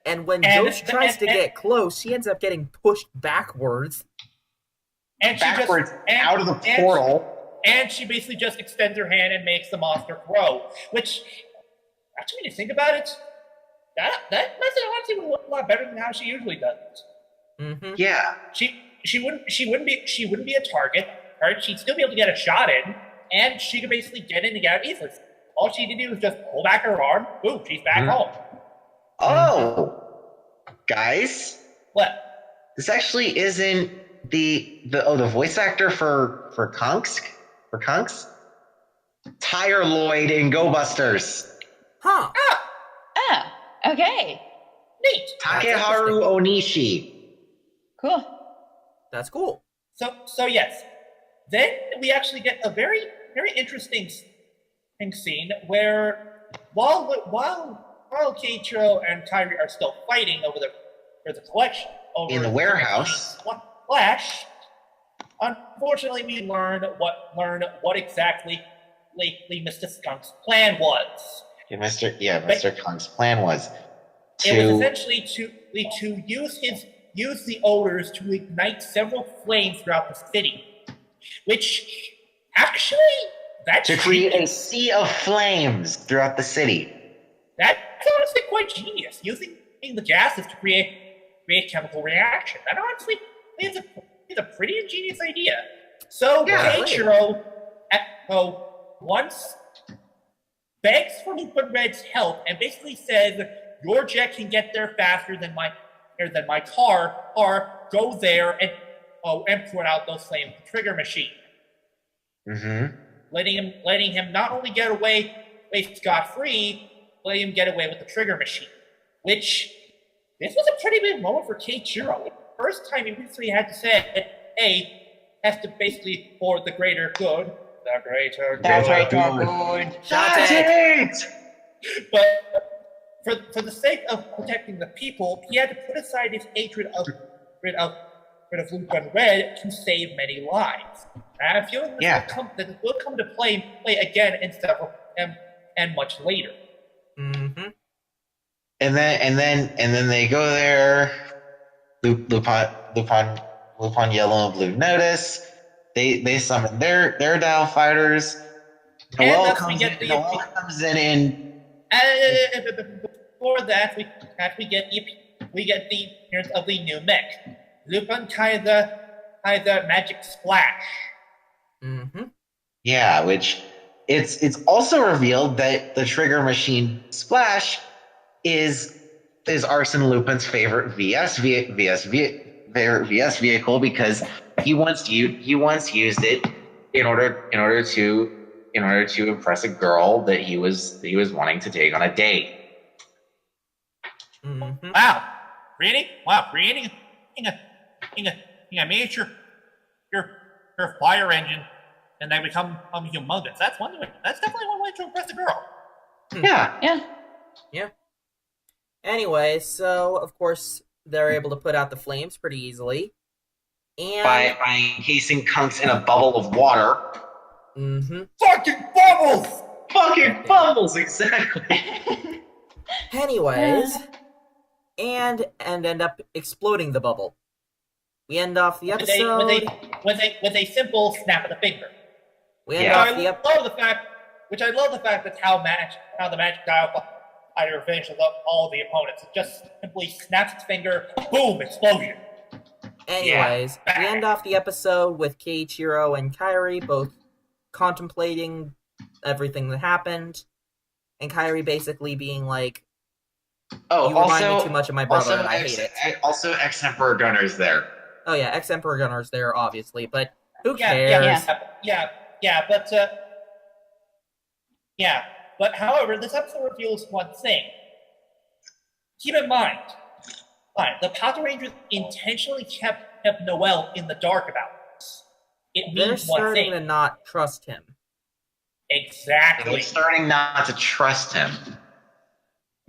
And when Ghosh tries to get close, she ends up getting pushed backwards. And out of the portal. And she basically just extends her hand and makes the monster grow. Which, actually, when you think about it, that method honestly would look a lot better than how she usually does. Mm-hmm. Yeah. She wouldn't be a target. Right? She'd still be able to get a shot in, and she could basically get in and get out easily. All she had to do was just pull back her arm. Boom, she's back home. Oh, guys. What? This actually isn't the voice actor for Kunks. Tyre Lloyd in Go Busters. Huh. Oh, okay. Neat. Takeharu Onishi. Cool. That's cool. So yes. Then we actually get a very, very interesting scene where while Keiichiro and Kairi are still fighting for the collection In the warehouse. Flash, unfortunately we learn what exactly Mr. Skunk's plan was. Mr. Kong's plan was It was essentially to use the odors to ignite several flames throughout the city, which actually that's to create a sea of flames throughout the city. That's honestly quite genius. Using the gases to create chemical reaction. That honestly is a pretty ingenious idea. So Keiichiro once begs for Lupin Red's help and basically says, "Your jet can get there faster than my car. Or go there and put out those flames with the trigger machine." Mm-hmm. Letting him not only get away scot-free, letting him get away with the trigger machine. Which, this was a pretty big moment for Keiichiro. First time he recently had to say, hey, has to basically, for the greater good, the greater good. Shut it! But for the sake of protecting the people, he had to put aside his hatred of Lupin Red to save many lives. I have a feeling this will come to play again in several and much later. Mm-hmm. And then they go there. Lupin Yellow and Blue notice. They summon their dial fighters. Noel comes in. Before that, we get the appearance of the new mech. Lupin Kaiser Magic Splash. Mm-hmm. Yeah, which it's also revealed that the trigger machine Splash is Arsene Lupin's favorite VS vehicle because he once used it in order to impress a girl that he was wanting to take on a date. Mm-hmm. Wow, creating a miniature your fire engine, and they become humongous. That's definitely one way to impress a girl. Yeah. Anyway, so of course they're able to put out the flames pretty easily, and By encasing Kunks in a bubble of water. Mm-hmm. Fucking bubbles, exactly. Anyways, and end up exploding the bubble. We end off the episode with a simple snap of the finger. I love the fact that's how the magic dial fighter finishes up all the opponents. It just simply snaps its finger, boom, explosion. Anyways, we end off the episode with Keiichiro and Kairi both contemplating everything that happened, and Kairi basically being like, "You remind me too much of my brother, and I hate it." Also, ex-Emperor Gunner's there. Oh yeah, ex-Emperor Gunner's there, obviously, but who cares? Yeah. But however, this episode reveals one thing. Keep in mind, the Power Rangers intentionally kept Noel in the dark about this. It means They're starting to not trust him. Exactly. They're starting not to trust him.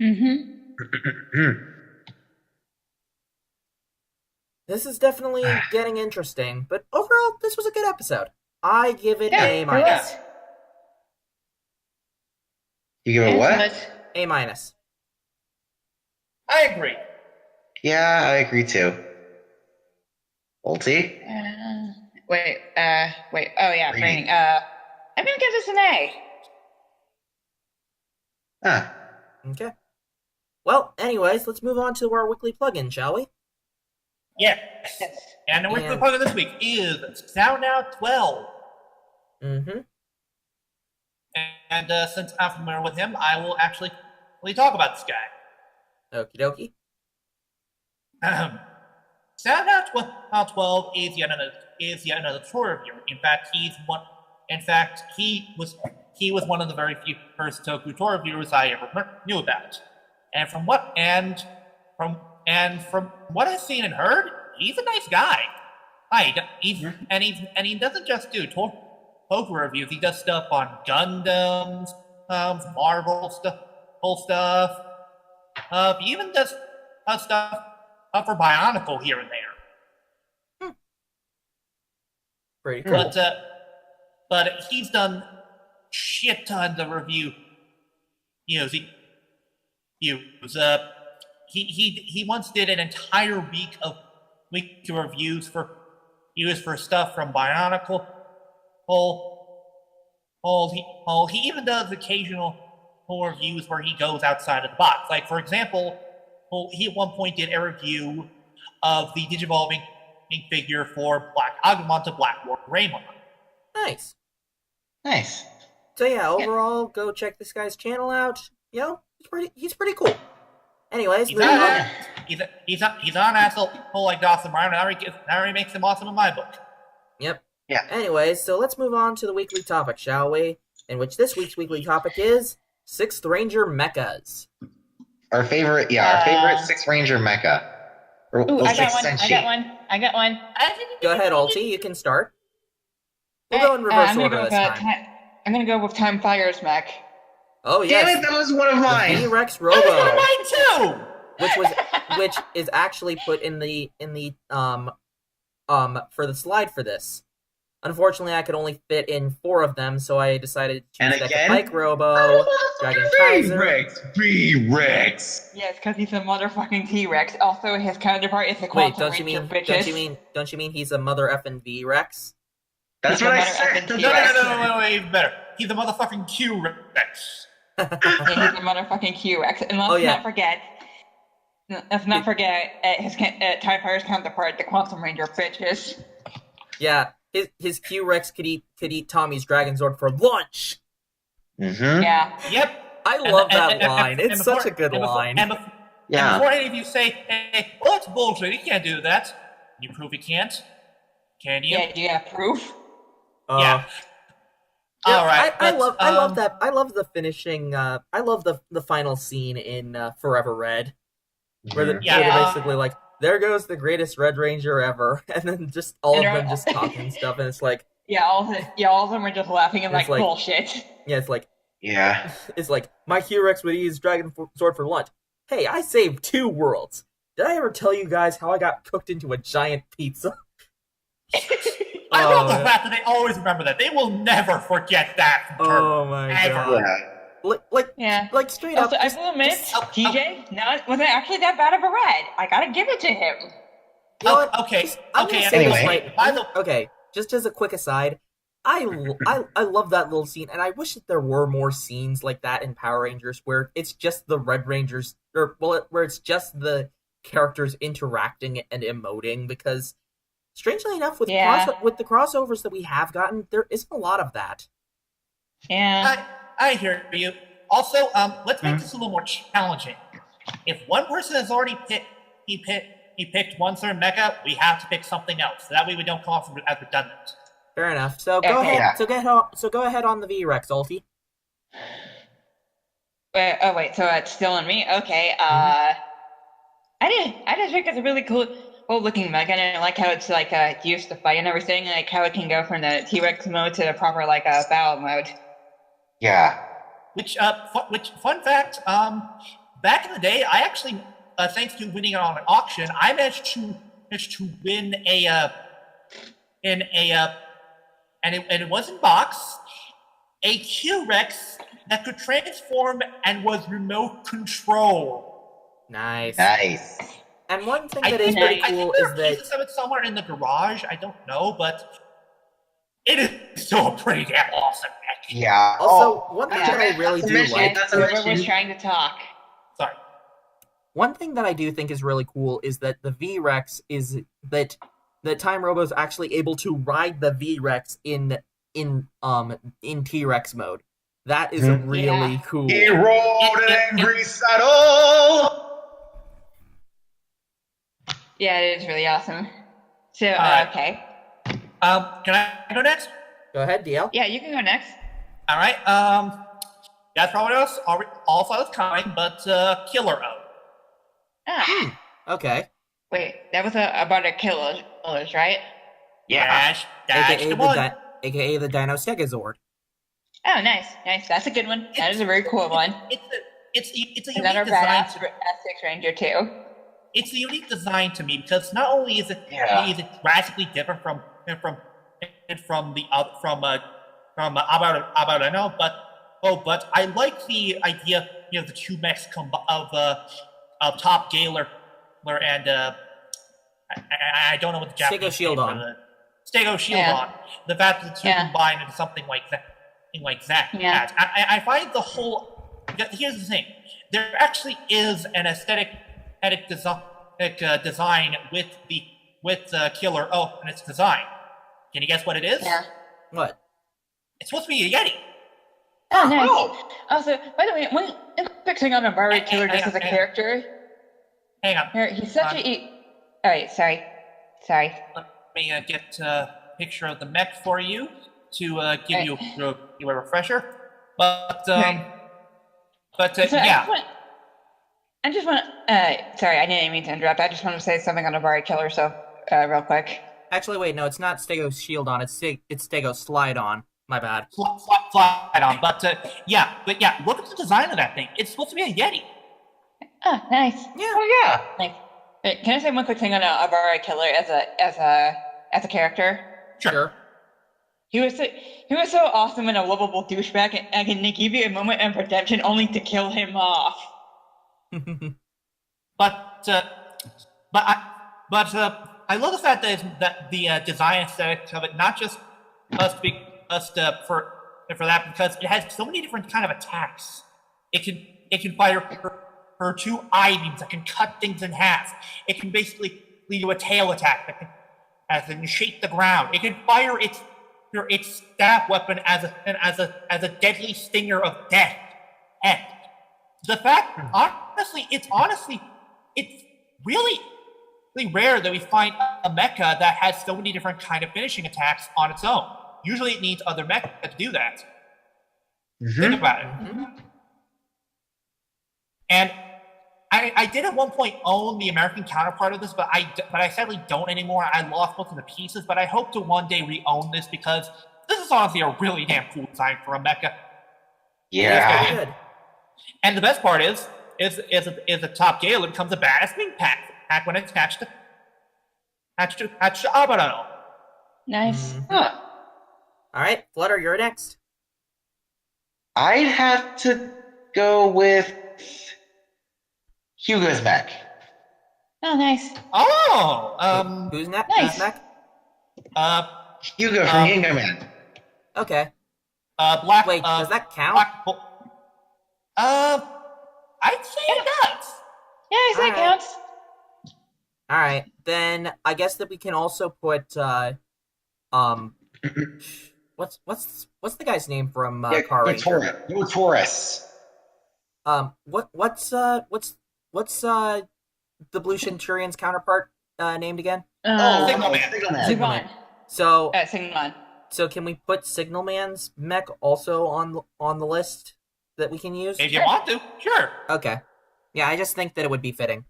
Mm-hmm. This is definitely getting interesting, but overall, this was a good episode. I give it A-. You give it what? A-. I agree. Yeah, I agree too. Ulti? Wait. Oh yeah, Braining. I'm gonna give this an A. Huh. Okay. Well, anyways, let's move on to our weekly plug-in, shall we? Yes. And the weekly plug-in this week is Sound Out 12. Mm-hmm. And since I'm familiar with him, I will actually talk about this guy. Okie dokie. Sound Out 12 is yet another tour reviewer. In fact, he was one of the very few first Toku tour reviewers I ever knew about. And from what I've seen and heard, he's a nice guy. He doesn't just do Toku reviews. He does stuff on Gundams, Marvel stuff, whole stuff. He even does stuff for Bionicle here and there. Pretty cool. But he's done shit tons of review. He once did an entire week of reviews for stuff from Bionicle. He even does occasional reviews where he goes outside of the box. Like, for example, he at one point did a review of the Digivolving figure for Agumon to Black War Raymond. Nice. Nice. So yeah, overall, go check this guy's channel out. He's pretty cool. Anyways, He's on asshole like Dawson Brown, and that already makes him awesome in my book. Yep. Yeah. Anyways, so let's move on to the weekly topic, shall we? In which this week's weekly topic is 6th Ranger Mechas. Our favorite Sixth Ranger mecha. Ooh, I got one. Go ahead, Alti, you can start. We'll go in reverse order this time. I'm gonna go with Time Fire's mech. Oh yes, Damn it, that was one of mine. T-Rex Mine Robo, too. which is actually put in the for the slide for this. Unfortunately, I could only fit in 4 of them, so I decided to And choose again? Bike Robo, Dragon Kaiser. B-Rex. Yes, because he's a motherfucking T-Rex. Also, his counterpart is the Wait, Quantum Ranger, bitches. don't you mean he's a mother effing V-Rex? That's He's what a I mother said. effing No, wait, even better. He's a motherfucking Q-Rex. Yeah, he's a motherfucking Q-Rex. And let's not forget his Time Fire's counterpart, the Quantum Ranger, bitches. Yeah, his Q-Rex could eat Tommy's Dragon Zord for lunch. Mm-hmm. Yeah. Yep. I love that line. It's such a good line. And before any of you say, hey, well, it's bullshit, he can't do that. You prove he can't? Can you? Yeah, do you have proof? Yeah. All right. I love that. I love the finishing. I love the final scene in Forever Red, where they're basically like, "There goes the greatest Red Ranger ever," and then just all of them just talking stuff, and it's like, all of them are just laughing and like bullshit. Yeah, it's like, Yeah. it's like my Q-Rex would eat his Dragon Sword for lunch. Hey, I saved 2 worlds. Did I ever tell you guys how I got cooked into a giant pizza? I love the fact that they always remember that. They will never forget that. Oh my god! Like straight also, up. I will admit, TJ wasn't actually that bad of a red. I gotta give it to him. You know what? Okay. Okay. Just as a quick aside, I love that little scene, and I wish that there were more scenes like that in Power Rangers where it's just the Red Rangers, where it's just the characters interacting and emoting, because strangely enough, with the crossovers that we have gotten, there isn't a lot of that. Yeah. I hear you. Also, let's make this a little more challenging. If one person has already picked one certain mecha, we have to pick something else. So that way we don't come off as redundant. Fair enough. So go ahead. Yeah. So go ahead on the V-Rex, Alti. Wait, so it's still on me? Okay, I just think it's a really cool looking mech, and I like how it's like used to fight and everything, like how it can go from the T-Rex mode to the proper like battle mode. Yeah. Which fun fact, back in the day, I actually, thanks to winning it on an auction, I managed to win and it was in box, a Q-Rex that could transform and was remote control. Nice. And one thing that is pretty cool is that pieces of it somewhere in the garage. I don't know, but it is still a pretty damn awesome mech. Yeah. Also, one thing that I really do like. Whoever was trying to talk. Sorry. One thing that I do think is really cool is that the V-Rex is that the Time Robo is actually able to ride the V-Rex in T-Rex mode. That is really cool. He rode an angry saddle. Yeah, it is really awesome. So, okay. Can I go next? Go ahead, DL. Yeah, you can go next. All right. That's probably else. All saw this coming, but Killer O. Ah, Okay. wait, that was about a killers, right? That's AKA the one. AKA the Dino Stegazord. Oh, nice. That's a good one. That is a very cool one. It's a Another unique design. badass Six Ranger too. It's a unique design to me because not only is it drastically different from Abarano, but I like the idea, the two mechs of Top Galer and I don't know what the Japanese Stego name for Shieldon. the Stego Shieldon. The fact that the two combine into something like that. Yeah. I find the whole. Here's the thing: there actually is an aesthetic design with Killer O and its design. Can you guess what it is? Yeah. What? It's supposed to be a Yeti. Oh, nice. Also, by the way, one quick thing on Amari Killer just as a character. Hang on. He's such a. Alright, sorry. Let me get a picture of the mech for you to give you a refresher. But yeah. I just want. Sorry, I didn't mean to interrupt. I just want to say something on Amari Killer, so real quick. Actually, wait, no, it's not Stego Shieldon. It's Stego Slide On. My bad. Slide on. But yeah, look at the design of that thing. It's supposed to be a Yeti. Oh, nice. Yeah. Oh yeah. Nice. Wait, can I say one quick thing on Amari Killer as a character? Sure. He was so awesome and a lovable douchebag, and can give you a moment of redemption only to kill him off. But I love the fact that the design aesthetic of it not just for that, because it has so many different kind of attacks. It can fire her two eye beams that can cut things in half. It can basically lead to a tail attack that can shake the ground. It can fire its staff weapon as a deadly stinger of death. And the fact, it's really rare that we find a mecha that has so many different kind of finishing attacks on its own. Usually it needs other mecha to do that. Think about it. And I did at one point own the American counterpart of this, but I sadly don't anymore. I lost most of the pieces, but I hope to one day re-own this because this is honestly a really damn cool design for a mecha. Yeah. Good. And the best part is a Top Gale. It becomes a badass wing pack when it's attached to Abarano. Nice. Huh. All right, Flutter, you're next. I'd have to go with Hugo's mech. Oh, nice. Oh, Who's next? Nice. Who's next? Hugo from Ginga Man. Okay. Black. Wait, does that count? I'd say it does. Yeah, I say Alright. counts. All right, then I guess that we can also put what's the guy's name from Car Ranger? Taurus. What's the Blue Centurion's counterpart named again? Signalman. Signalman. So Signalman. so can we put Signalman's mech also on the list that we can use? If you want to, sure. Okay. Yeah, I just think that it would be fitting.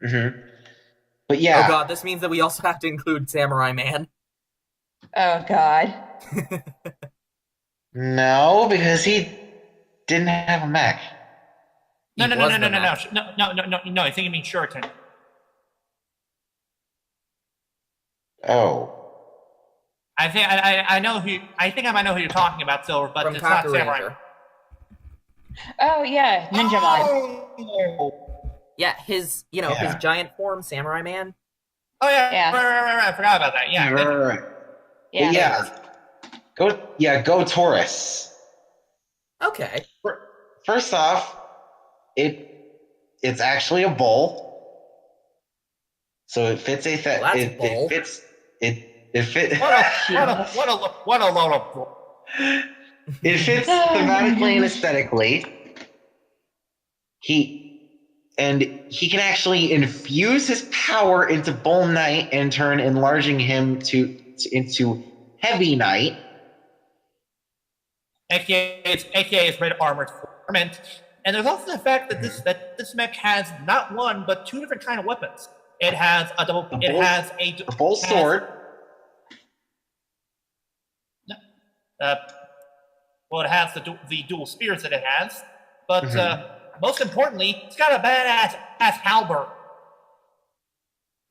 But yeah. Oh god, this means that we also have to include Samurai Man. Oh, God. No, because he didn't have a mech. No. He was the mech. No. I think you mean Shuriken. Oh. I think I know who. I think I might know who you're talking about, Silver, but From it's not Toku Samurai. Ranger. Oh, yeah, Ninja Mod. Yeah, his his giant form, Samurai Man. Oh yeah. Yeah. Right. I forgot about that. Yeah. Right. Yeah. Go Taurus. Okay. First off, it's actually a bull, so it fits a Well, that's it bull. fits it fit What a load of bull. it fits thematically and aesthetically. He can actually infuse his power into Bull Knight and turn enlarging him into Heavy Knight. AKA is red armored form, and And there's also the fact that this mech has not one but two different kind of weapons. It has a double. It has a full sword. Well, it has the dual spears that it has, but most importantly, it's got a badass halberd.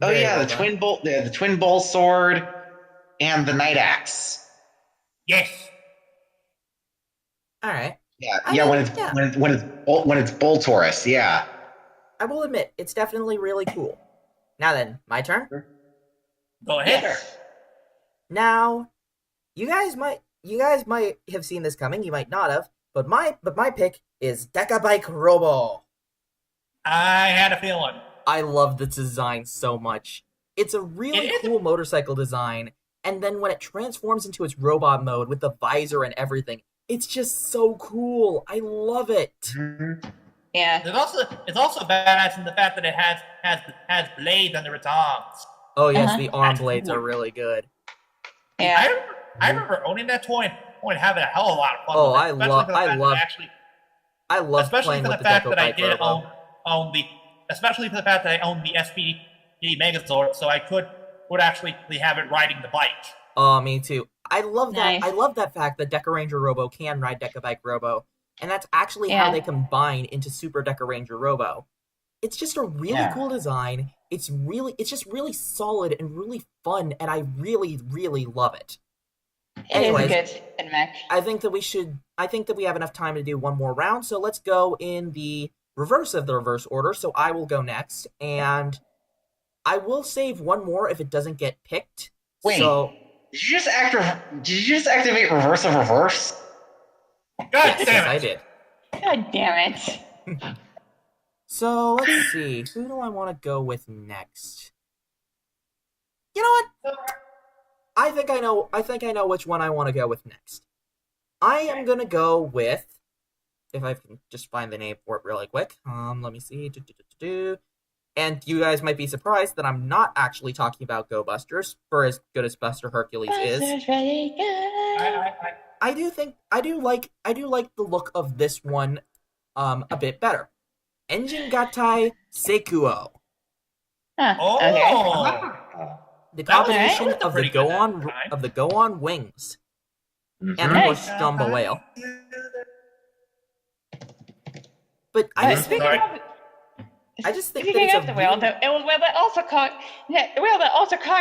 Oh Very yeah, well the twin bowl sword and the night axe. Yes. All right. Yeah, when it's Boltorus, yeah. I will admit, it's definitely really cool. Now then, my turn. Go ahead. Yes. Now, you guys might have seen this coming. You might not have. But my pick is Dekabike Robo. I had a feeling. I love the design so much. It's a really cool motorcycle design, and then when it transforms into its robot mode with the visor and everything, it's just so cool. I love it. Yeah. It's also badass in the fact that it has blades under its arms. Oh yes, the arm blades are really good. Yeah. I remember owning that toy and having a hell of a lot of fun. Oh, with it, I love especially playing for with the the fact that I Dekabike did Robo. own the, especially for the fact that I owned the SPD Megazord, so I would actually have it riding the bike. Oh, me too. I love that. Nice. I love that fact that Goranger Robo can ride Dekabike Robo, and that's actually how they combine into Super Goranger Robo. It's just a really cool design. It's just really solid and really fun, and I really, really love it. Anyways, It is a good mech. I think that we have enough time to do one more round, so let's go in the reverse of the reverse order. So I will go next, and I will save one more if it doesn't get picked. Wait, so, did you just activate reverse of reverse? God yes, damn it! I did. God damn it. So let's see, who do I want to go with next? You know what? I think I know which one I want to go with next. I am gonna go with, if I can just find the name for it really quick. Let me see. And you guys might be surprised that I'm not actually talking about Go Busters, for as good as Buster Hercules is. Buster's really good. I do like the look of this one a bit better. Engine Gatai Sekuo. Huh, Oh, okay. The combination that was of the pretty good Go On wings and of Nice. course Jumbo Whale. But I just think that Speaking it's of the whale, the whale that also cocked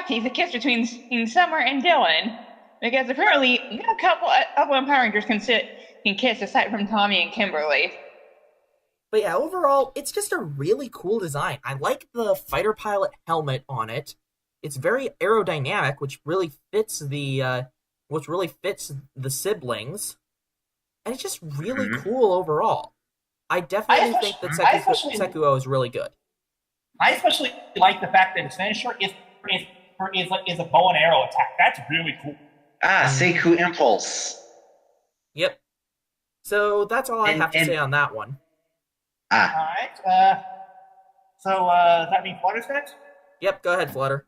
the kiss between Summer and Dylan, because apparently no couple of Power Rangers can kiss aside from Tommy and Kimberly. But yeah, overall, it's just a really cool design. I like the fighter pilot helmet on it. It's very aerodynamic, which really fits the siblings, and it's just really cool overal. I definitely think that Sekuo is really good. I especially like the fact that his finisher is a bow and arrow attack. That's really cool. Seku Impulse. Yep. So that's all I have to say on that one. Alright, so does that mean Flutter's next? Yep, go ahead, Flutter.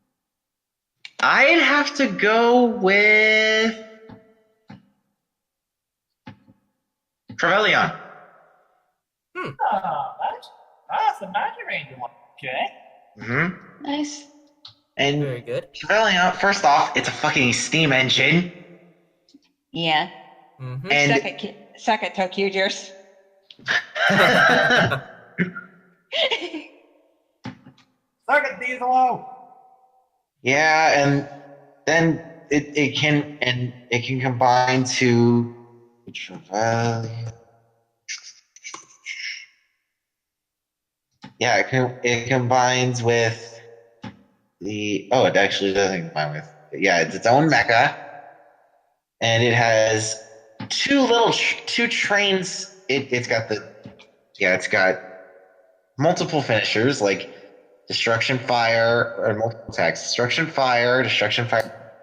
I'd have to go with Trevelyan. Oh, that's the Magic Ranger one. Okay. Nice. And Very good. Trevelyan, first off, it's a fucking steam engine. Yeah. And Suck it, Tokyo Gears. Suck it, Diesel. Yeah, and then it can combine to Trevelyan. Yeah, it combines with it actually doesn't combine with. Yeah, it's its own mecha, and it has two trains. It's got multiple finishers like Destruction Fire or multiple attacks. Destruction Fire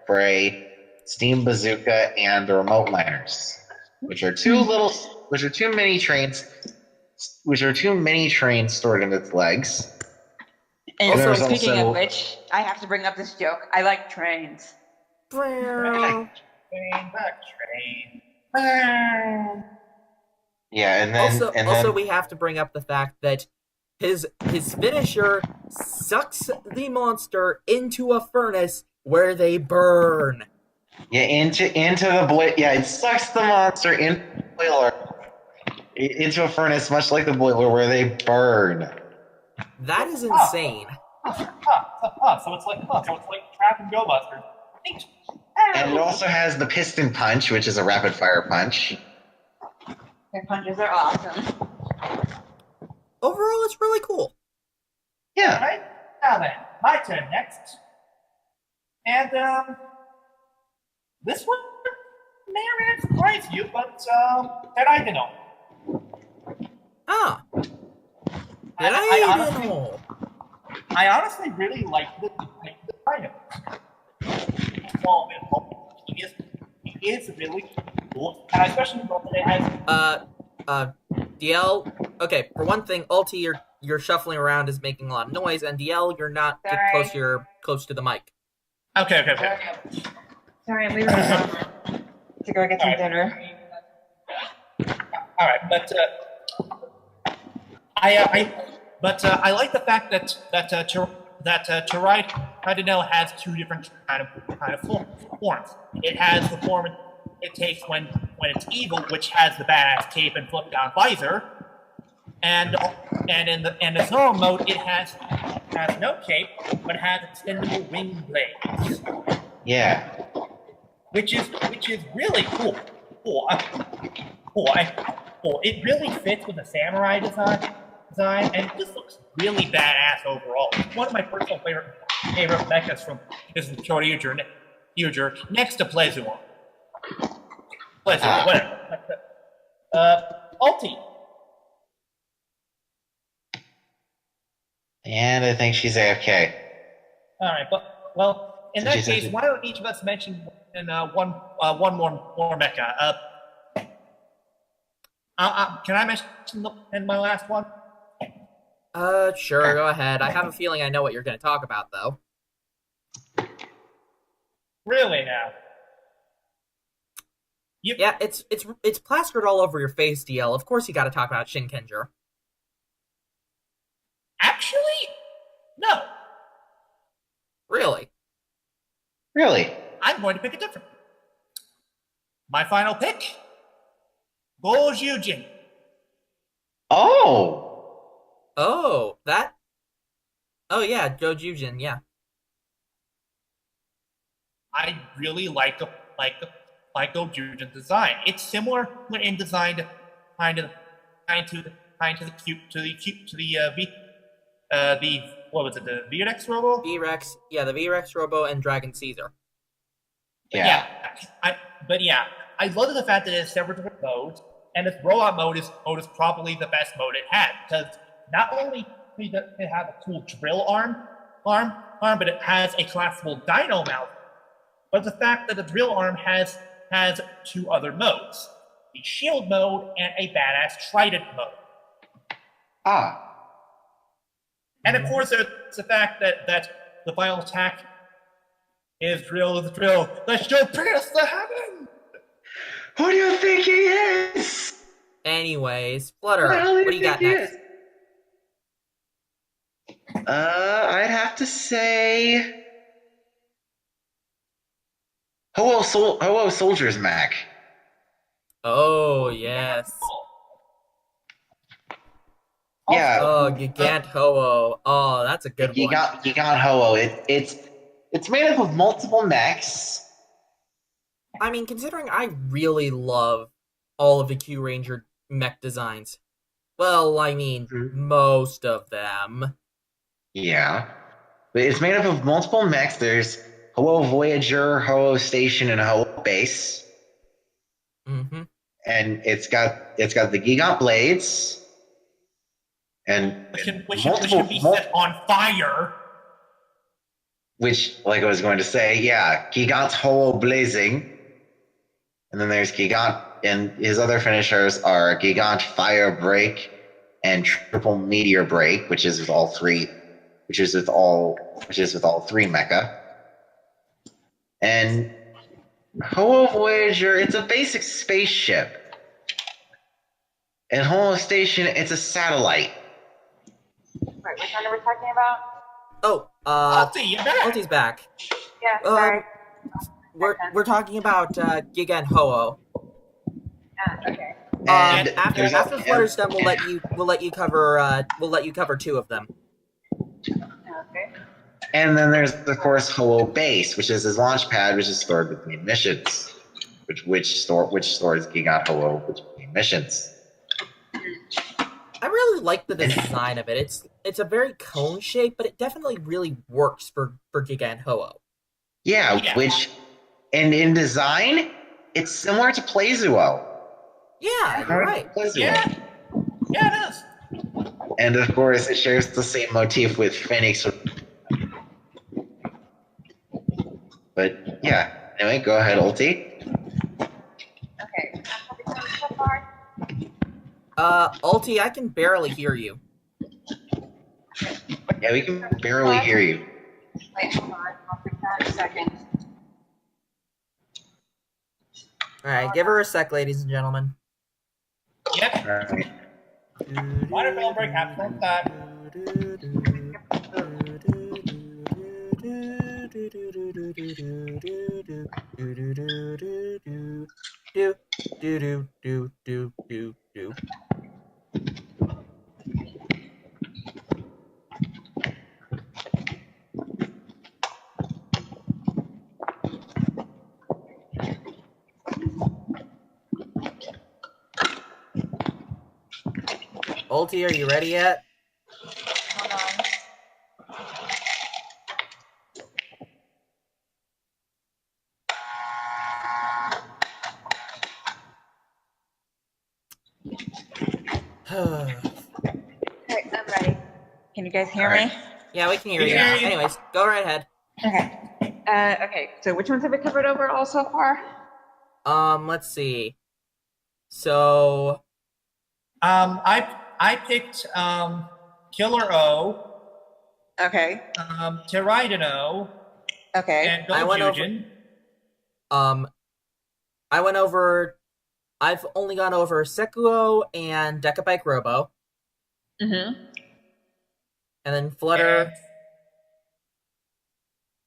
Spray, Steam Bazooka, and the Remote Liners, which are two mini trains stored in its legs. And Also- speaking of which, I have to bring up this joke. I like trains. Train. Yeah, and then Also, we have to bring up the fact that his finisher sucks the monster into a furnace where they burn. yeah, into the boiler. Yeah, it sucks the monster into the boiler, into a furnace, much like the boiler where they burn. That is insane. So it's like Trap and Go Buster. And it also has the piston punch, which is a rapid fire punch. Their punches are awesome. Overall, it's really cool. Yeah. Alright, now then, my turn next. And, this one may or may not surprise you, but, that I don't know. Ah. I honestly really like the item. Well, it is really cool, and especially when it has. DL. Okay, for one thing, Ulti, you're shuffling around is making a lot of noise, and DL, you're not close to the mic. Okay. Sorry, I'm leaving my mom to go get some dinner. All right, but I like the fact that Toradino has two different kind of forms. It has the form it takes when it's evil, which has the badass cape and flip down visor, and in the normal mode it has no cape but has extendable wing blades. Yeah. Which is really cool. It really fits with the samurai design, and it just looks really badass overall. It's one of my personal favorite mechas from is the Goranger next to Plezuon. Whatever. Ulti. And I think she's AFK. All right, in that case, why don't each of us mention one more mecha? Can I mention in my last one? Sure, go ahead. I have a feeling I know what you're going to talk about, though. Really now? Yeah, it's plastered all over your face, DL. Of course you got to talk about Shinkenger. Actually, no. Really? I'm going to pick a different. My final pick, Goranger. Oh, that. Oh yeah, Goranger, yeah. I really like Goranger design. It's similar in design to the what was it, the V-Rex Robo? V-Rex, yeah, the V-Rex Robo and Dragon Caesar. Yeah. I love the fact that it has several different modes, and its robot mode is probably the best mode it had, because not only does it have a cool drill arm, but it has a collapsible dino mouth. But the fact that the drill arm has two other modes, a shield mode and a badass trident mode. And of course, there's the fact that the final attack is drill. Let's go pierce the heaven! Who do you think he is? Anyways, Flutter, what do you got next? I'd have to say Ho-Oh Soldier's Mac. Oh, yes. Yeah. Oh, Gigant Ho-Oh. Oh, that's a good one. Gigant Ho-Oh. It's made up of multiple mechs. I mean, considering I really love all of the Q-Ranger mech designs. Well, I mean, most of them. Yeah. But it's made up of multiple mechs. There's Ho-Oh Voyager, Ho-Oh Station, and Ho-Oh Base. Mm-hmm. And it's got the Gigant Blades. And which can be set on fire. Which, like I was going to say, yeah, Gigant's Ho-Oh Blazing. And then there's Gigant, and his other finishers are Gigant Fire Break and Triple Meteor Break, which is with all three mecha. And Ho-Oh Voyager, it's a basic spaceship. And Holo Station, it's a satellite. Right, which one are we talking about? Oh, Ulti, you're back. Ulti's back. Yeah, sorry. We're talking about Giga and Ho-Oh. Okay. And After Flutter's done, we'll let you cover two of them. Okay. And then there's, of course, Ho-Oh Base, which is his launch pad, which is stored between missions. Which stores Giga Ho-Oh between missions. I really like the design of it. It's a very cone shape, but it definitely really works for Giga and Ho-Oh. Yeah, which, and in design, it's similar to Play-Zuo. Yeah, you're right. Yeah, it is. And of course, it shares the same motif with Phoenix. But yeah, anyway, go ahead, Ulti. Okay. So far. Ulti, I can barely hear you. Yeah, we can barely hear you. Wait, hold on. I'll fix that in a second. Alright, give her a sec, ladies and gentlemen. Yep. All right. Watermelon break happens like that. Ulti, are you ready yet? Hold on. Okay, I'm ready. Can you guys hear me? Yeah, we can hear We you. hear you. Anyways, go right ahead. Okay. Okay. So which ones have we covered overall so far? Let's see. So, I picked Killer O, Okay. Pteridino, Okay. and I went over- Gojujin. I've only gone over Sekuo and Decabike Robo, Mm-hmm. and then Flutter. And,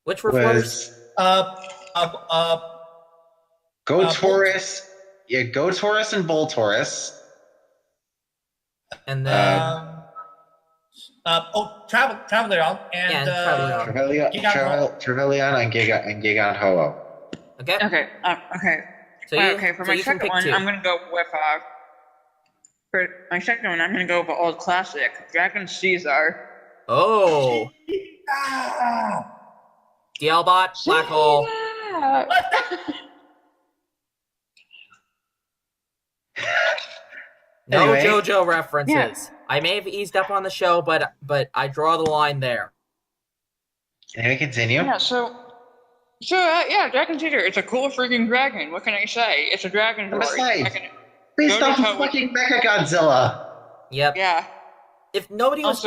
Which were Flutters? Was Go Taurus. Yeah, Go Taurus and Bull Taurus. And then Traveleon and Traveleon. Trevelyan and Giga Ho-Oh. Okay. Okay. Okay. So you, Okay. For so my you can second pick one, two. I'm gonna go with For my second one, I'm gonna go with old classic, Dragon Caesar. Oh, Ah! DLBot, Black Hole. Yeah. What the? No Anyway. JoJo references. Yeah. I may have eased up on the show, but I draw the line there. Anyway, continue. Yeah. So yeah, Dragon Caesar. It's a cool freaking dragon. What can I say? It's a dragon story. Besides, based off of fucking Mechagodzilla. Yep. Yeah. If nobody was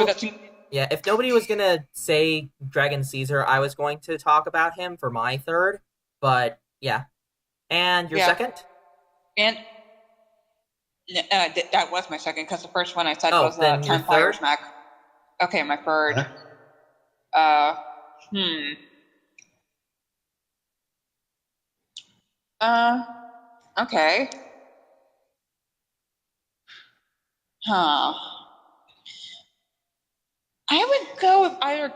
if nobody was gonna say Dragon Caesar, I was going to talk about him for my third. But yeah. And your second? And that was my second, because the first one I said Oh, was then your Time Flyers third? Mac. Okay, my third. Huh? Okay. Huh. I would go with either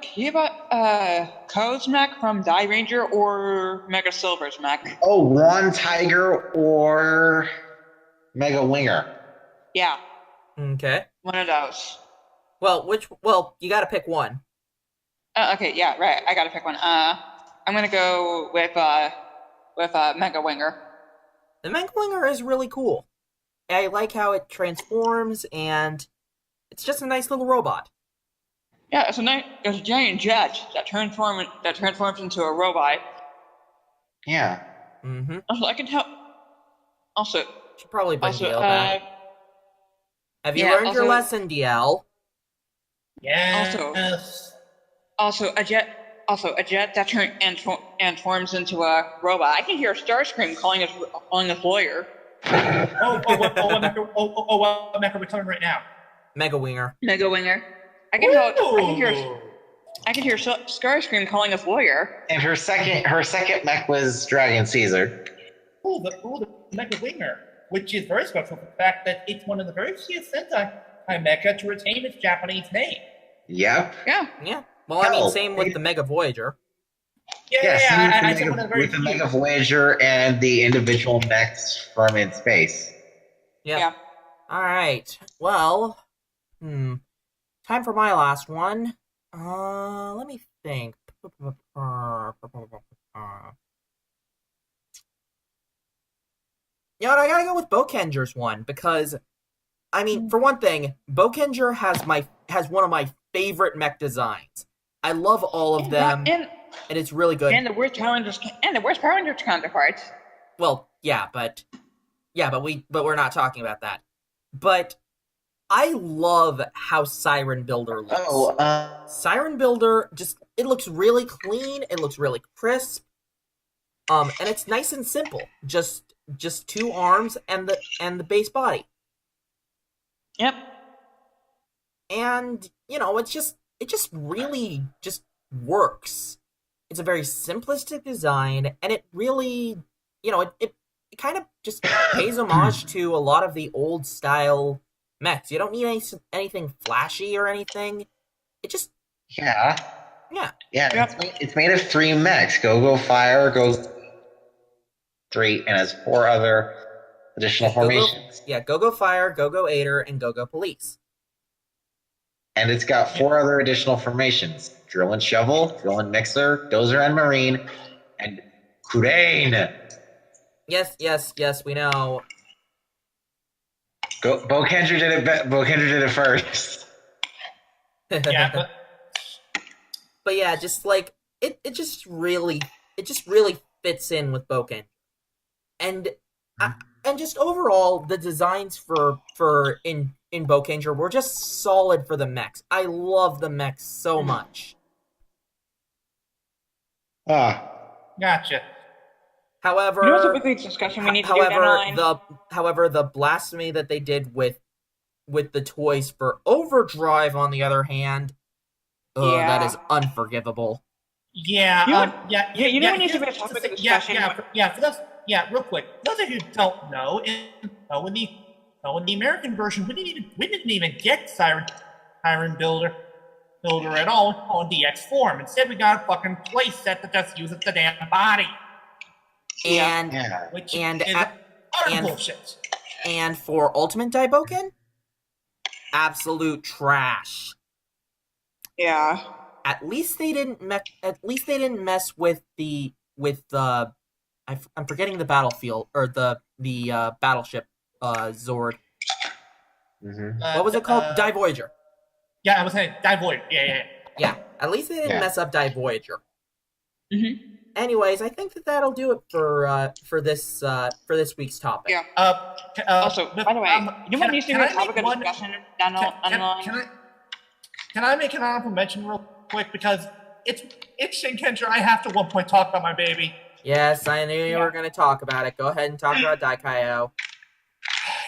Kozmak from Die Ranger or Mega Silver's Mech. Oh, One Tiger or Mega Winger. Yeah, Okay. one of those. Well, you gotta pick one. Okay, yeah, right. I gotta pick one. I'm gonna go with Mega Winger. The Mega Winger is really cool. I like how it transforms, and it's just a nice little robot. Yeah, it's a giant jet that transforms into a robot. Yeah. Mm-hmm. Also, I can help. Also, Should probably bring DL back. Have you yeah, learned your also- lesson, DL? Yes. Also, a jet that transforms into a robot. I can hear Starscream calling his lawyer. What mech are we covering right now? Mega Winger. Mega Winger. I can hear Ooh. Starscream calling us warrior. And her second mech was Dragon Caesar. The Mega Winger, which is very special for the fact that it's one of the very few Sentai mecha to retain its Japanese name. Yep. Yeah. Yeah. Well, I mean, same with the Mega Voyager. I said one of the very with the few. Mega Voyager and the individual mechs from in space. Yep. Yeah. All right. Well, time for my last one. Let me think. You know what, I gotta go with Bokenger's one because, I mean, for one thing, Bokenger has one of my favorite mech designs. I love all of them, and it's really good. And the worst Power Rangers counterparts. Well, but we're not talking about that. But I love how Siren Builder looks. Siren Builder it looks really clean. It looks really crisp. And it's nice and simple. Just 2 arms and the base body. Yep. And it just really just works. It's a very simplistic design, and it really, it kind of just pays homage to a lot of the old style mechs. You don't need anything flashy or anything. It just Yeah. Yep. It's made of 3 mechs: Go Fire, Go 3, and has 4 other additional formations. Go Fire, Go Aider, and Go Police. And it's got 4 other additional formations: Drill and Shovel, Drill and Mixer, Dozer and Marine, and Crane. Yes, we know. Bokenger did it first. Yeah, but yeah, just like it just really fits in with Bokenger. And just overall, the designs for in Bokenger were just solid for the mechs. I love the mechs so much. Gotcha. However, What's a big discussion we need to do down the line? the blasphemy that they did with the toys for Overdrive, on the other hand, that is unforgivable. Yeah, you know what needs to be a topic of discussion? Real quick. Those of you who don't know, in the American version, we didn't even get Siren Builder at all on DX form. Instead, we got a fucking playset that just uses the damn body. Which is utter bullshit. And for Ultimate Daiboken, absolute trash. Yeah. At least they didn't mess with the I'm forgetting the battlefield or the battleship Zord. Mm-hmm. What was it called? Die Voyager. Yeah, I was saying Die Voyager. Yeah. At least they didn't mess up Die Voyager. Mm-hmm. Anyways, I think that'll do it for this week's topic. Yeah. Also, by the way, you know what needs to be a topic of discussion down the line? Can I make an honorable mention real quick, because it's Shinkenger. I have to at one point talk about my baby. Yes, I knew you were going to talk about it. Go ahead and talk about Daikaio.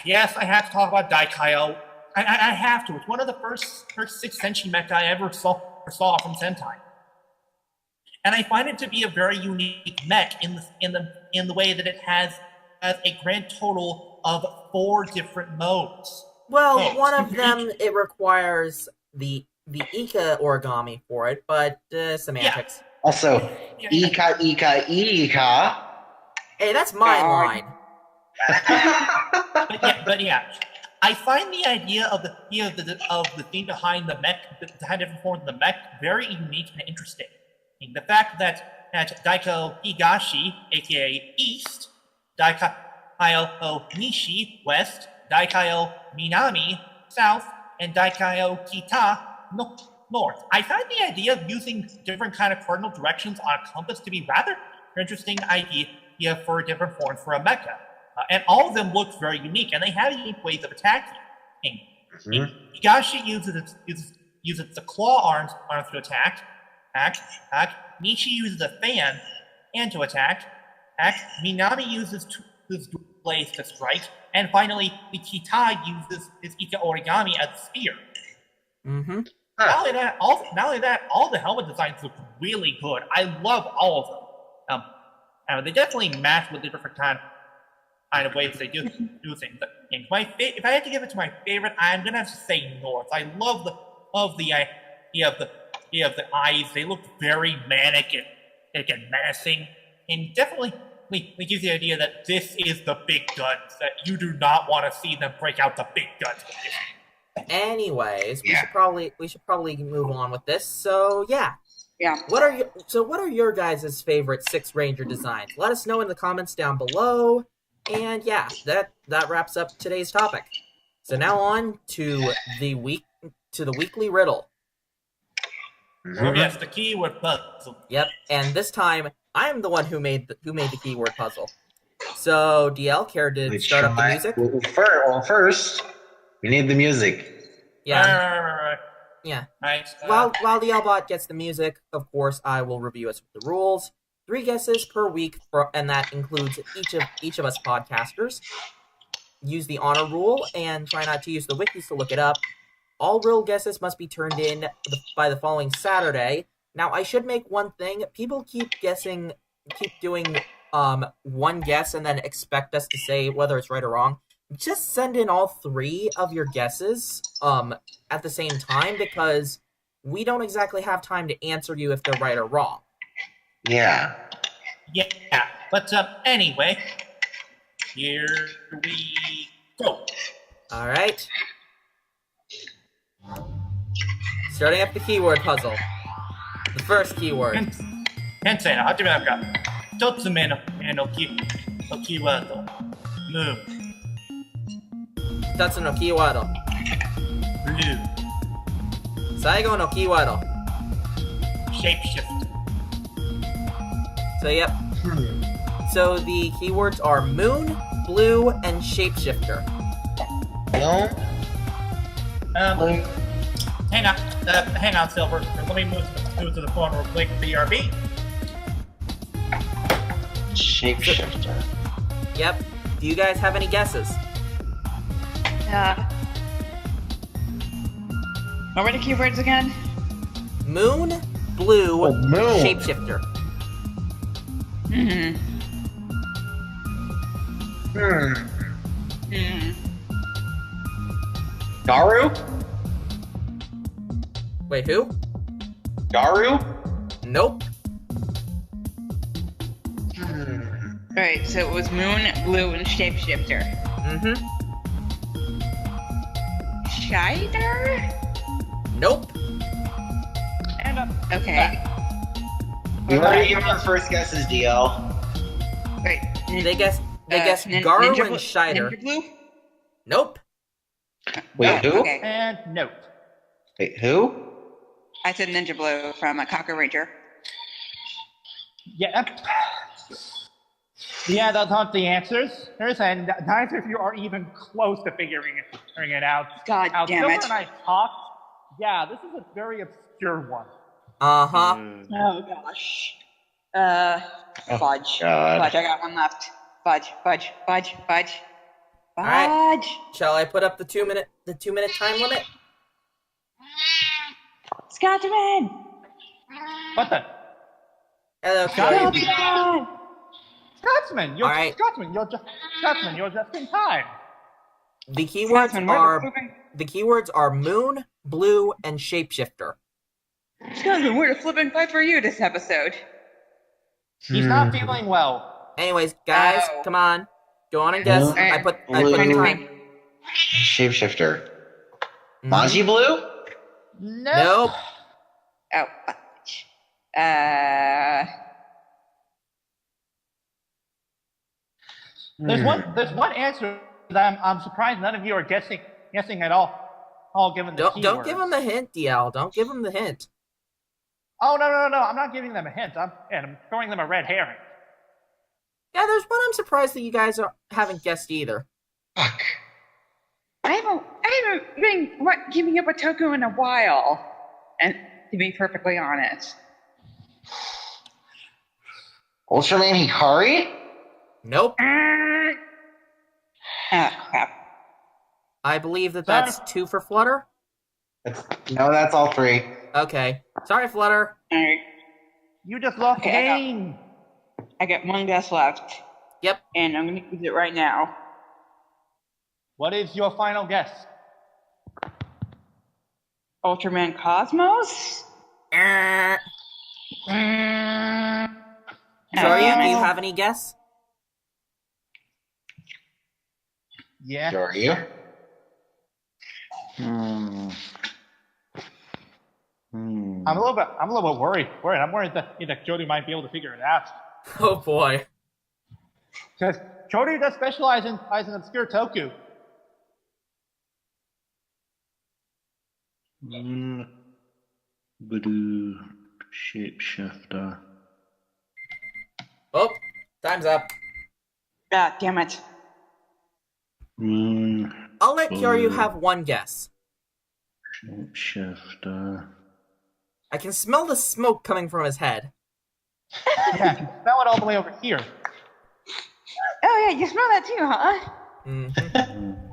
Yes, I have to talk about Daikaio. I have to. It's one of the first 6 Senshi mecha I ever saw from Sentai, and I find it to be a very unique mech in the way that it has a grand total of 4 different modes. Well, one of them it requires the Ika origami for it, but semantics. Yeah. Also, Ika. Hey, that's my line. but I find the idea of the theme behind the mech, the different forms of the mech, very unique and interesting. The fact that Daiko Higashi, aka East, Daikaio Nishi, West, Daikaio Minami, South, and Daikaio Kita, North. I find the idea of using different kind of cardinal directions on a compass to be rather interesting idea for different forms for a mecha. And all of them look very unique, and they have unique ways of attacking. Mm-hmm. Higashi uses the claw arms to attack. Nishi uses a fan and to attack. Minami uses place to strike, and finally, the Kitai uses his Ika origami as a spear. Mm-hmm. Not only that, all the helmet designs look really good. I love all of them. And they definitely match with the different kind of ways they do things. And if I had to give it to my favorite, I'm gonna have to say North. I love the idea of the eyes. They look very manic and menacing, and definitely we give the idea that this is the big guns. That you do not want to see them break out the big guns with this. Anyways, we Yeah. should probably move on with this. So yeah. Yeah. What are your guys' favorite Six Ranger designs? Let us know in the comments down below. And yeah, that wraps up today's topic. So now on to the weekly riddle. Oh yes, the keyword puzzle. Yep, and this time I'm the one who made the keyword puzzle. So DL, care to start up the music? Well, first, we need the music. Yeah. Yeah. Right. While the Lbot gets the music, of course, I will review us with the rules. 3 guesses per week, and that includes each of us podcasters. Use the honor rule and try not to use the wikis to look it up. All real guesses must be turned in by the following Saturday. Now, I should make one thing. People keep doing one guess and then expect us to say whether it's right or wrong. Just send in all 3 of your guesses at the same time, because we don't exactly have time to answer you if they're right or wrong. Yeah. Yeah, but anyway, here we go. All right. Starting up the keyword puzzle. The first keyword. Hensei, 始めなか。1つ目のキーワード。Moon, 2つのキーワード。 blue, 最後のキーワード。 shapeshift. So yep. So the keywords are moon, blue, and shapeshifter. No. Hang on, Silver. Let me move to the phone real quick. BRB. Shapeshifter. Yep. Do you guys have any guesses? What were the keywords again? Moon, blue, moon. shapeshifter. Hmm. Garu? Wait, who? Garu? Nope. Right, so it was moon, blue, and shapeshifter. Mm-hmm. Shider? Nope. Okay. We already given our first guesses, DL. Wait. They guessed Garu Ninja and Shider. Ninja Blue? Nope. Wait, who? Okay. And note. Wait, who? I said Ninja Blue from Kamen Rider. Yeah. Yeah, those aren't the answers. And neither of you are even close to figuring it out. God Now, damn Silver it. and I talked. Yeah, this is a very obscure one. Uh-huh. Oh gosh. Fudge. God. Fudge, I got one left. Fudge. Alright. Shall I put up the 2 minute time limit? Scotchman! What the? Hello, Scotty. Cody. Scotsman, you're All right. Scotsman, you're just in time. The keywords Scotsman, where are the flipping- the keywords are moon, blue, and shapeshifter. Scotsman, where the flipping pipe for you this episode? He's not feeling well. Anyways, guys, Oh. come on. Go on and guess. Moon, I put the blue, time. Shapeshifter. Mhm. Manji Blue? Nope. Oh, fudge. There's one answer that I'm surprised none of you are guessing at all. Given the Don't keywords. give him the hint, DL. Don't give him the hint. Oh no! I'm not giving them a hint. I'm throwing them a red herring. Yeah, there's one I'm surprised that you guys haven't guessed either. Fuck. I haven't been keeping up with Toku in a while, and to be perfectly honest. Ultraman Hikari? Nope. Crap. I believe that's 2 for Flutter. No, that's all 3. Okay. Sorry, Flutter. Alright. You just lost the Okay, game. I got 1 guess left. Yep. And I'm gonna use it right now. What is your final guess? Ultraman Cosmos? Sorry, damn do you it. have any guess? Yeah. So are you? I'm a little bit worried. I'm worried that Jody might be able to figure it out. Oh boy. Because Jody does specialize in obscure toku. Badoo shapeshifter. Oh, time's up. Ah, damn it. Moon I'll let Kyoryu have 1 guess. shapeshifter. I can smell the smoke coming from his head. Yeah, I can smell it all the way over here. Oh yeah, you smell that too, huh? Mhm.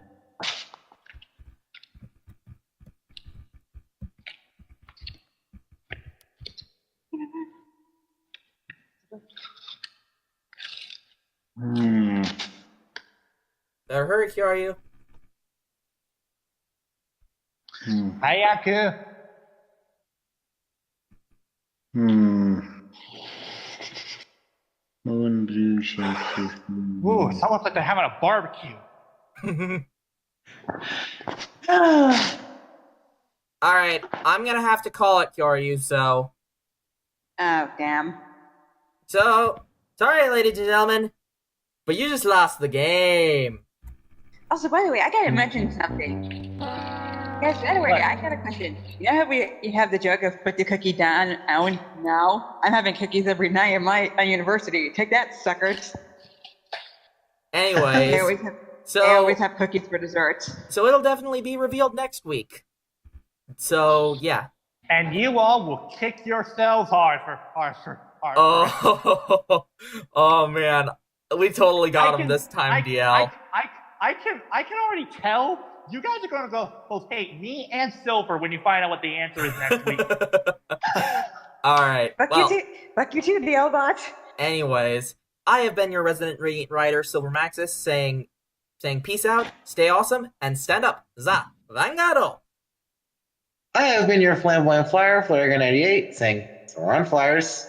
Better hurry, Kyoryu. Hayaku. Moon blue shapeshifter. Ooh, it's almost like they're having a barbecue. Alright, I'm gonna have to call it, Kyoryu, so... Oh, damn. So, sorry, ladies and gentlemen, but you just lost the game. Also, by the way, I gotta mention something. Yes, by the way, I got a question. You know how you have the joke of put the cookie down and now? I'm having cookies every night at university. Take that, suckers. They Anyways, always have, so... they always have cookies for dessert. So it'll definitely be revealed next week. So, yeah. And you all will kick yourselves hard for Oh, oh man. We totally got him this time, DL. I can already tell you guys are gonna go both hate me and Silver when you find out what the answer is next week. Alright, Fuck well, you too, the L-Bot. anyways, I have been your resident writer, Silver Maxis, saying peace out, stay awesome, and stand up. Za, Vangado! I have been your flamboyant flyer, Flaragon98, saying, so we're on flyers.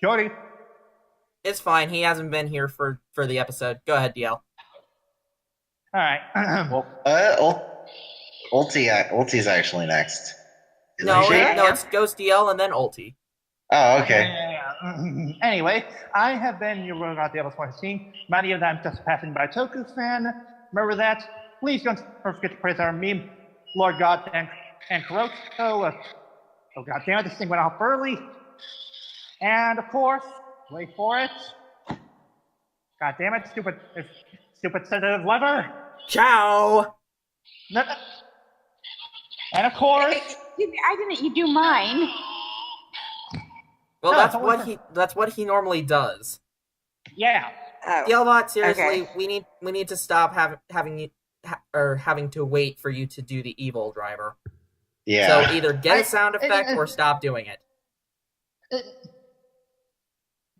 Jody. It's fine, he hasn't been here for the episode. Go ahead, DL. Alright. Ulti's actually next. No, Isn't she? it's Ghost DL and then Ulti. Oh, okay. Yeah. Anyway, I have been your robot the L-14. Many of them just passing by Toku fan. Remember that? Please don't forget to praise our meme, Lord God and Kuroto. Oh god damn it, this thing went off early. And of course, wait for it. God damn it, stupid sensitive lever. Ciao! And of course, I didn't you do mine. Well, No, that's what he normally does. yeah. Oh. Yellbot, seriously, Okay. we need to stop having to wait for you to do the evil driver. Yeah. So either get a sound effect or stop doing it.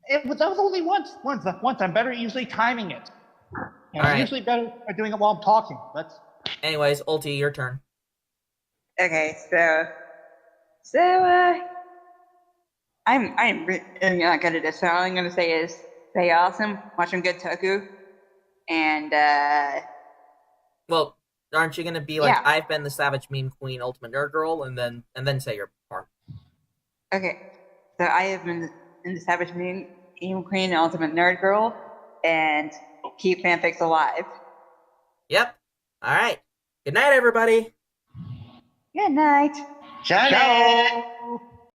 That was only once. Once I'm better at usually timing it. And I'm Alright. usually better at doing it while I'm talking. Anyways, Ulti, your turn. Okay, so I'm really not good at this. So all I'm gonna say is stay awesome, watch some good toku, and Well, aren't you gonna be like, Yeah. I've been the Savage Meme Queen, Ultimate Nerd Girl, and then say your part? okay. So I have been in the Savage Meme Queen, Ultimate Nerd Girl, and keep fanfics alive. Yep. Alright. Good night, everybody. Good night. Johnny! Ciao!